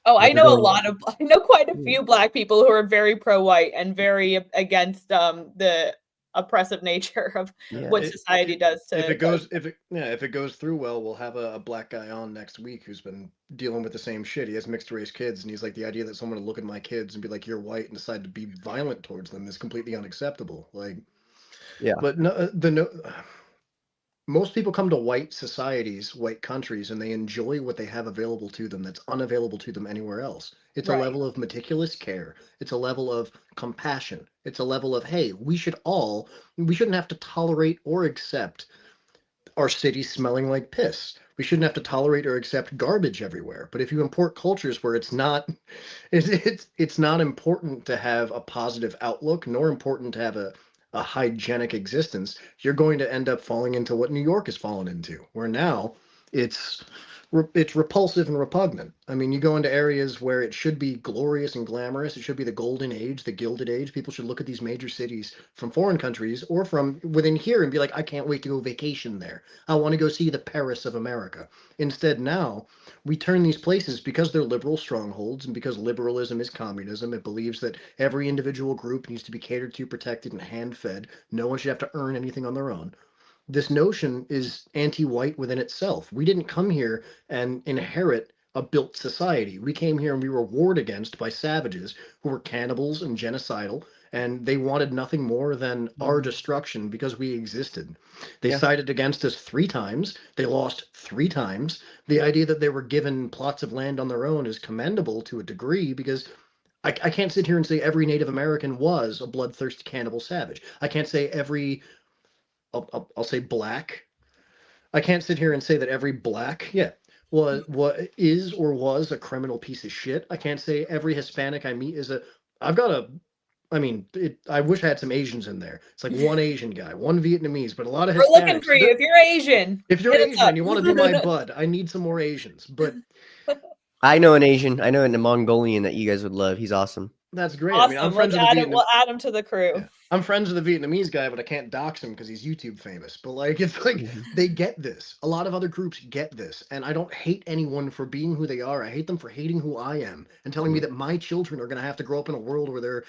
Oh, I know I know quite a few black people who are very pro-white and very against the oppressive nature of what society does to. If it goes through well, we'll have a black guy on next week who's been dealing with the same shit. He has mixed race kids, and he's like, the idea that someone would look at my kids and be like, "You're white," and decide to be violent towards them is completely unacceptable. Like, yeah, but most people come to white societies, white countries, and they enjoy what they have available to them that's unavailable to them anywhere else. It's a level of meticulous care. It's a level of compassion. It's a level of, hey, we shouldn't have to tolerate or accept our city smelling like piss. We shouldn't have to tolerate or accept garbage everywhere. But if you import cultures where it's not important to have a positive outlook, nor important to have a hygienic existence, you're going to end up falling into what New York has fallen into, where now it's repulsive and repugnant. I mean, you go into areas where it should be glorious and glamorous. It should be the golden age, the gilded age. People should look at these major cities from foreign countries or from within here and be like, I can't wait to go vacation there. I want to go see the Paris of America. Instead, now we turn these places, because they're liberal strongholds and because liberalism is communism. It believes that every individual group needs to be catered to, protected, and hand-fed. No one should have to earn anything on their own. This notion is anti-white within itself. We didn't come here and inherit a built society. We came here and we were warred against by savages who were cannibals and genocidal, and they wanted nothing more than our destruction because we existed. They sided against us 3 times. They lost 3 times. The idea that they were given plots of land on their own is commendable to a degree, because I can't sit here and say every Native American was a bloodthirsty cannibal savage. I can't say every I'll say black. I can't sit here and say that every black, is or was a criminal piece of shit. I can't say every Hispanic I meet is I wish I had some Asians in there. It's like one Asian guy, one Vietnamese, but a lot of Hispanics. We're looking for you. If you're Asian, if you're Asian and you want to be my bud, I need some more Asians. But I know an Asian. I know a Mongolian that you guys would love. He's awesome. That's great. Awesome. I mean, I'm friends with the We'll add him to the crew. Yeah. I'm friends with the Vietnamese guy, but I can't dox him because he's YouTube famous. But like, it's like they get this. A lot of other groups get this, and I don't hate anyone for being who they are. I hate them for hating who I am and telling me that my children are going to have to grow up in a world where they're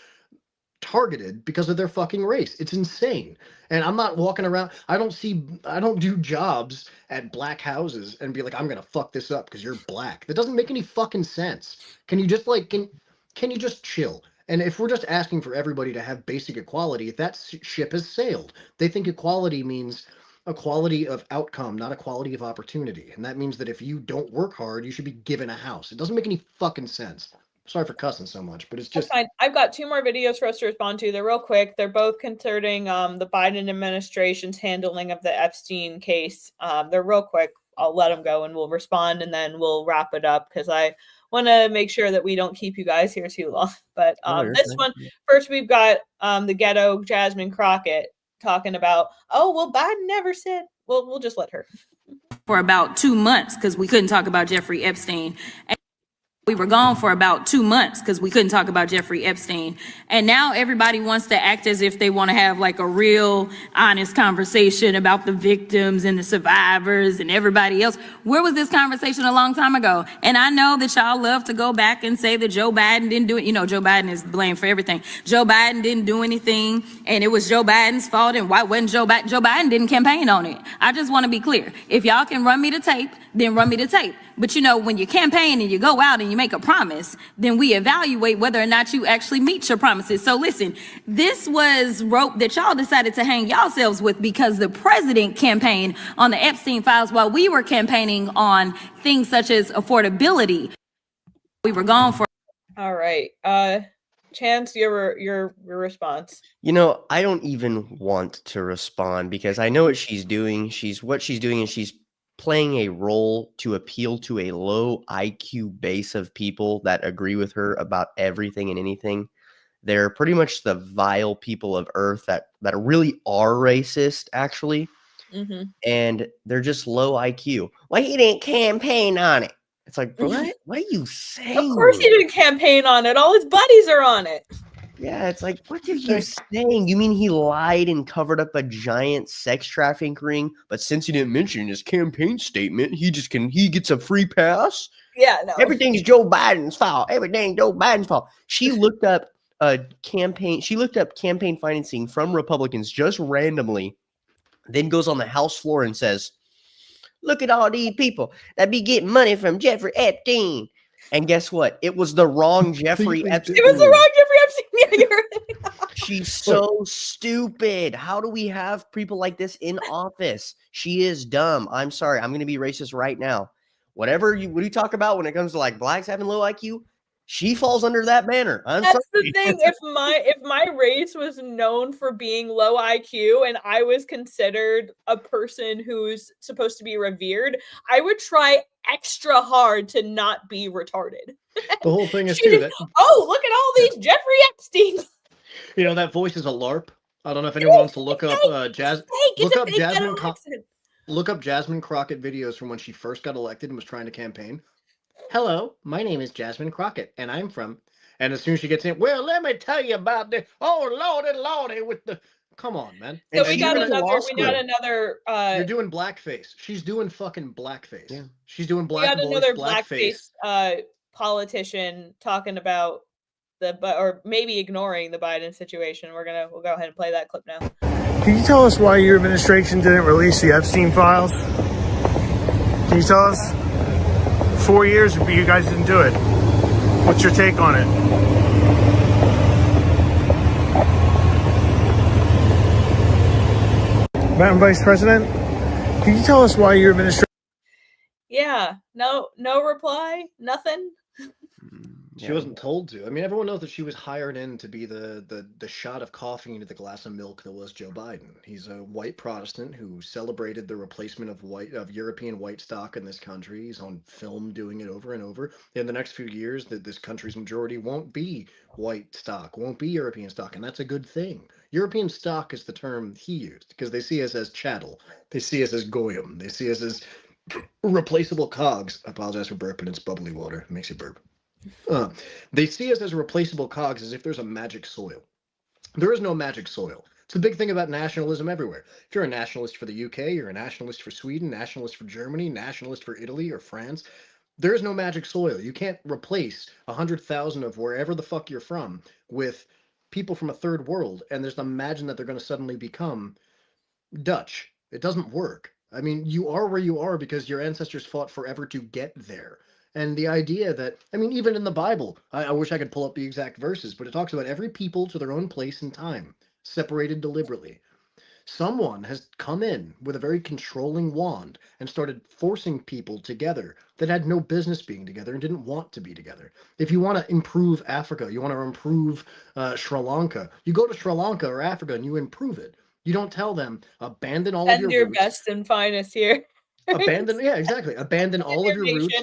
targeted because of their fucking race. It's insane. And I'm not walking around. I don't do jobs at black houses and be like, I'm going to fuck this up because you're black. That doesn't make any fucking sense. Can you just like, can you just chill? And if we're just asking for everybody to have basic equality, that ship has sailed. They think equality means equality of outcome, not equality of opportunity. And that means that if you don't work hard, you should be given a house. It doesn't make any fucking sense. Sorry for cussing so much, but it's just... That's fine. I've got 2 more videos for us to respond to. They're real quick. They're both concerning the Biden administration's handling of the Esptien case. They're real quick. I'll let them go and we'll respond, and then we'll wrap it up because I want to make sure that we don't keep you guys here too long. But this one, first we've got the ghetto Jasmine Crockett talking about, Biden never said. Well, we'll just let her. For about 2 months because we couldn't talk about Jeffrey Epstein. We were gone for about 2 months because we couldn't talk about Jeffrey Epstein. And now everybody wants to act as if they want to have like a real honest conversation about the victims and the survivors and everybody else. Where was this conversation a long time ago? And I know that y'all love to go back and say that Joe Biden didn't do it. You know, Joe Biden is blamed for everything. Joe Biden didn't do anything and it was Joe Biden's fault. And why wasn't Joe Biden? Joe Biden didn't campaign on it. I just want to be clear. If y'all can run me the tape, then run me the tape. But you know, when you campaign and you go out and you make a promise, then we evaluate whether or not you actually meet your promises. So listen, this was rope that y'all decided to hang yourselves with because the president campaigned on the Epstein files while we were campaigning on things such as affordability. We were gone for. All right. Chance, your response. You know, I don't even want to respond because I know what she's doing. What she's doing is she's playing a role to appeal to a low IQ base of people that agree with her about everything and anything. They're pretty much the vile people of Earth that really are racist, actually. Mm-hmm. And they're just low IQ. Well, he didn't campaign on it. It's like, what? What are you saying? Of course he didn't campaign on it. All his buddies are on it. Yeah, it's like, what are you saying? You mean he lied and covered up a giant sex trafficking ring, but since he didn't mention in his campaign statement, he gets a free pass? Yeah, no. Everything's Joe Biden's fault. Everything's Joe Biden's fault. She looked up campaign financing from Republicans just randomly, then goes on the House floor and says, look at all these people that be getting money from Jeffrey Epstein. And guess what? It was the wrong Jeffrey Epstein. It was the wrong Jeffrey Epstein. Yeah, you're right. She's so stupid. How do we have people like this in office? She is dumb. I'm sorry. I'm going to be racist right now. What do you talk about when it comes to like blacks having low IQ? She falls under that banner. That's sorry. the thing. If my race was known for being low IQ and I was considered a person who's supposed to be revered, I would try extra hard to not be retarded. The whole thing is too that. Oh, look at all these Jeffrey Epsteins. You know that voice is a LARP. I don't know if anyone wants to look up Look up Jasmine Crockett videos from when she first got elected and was trying to campaign. Hello, my name is Jasmine Crockett, and I'm from. And as soon as she gets in, well, let me tell you about this. Oh, lordy, with the. Come on, man. So we got another. You're doing blackface. She's doing fucking blackface. Yeah. She's doing We got another blackface politician talking about or maybe ignoring the Biden situation. We'll go ahead and play that clip now. Can you tell us why your administration didn't release the Esptien files? Can you tell us? 4 years, but you guys didn't do it. What's your take on it? Madam Vice President, can you tell us why your administration? Yeah, no reply, nothing. She wasn't told to. I mean, everyone knows that she was hired in to be the shot of coffee into the glass of milk that was Joe Biden. He's a white Protestant who celebrated the replacement of European white stock in this country. He's on film doing it over and over. In the next few years, that this country's majority won't be white stock, won't be European stock, and that's a good thing. European stock is the term he used because they see us as chattel. They see us as goyim. They see us as replaceable cogs. I apologize for burping. It's bubbly water. It makes you burp. They see us as replaceable cogs, as if there's a magic soil. There is no magic soil. It's the big thing about nationalism everywhere. If you're a nationalist for the UK, you're a nationalist for Sweden, nationalist for Germany, nationalist for Italy or France. There is no magic soil. You can't replace 100,000 of wherever the fuck you're from with people from a third world and just imagine that they're going to suddenly become Dutch. It doesn't work. I mean, you are where you are because your ancestors fought forever to get there. And the idea that, I mean, even in the Bible, I wish I could pull up the exact verses, but it talks about every people to their own place and time, separated deliberately. Someone has come in with a very controlling wand and started forcing people together that had no business being together and didn't want to be together. If you want to improve Africa, you want to improve Sri Lanka, you go to Sri Lanka or Africa and you improve it. You don't tell them, abandon all of your roots. Best and finest here. Abandon all of your roots,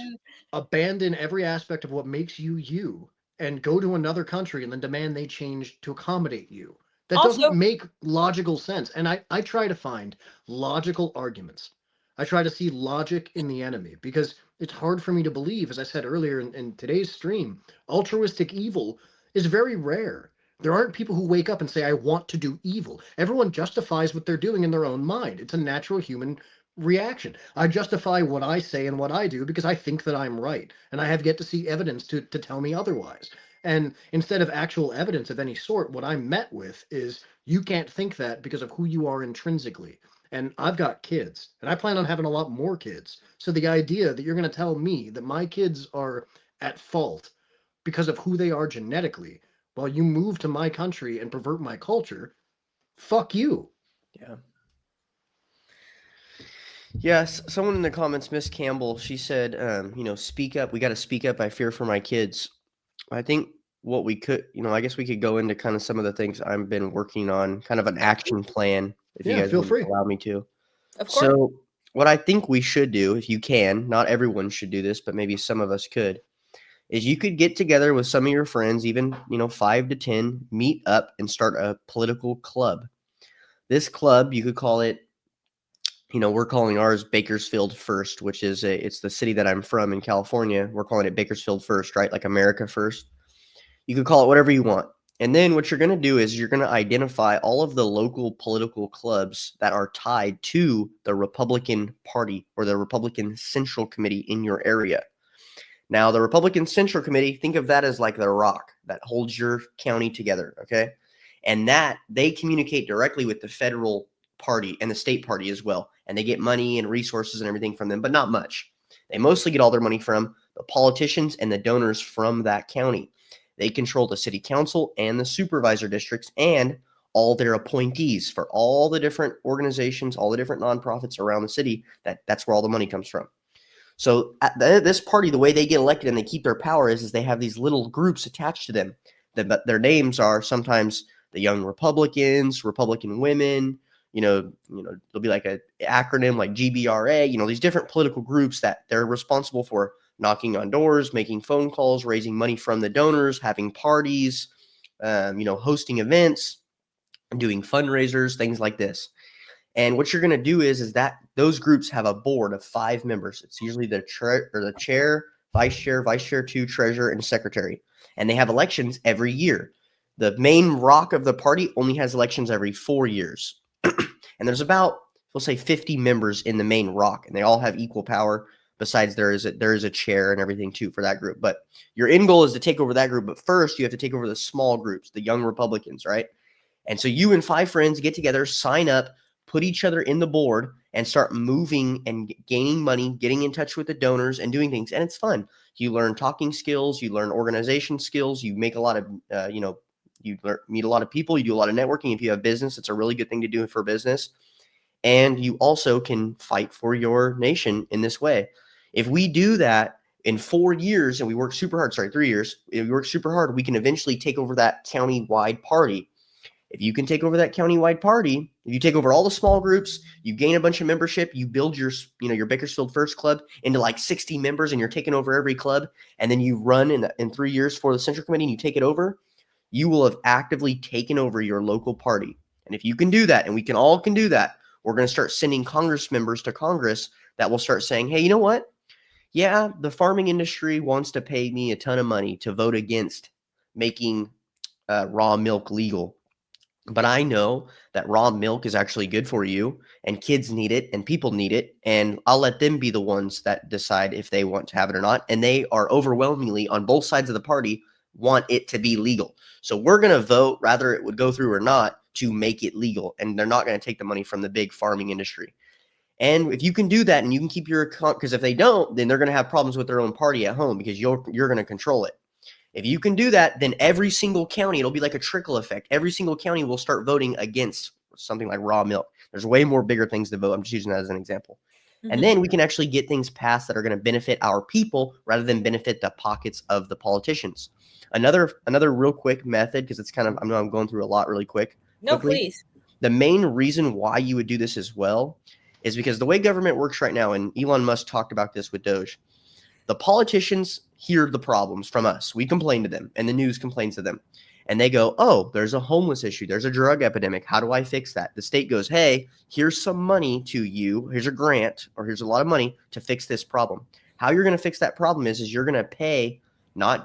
abandon every aspect of what makes you you, and go to another country and then demand they change to accommodate you. That doesn't make logical sense. And I try to find logical arguments. I try to see logic in the enemy because it's hard for me to believe, as I said earlier in today's stream, altruistic evil is very rare. There aren't people who wake up and say, I want to do evil. Everyone justifies what they're doing in their own mind. It's a natural human reaction. I justify what I say and what I do because I think that I'm right, and I have yet to see evidence to tell me otherwise. And instead of actual evidence of any sort, what I'm met with is you can't think that because of who you are intrinsically. And I've got kids, and I plan on having a lot more kids. So the idea that you're going to tell me that my kids are at fault because of who they are genetically, while you move to my country and pervert my culture, fuck you. Yeah. Yes, someone in the comments, Miss Campbell, she said, speak up. We got to speak up. I fear for my kids. I think what we could, I guess we could go into kind of some of the things I've been working on, kind of an action plan, if you Yeah, guys feel would free. allow me to. Of course. So, what I think we should do, if you can, not everyone should do this, but maybe some of us could, is you could get together with some of your friends, even, 5 to 10, meet up and start a political club. This club, you could call it, we're calling ours Bakersfield First, which is it's the city that I'm from in California. We're calling it Bakersfield First, right? Like America First. You could call it whatever you want. And then what you're going to do is you're going to identify all of the local political clubs that are tied to the Republican Party or the Republican Central Committee in your area. Now, the Republican Central Committee, think of that as like the rock that holds your county together, okay? And that they communicate directly with the federal party and the state party as well. And they get money and resources and everything from them, but not much. They mostly get all their money from the politicians and the donors from that county. They control the city council and the supervisor districts and all their appointees for all the different organizations, all the different nonprofits around the city. That's where all the money comes from. So at this party, the way they get elected and they keep their power is they have these little groups attached to them. Their names are sometimes the Young Republicans, Republican Women. There'll be like an acronym like GBRA. These different political groups that they're responsible for knocking on doors, making phone calls, raising money from the donors, having parties, hosting events, doing fundraisers, things like this. And what you're going to do is that those groups have a board of 5 members. It's usually the chair, vice chair 2, treasurer, and secretary. And they have elections every year. The main rock of the party only has elections every 4 years. And there's about, we'll say 50 members in the main rock, and they all have equal power. Besides, there is a chair and everything too for that group. But your end goal is to take over that group. But first, you have to take over the small groups, the Young Republicans, right? And so you and 5 friends get together, sign up, put each other in the board, and start moving and gaining money, getting in touch with the donors and doing things. And it's fun. You learn talking skills, you learn organization skills, you make a lot of, meet a lot of people, you do a lot of networking. If you have business, it's a really good thing to do for business. And you also can fight for your nation in this way. If we do that in 4 years and we work super hard, 3 years, if we work super hard, we can eventually take over that county-wide party. If you can take over that county-wide party, if you take over all the small groups, you gain a bunch of membership, you build your Bakersfield First Club into like 60 members and you're taking over every club, and then you run in 3 years for the Central Committee and you take it over, you will have actively taken over your local party. And if you can do that, and we all can do that, we're going to start sending Congress members to Congress that will start saying, hey, you know what? Yeah, the farming industry wants to pay me a ton of money to vote against making raw milk legal. But I know that raw milk is actually good for you, and kids need it, and people need it, and I'll let them be the ones that decide if they want to have it or not. And they are overwhelmingly, on both sides of the party, want it to be legal. So we're going to vote, whether it would go through or not, to make it legal. And they're not going to take the money from the big farming industry. And if you can do that and you can keep your account, because if they don't, then they're going to have problems with their own party at home because you're going to control it. If you can do that, then every single county, it'll be like a trickle effect. Every single county will start voting against something like raw milk. There's way more bigger things to vote. I'm just using that as an example. Mm-hmm. And then we can actually get things passed that are going to benefit our people rather than benefit the pockets of the politicians. Another real quick method, because it's kind of, I know I'm going through a lot really quick. No, please. The main reason why you would do this as well is because the way government works right now, and Elon Musk talked about this with Doge, the politicians hear the problems from us. We complain to them, and the news complains to them. And they go, oh, there's a homeless issue. There's a drug epidemic. How do I fix that? The state goes, hey, here's some money to you. Here's a grant, or here's a lot of money to fix this problem. How you're going to fix that problem is you're going to pay,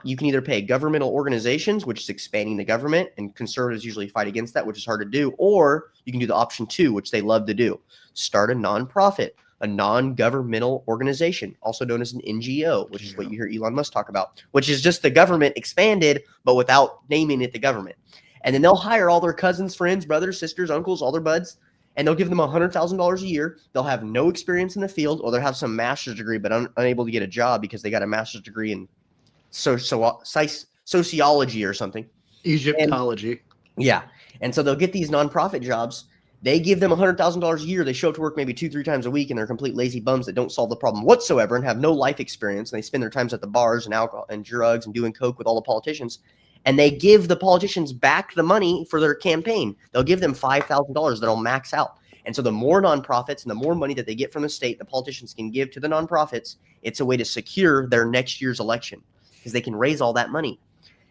you can either pay governmental organizations, which is expanding the government, and conservatives usually fight against that, which is hard to do, or you can do the option 2, which they love to do. Start a nonprofit, a non-governmental organization, also known as an NGO, which is what you hear Elon Musk talk about, which is just the government expanded, but without naming it the government. And then they'll hire all their cousins, friends, brothers, sisters, uncles, all their buds, and they'll give them $100,000 a year. They'll have no experience in the field, or they'll have some master's degree, but unable to get a job because they got a master's degree in sociology or something. Egyptology. Yeah. And so they'll get these nonprofit jobs. They give them $100,000 a year. They show up to work maybe 2-3 times a week, and they're complete lazy bums that don't solve the problem whatsoever and have no life experience. And they spend their times at the bars and alcohol and drugs and doing coke with all the politicians. And they give the politicians back the money for their campaign. They'll give them $5,000 that'll max out. And so the more nonprofits and the more money that they get from the state, the politicians can give to the nonprofits, it's a way to secure their next year's election because they can raise all that money.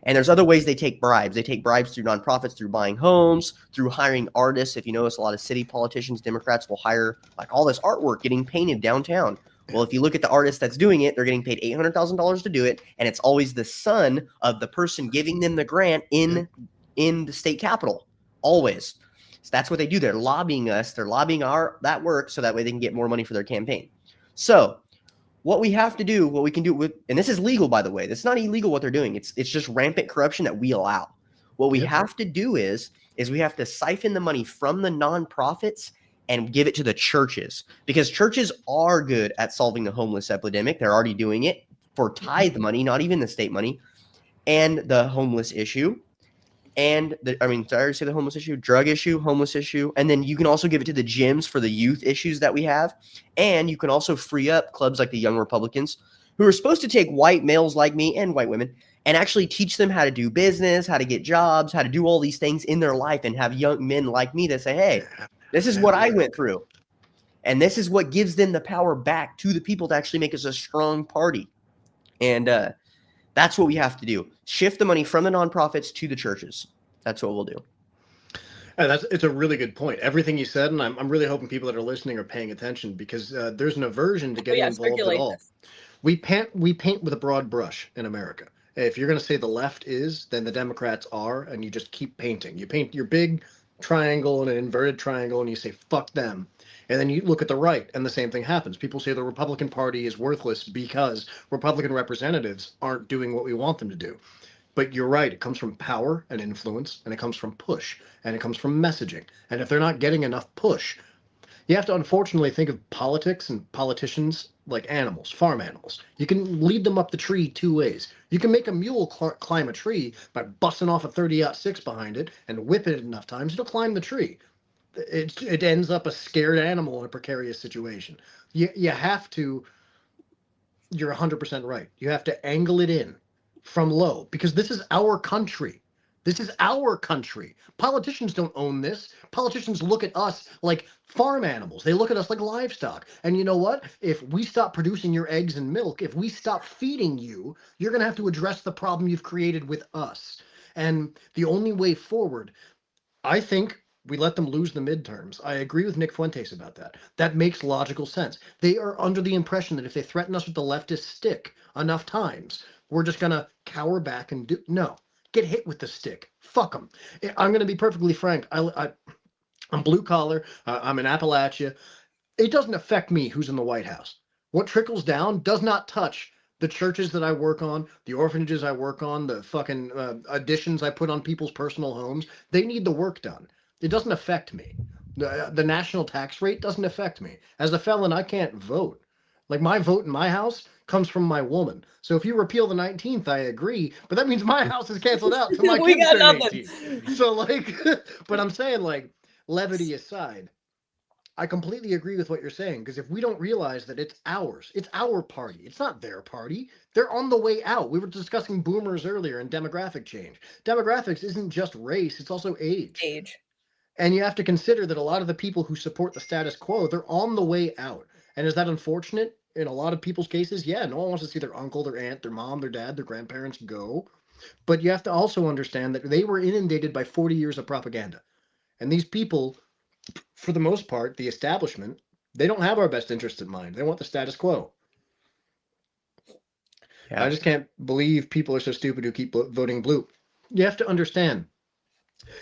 And there's other ways they take bribes. They take bribes through nonprofits, through buying homes, through hiring artists. If you notice, a lot of city politicians, Democrats will hire like all this artwork getting painted downtown. Well, if you look at the artist that's doing it, they're getting paid $800,000 to do it. And it's always the son of the person giving them the grant in the state capitol. Always. So that's what they do. They're lobbying us. They're lobbying that work so that way they can get more money for their campaign. So what we have to do, what we can do with, and this is legal, by the way, it's not illegal what they're doing. It's just rampant corruption that we allow. What we have to do is we have to siphon the money from the nonprofits and give it to the churches, because churches are good at solving the homeless epidemic. They're already doing it for tithe money, not even the state money, and the homeless issue. And did I already say the homeless issue, drug issue, homeless issue. And then you can also give it to the gyms for the youth issues that we have. And you can also free up clubs like the Young Republicans, who are supposed to take white males like me and white women and actually teach them how to do business, how to get jobs, how to do all these things in their life, and have young men like me that say, hey, this is what I went through. And this is what gives them the power back to the people to actually make us a strong party. And that's what we have to do. Shift the money from the nonprofits to the churches. That's what we'll do. And it's a really good point. Everything you said, and I'm really hoping people that are listening are paying attention, because there's an aversion to getting involved at all. We paint with a broad brush in America. If you're going to say the left is, then the Democrats are, and you just keep painting. You paint your big triangle and an inverted triangle, and you say, fuck them. And then you look at the right, and the same thing happens. People say the Republican Party is worthless because Republican representatives aren't doing what we want them to do. But you're right. It comes from power and influence, and it comes from push, and it comes from messaging. And if they're not getting enough push, you have to unfortunately think of politics and politicians like animals, farm animals. You can lead them up the tree two ways. You can make a mule climb a tree by busting off a 30-06 behind it and whip it enough times, it'll climb the tree. It ends up a scared animal in a precarious situation. You have to, you're 100% right. You have to angle it in from low, because this is our country. This is our country. Politicians don't own this. Politicians look at us like farm animals. They look at us like livestock. And you know what? If we stop producing your eggs and milk, if we stop feeding you, you're going to have to address the problem you've created with us. And the only way forward, I think, we let them lose the midterms. I agree with Nick Fuentes about that. That makes logical sense. They are under the impression that if they threaten us with the leftist stick enough times, we're just going to cower back and do... No. Get hit with the stick. Fuck them. I'm going to be perfectly frank. I'm blue collar. I'm in Appalachia. It doesn't affect me who's in the White House. What trickles down does not touch the churches that I work on, the orphanages I work on, the fucking additions I put on people's personal homes. They need the work done. It doesn't affect me. The national tax rate doesn't affect me. As a felon, I can't vote. Like, my vote in my house comes from my woman. So if you repeal the 19th, I agree. But that means my house is canceled out until my kids turn 18. So, like, but I'm saying, like, levity aside, I completely agree with what you're saying. Because if we don't realize that it's ours, it's our party. It's not their party. They're on the way out. We were discussing boomers earlier and demographic change. Demographics isn't just race. It's also age. And you have to consider that a lot of the people who support the status quo, they're on the way out. And is that unfortunate? In a lot of people's cases, yeah, no one wants to see their uncle, their aunt, their mom, their dad, their grandparents go. But you have to also understand that they were inundated by 40 years of propaganda. And these people, for the most part, the establishment, they don't have our best interest in mind. They want the status quo. Yeah. I just can't believe people are so stupid who keep voting blue. You have to understand,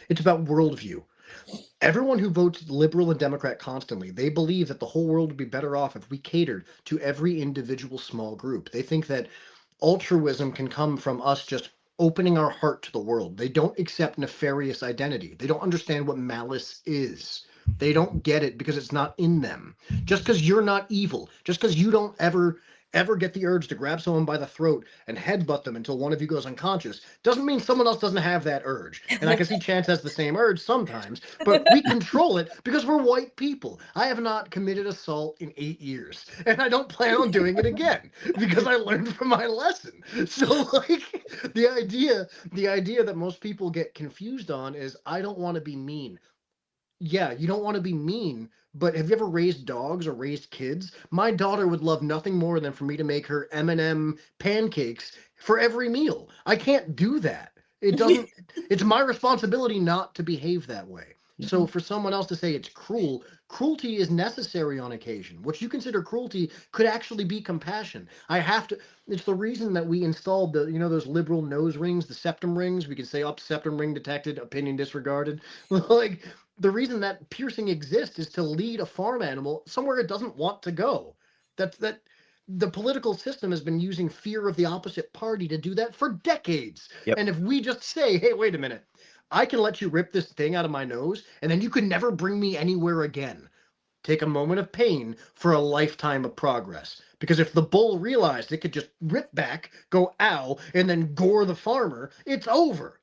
it's about worldview. Everyone who votes liberal and Democrat constantly, they believe that the whole world would be better off if we catered to every individual small group. They think that altruism can come from us just opening our heart to the world. They don't accept nefarious identity. They don't understand what malice is. They don't get it because it's not in them. Just because you're not evil, just because you don't ever get the urge to grab someone by the throat and headbutt them until one of you goes unconscious, doesn't mean someone else doesn't have that urge. And I can see Chance has the same urge sometimes, but we control it because we're white people. I have not committed assault in 8 years, and I don't plan on doing it again because I learned from my lesson. So like the idea that most people get confused on is I don't want to be mean. Yeah, you don't want to be mean, but have you ever raised dogs or raised kids? My daughter would love nothing more than for me to make her M&M pancakes for every meal. I can't do that. It doesn't it's my responsibility not to behave that way. So for someone else to say it's cruel, cruelty is necessary on occasion. What you consider cruelty could actually be compassion. It's the reason that we installed those liberal nose rings, the septum rings. We can say up septum ring detected, opinion disregarded. Like the reason that piercing exists is to lead a farm animal somewhere it doesn't want to go. That the political system has been using fear of the opposite party to do that for decades. Yep. And if we just say, hey, wait a minute, I can let you rip this thing out of my nose, and then you could never bring me anywhere again. Take a moment of pain for a lifetime of progress. Because if the bull realized it could just rip back, go ow, and then gore the farmer, it's over.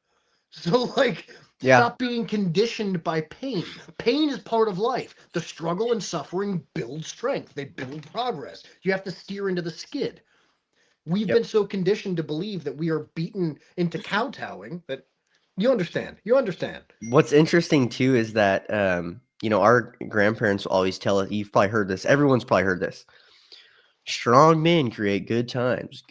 So, like, stop being conditioned by pain. Pain is part of life. The struggle and suffering build strength. They build progress. You have to steer into the skid. We've been so conditioned to believe that we are beaten into kowtowing that you understand. You understand. What's interesting too is that our grandparents always tell us, you've probably heard this, everyone's probably heard this. Strong men create good times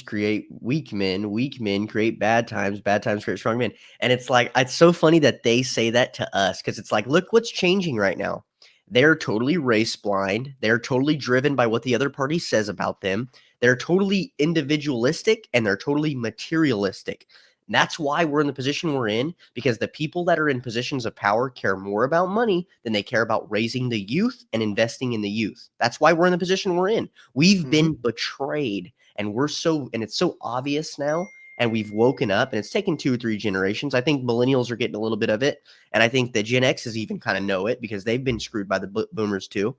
create weak men create bad times create strong men. And it's like, it's so funny that they say that to us, because it's like, look what's changing right now. They're totally race blind. They're totally driven by what the other party says about them. They're totally individualistic and they're totally materialistic. And that's why we're in the position we're in, because the people that are in positions of power care more about money than they care about raising the youth and investing in the youth. That's why we're in the position we're in. We've been betrayed, and it's so obvious now, and we've woken up, and it's taken 2 or 3 generations. I think millennials are getting a little bit of it, and I think the Gen X's even kind of know it because they've been screwed by the boomers too.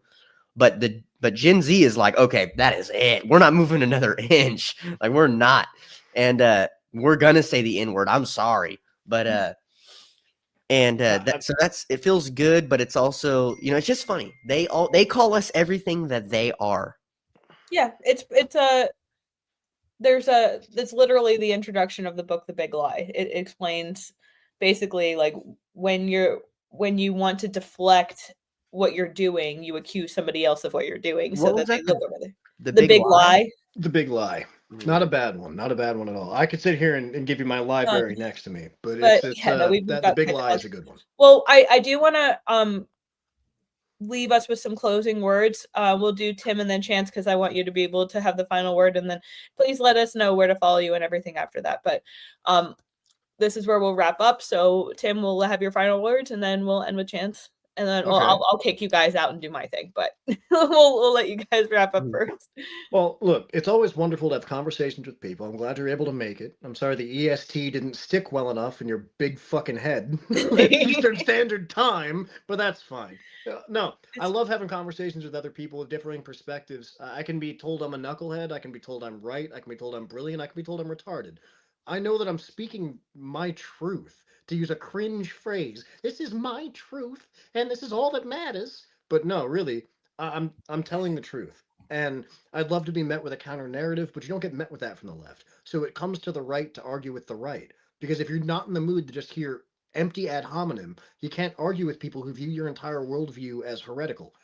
But Gen Z is like, okay, that is it. We're not moving another inch. Like, we're not. And we're gonna say the N-word. I'm sorry, but it feels good, but it's also, it's just funny. They call us everything that they are. Yeah, it's literally the introduction of the book The Big Lie. It explains basically, like, when you want to deflect what you're doing, you accuse somebody else of what you're doing, so that they look over there. The Big Lie. The Big Lie. Not a bad one. Not a bad one at all. I could sit here and give you my library next to me, but The Big Lie is a good one. Well, I do want to leave us with some closing words. We'll do Tim and then Chance, because I want you to be able to have the final word, and then please let us know where to follow you and everything after that. But this is where we'll wrap up. So Tim, will have your final words, and then we'll end with Chance. And then I'll kick you guys out and do my thing, but we'll let you guys wrap up first. Well, look, it's always wonderful to have conversations with people. I'm glad you're able to make it. I'm sorry the EST didn't stick well enough in your big fucking head. Eastern Standard Time, but that's fine. No, I love having conversations with other people with differing perspectives. I can be told I'm a knucklehead. I can be told I'm right. I can be told I'm brilliant. I can be told I'm retarded. I know that I'm speaking my truth. To use a cringe phrase, this is my truth, and this is all that matters. But no, really, I'm telling the truth. And I'd love to be met with a counter narrative, but you don't get met with that from the left. So it comes to the right to argue with the right. Because if you're not in the mood to just hear empty ad hominem, you can't argue with people who view your entire worldview as heretical.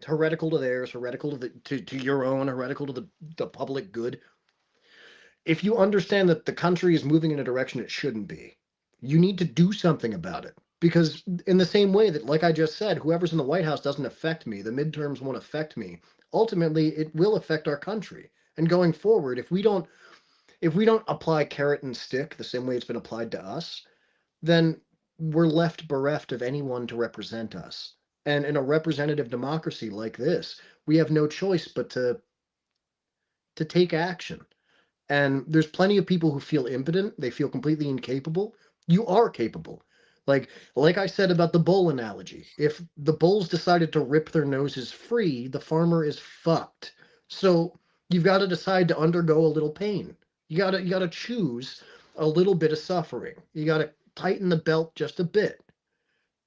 Heretical to theirs, heretical to your own, heretical to the public good. If you understand that the country is moving in a direction it shouldn't be, you need to do something about it. Because in the same way that, like I just said, whoever's in the White House doesn't affect me, the midterms won't affect me, ultimately it will affect our country. And going forward, if we don't apply carrot and stick the same way it's been applied to us, then we're left bereft of anyone to represent us. And in a representative democracy like this, we have no choice but to take action. And there's plenty of people who feel impotent. They feel completely incapable. You are capable. Like I said about the bull analogy, if the bulls decided to rip their noses free, the farmer is fucked. So you've got to decide to undergo a little pain. You gotta choose a little bit of suffering. You gotta tighten the belt just a bit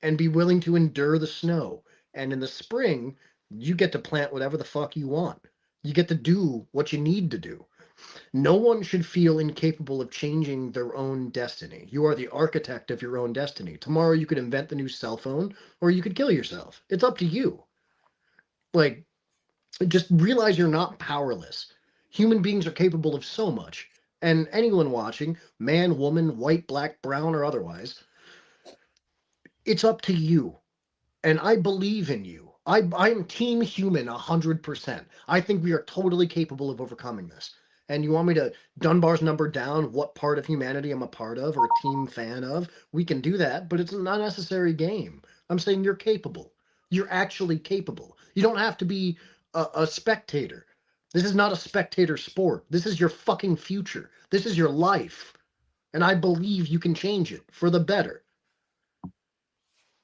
and be willing to endure the snow. And in the spring, you get to plant whatever the fuck you want. You get to do what you need to do. No one should feel incapable of changing their own destiny. You are the architect of your own destiny. Tomorrow you could invent the new cell phone or you could kill yourself. It's up to you. Like, just realize you're not powerless. Human beings are capable of so much. And anyone watching, man, woman, white, black, brown, or otherwise, it's up to you. And I believe in you. I'm team human 100%. I think we are totally capable of overcoming this. And you want me to Dunbar's number down what part of humanity I'm a part of or a team fan of? We can do that, but it's an unnecessary game. I'm saying you're capable. You're actually capable. You don't have to be a spectator. This is not a spectator sport. This is your fucking future. This is your life. And I believe you can change it for the better.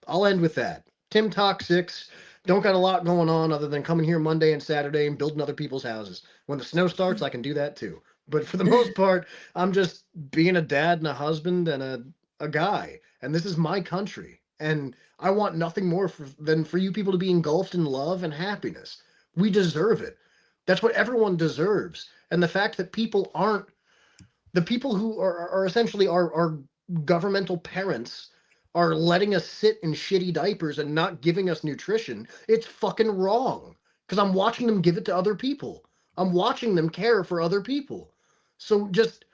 I'll end with that. Tim Talk 6. Don't got a lot going on other than coming here Monday and Saturday and building other people's houses. When the snow starts, I can do that too. But for the most part, I'm just being a dad and a husband and a guy. And this is my country. And I want nothing more than for you people to be engulfed in love and happiness. We deserve it. That's what everyone deserves. And the fact that people aren't, the people who are essentially our governmental parents are letting us sit in shitty diapers and not giving us nutrition, it's fucking wrong. Because I'm watching them give it to other people. I'm watching them care for other people. So just,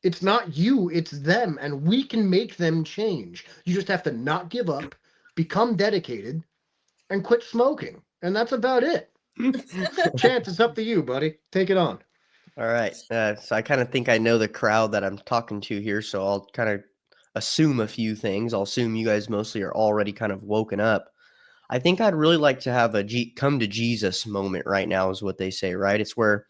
it's not you, it's them. And we can make them change. You just have to not give up, become dedicated, and quit smoking. And that's about it. Chance, it's up to you, buddy. Take it on. All right. So I kind of think I know the crowd that I'm talking to here, so I'll kind of assume a few things. I'll assume you guys mostly are already kind of woken up. I think I'd really like to have a come to Jesus moment right now is what they say, right? It's where,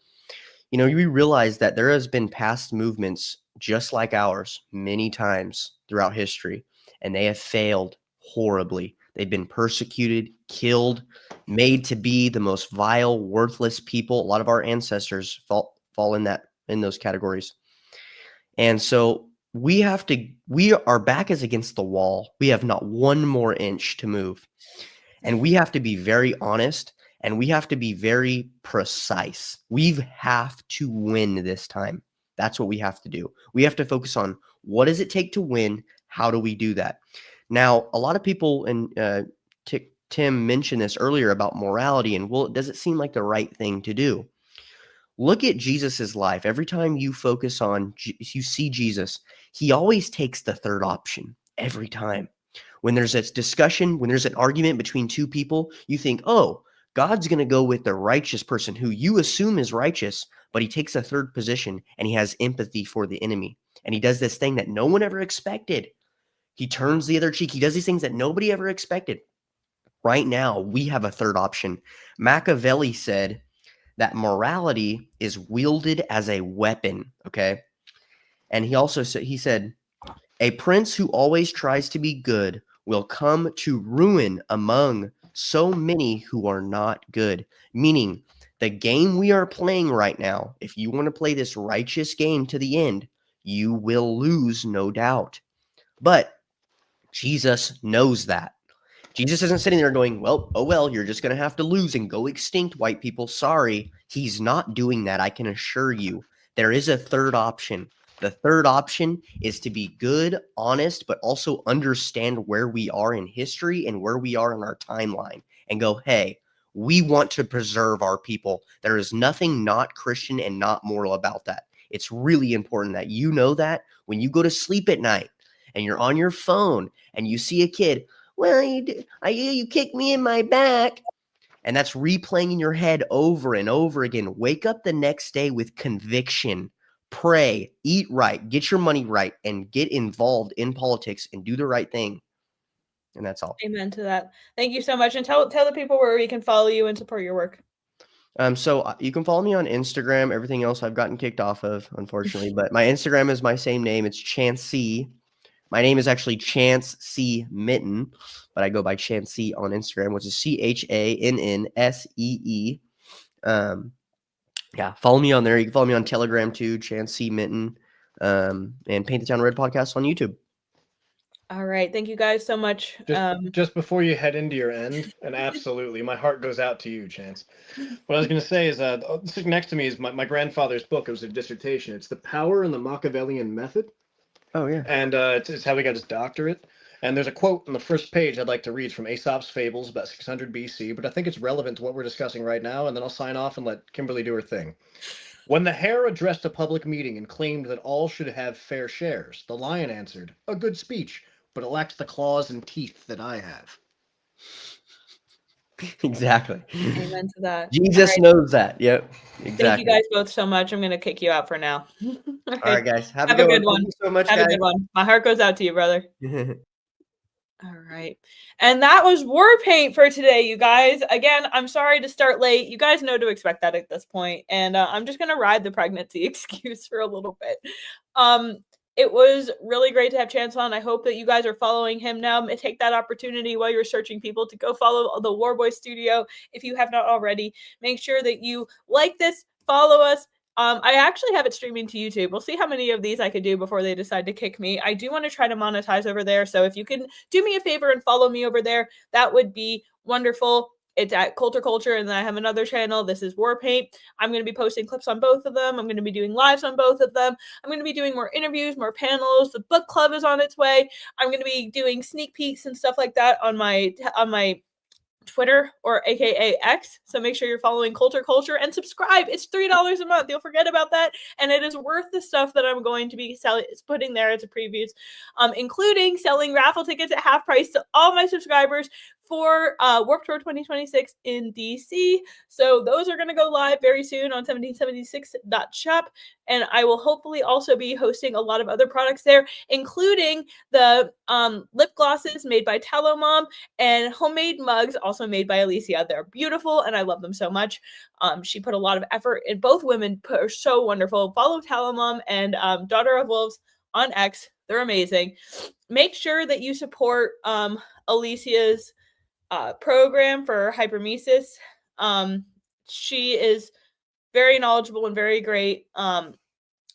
you know, we realize that there has been past movements just like ours many times throughout history, and they have failed horribly. They've been persecuted, killed, made to be the most vile, worthless people. A lot of our ancestors fall in those categories. And so we our back is against the wall. We have not one more inch to move. And we have to be very honest and we have to be very precise. We have to win this time. That's what we have to do. We have to focus on what does it take to win? How do we do that? Now, a lot of people, and Tim mentioned this earlier about morality and, well, does it seem like the right thing to do? Look at Jesus's life. Every time you focus on, you see Jesus, he always takes the third option every time. When there's a discussion, when there's an argument between two people, you think, oh, God's going to go with the righteous person who you assume is righteous, but he takes a third position and he has empathy for the enemy. And he does this thing that no one ever expected. He turns the other cheek. He does these things that nobody ever expected. Right now, we have a third option. Machiavelli said that morality is wielded as a weapon, okay? And he also said, he said, a prince who always tries to be good will come to ruin among so many who are not good. Meaning, the game we are playing right now, if you want to play this righteous game to the end, you will lose, no doubt. But Jesus knows that. Jesus isn't sitting there going, well, oh, well, you're just going to have to lose and go extinct, white people. Sorry. He's not doing that. I can assure you. There is a third option. The third option is to be good, honest, but also understand where we are in history and where we are in our timeline and go, hey, we want to preserve our people. There is nothing not Christian and not moral about that. It's really important that you know that when you go to sleep at night and you're on your phone and you see a kid, well, you kicked me in my back. And that's replaying in your head over and over again. Wake up the next day with conviction. Pray, eat right, get your money right, and get involved in politics and do the right thing. And that's all. Amen to that. Thank you so much. And tell the people where we can follow you and support your work. So you can follow me on Instagram. Everything else I've gotten kicked off of, unfortunately. But my Instagram is my same name. It's Chancey My name is actually Chance C. Minton, but I go by Chance C on Instagram, which is CHANNSEE. Yeah, follow me on there. You can follow me on Telegram too, Chance C. Minton, and Paint the Town Red podcast on YouTube. All right. Thank you guys so much. Just before you head into your end, and absolutely, my heart goes out to you, Chance. What I was going to say is, sitting next to me is my grandfather's book. It was a dissertation. It's The Power and the Machiavellian Method. Oh, yeah. And it's how he got his doctorate. And there's a quote on the first page I'd like to read from Aesop's Fables, about 600 BC, but I think it's relevant to what we're discussing right now, and then I'll sign off and let Kimberly do her thing. When the hare addressed a public meeting and claimed that all should have fair shares, the lion answered, "A good speech, but it lacks the claws and teeth that I have." Exactly. Amen to that. Jesus knows that. Yep. Exactly. Thank you guys both so much. I'm going to kick you out for now. All right, guys. Have a good one. one. Thank you so much, Have guys. a good one. My heart goes out to you, brother. All right. And that was WARPAINT for today, you guys. Again, I'm sorry to start late. You guys know to expect that at this point. And I'm just going to ride the pregnancy excuse for a little bit. It was really great to have Chance on. I hope that you guys are following him now. Take that opportunity while you're searching people to go follow the Warboy Studio. If you have not already, make sure that you like this, follow us. I actually have it streaming to YouTube. We'll see how many of these I could do before they decide to kick me. I do want to try to monetize over there. So if you can do me a favor and follow me over there, that would be wonderful. It's at Culture, and then I have another channel. This is WARPAINT. I'm going to be posting clips on both of them. I'm going to be doing lives on both of them. I'm going to be doing more interviews, more panels. The book club is on its way. I'm going to be doing sneak peeks and stuff like that on my Twitter, or AKA X. So make sure you're following Culture and subscribe. It's $3 a month. You'll forget about that. And it is worth the stuff that I'm going to be putting there as a previews, including selling raffle tickets at half price to all my subscribers for Warped Tour 2026 in DC. So those are going to go live very soon on 1776.shop. And I will hopefully also be hosting a lot of other products there, including the lip glosses made by Talomom and homemade mugs also made by Alicia. They're beautiful and I love them so much. She put a lot of effort in. Both women are so wonderful. Follow Talomom and Daughter of Wolves on X. They're amazing. Make sure that you support Alicia's program for hypermesis. She is very knowledgeable and very great. And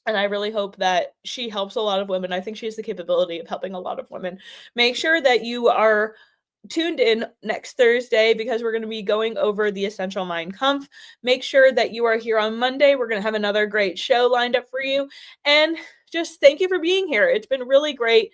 I really hope that she helps a lot of women. I think she has the capability of helping a lot of women. Make sure that you are tuned in next Thursday because we're going to be going over the Essential Mein Kampf. Make sure that you are here on Monday. We're going to have another great show lined up for you. And just thank you for being here. It's been really great.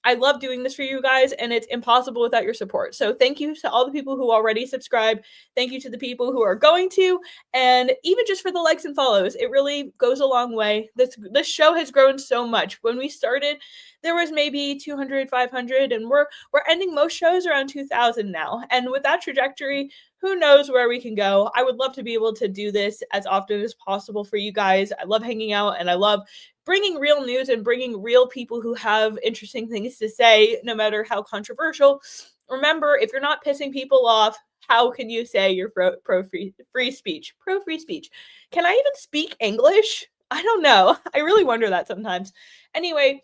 I love doing this for you guys, and it's impossible without your support. So thank you to all the people who already subscribe. Thank you to the people who are going to, and even just for the likes and follows. It really goes a long way. This show has grown so much. When we started, there was maybe 200, 500, and we're ending most shows around 2,000 now. And with that trajectory, who knows where we can go. I would love to be able to do this as often as possible for you guys. I love hanging out, and I love bringing real news and bringing real people who have interesting things to say, no matter how controversial. Remember, if you're not pissing people off, how can you say you're pro free speech? Pro free speech. Can I even speak English? I don't know. I really wonder that sometimes. Anyway,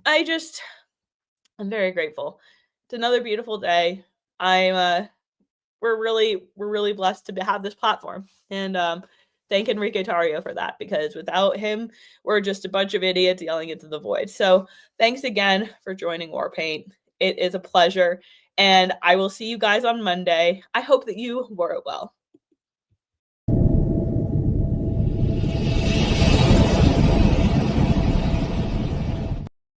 I'm very grateful. It's another beautiful day. We're really blessed to have this platform, and thank Enrique Tario for that, because without him, we're just a bunch of idiots yelling into the void. So thanks again for joining WARPAINT. It is a pleasure, and I will see you guys on Monday. I hope that you wore it well.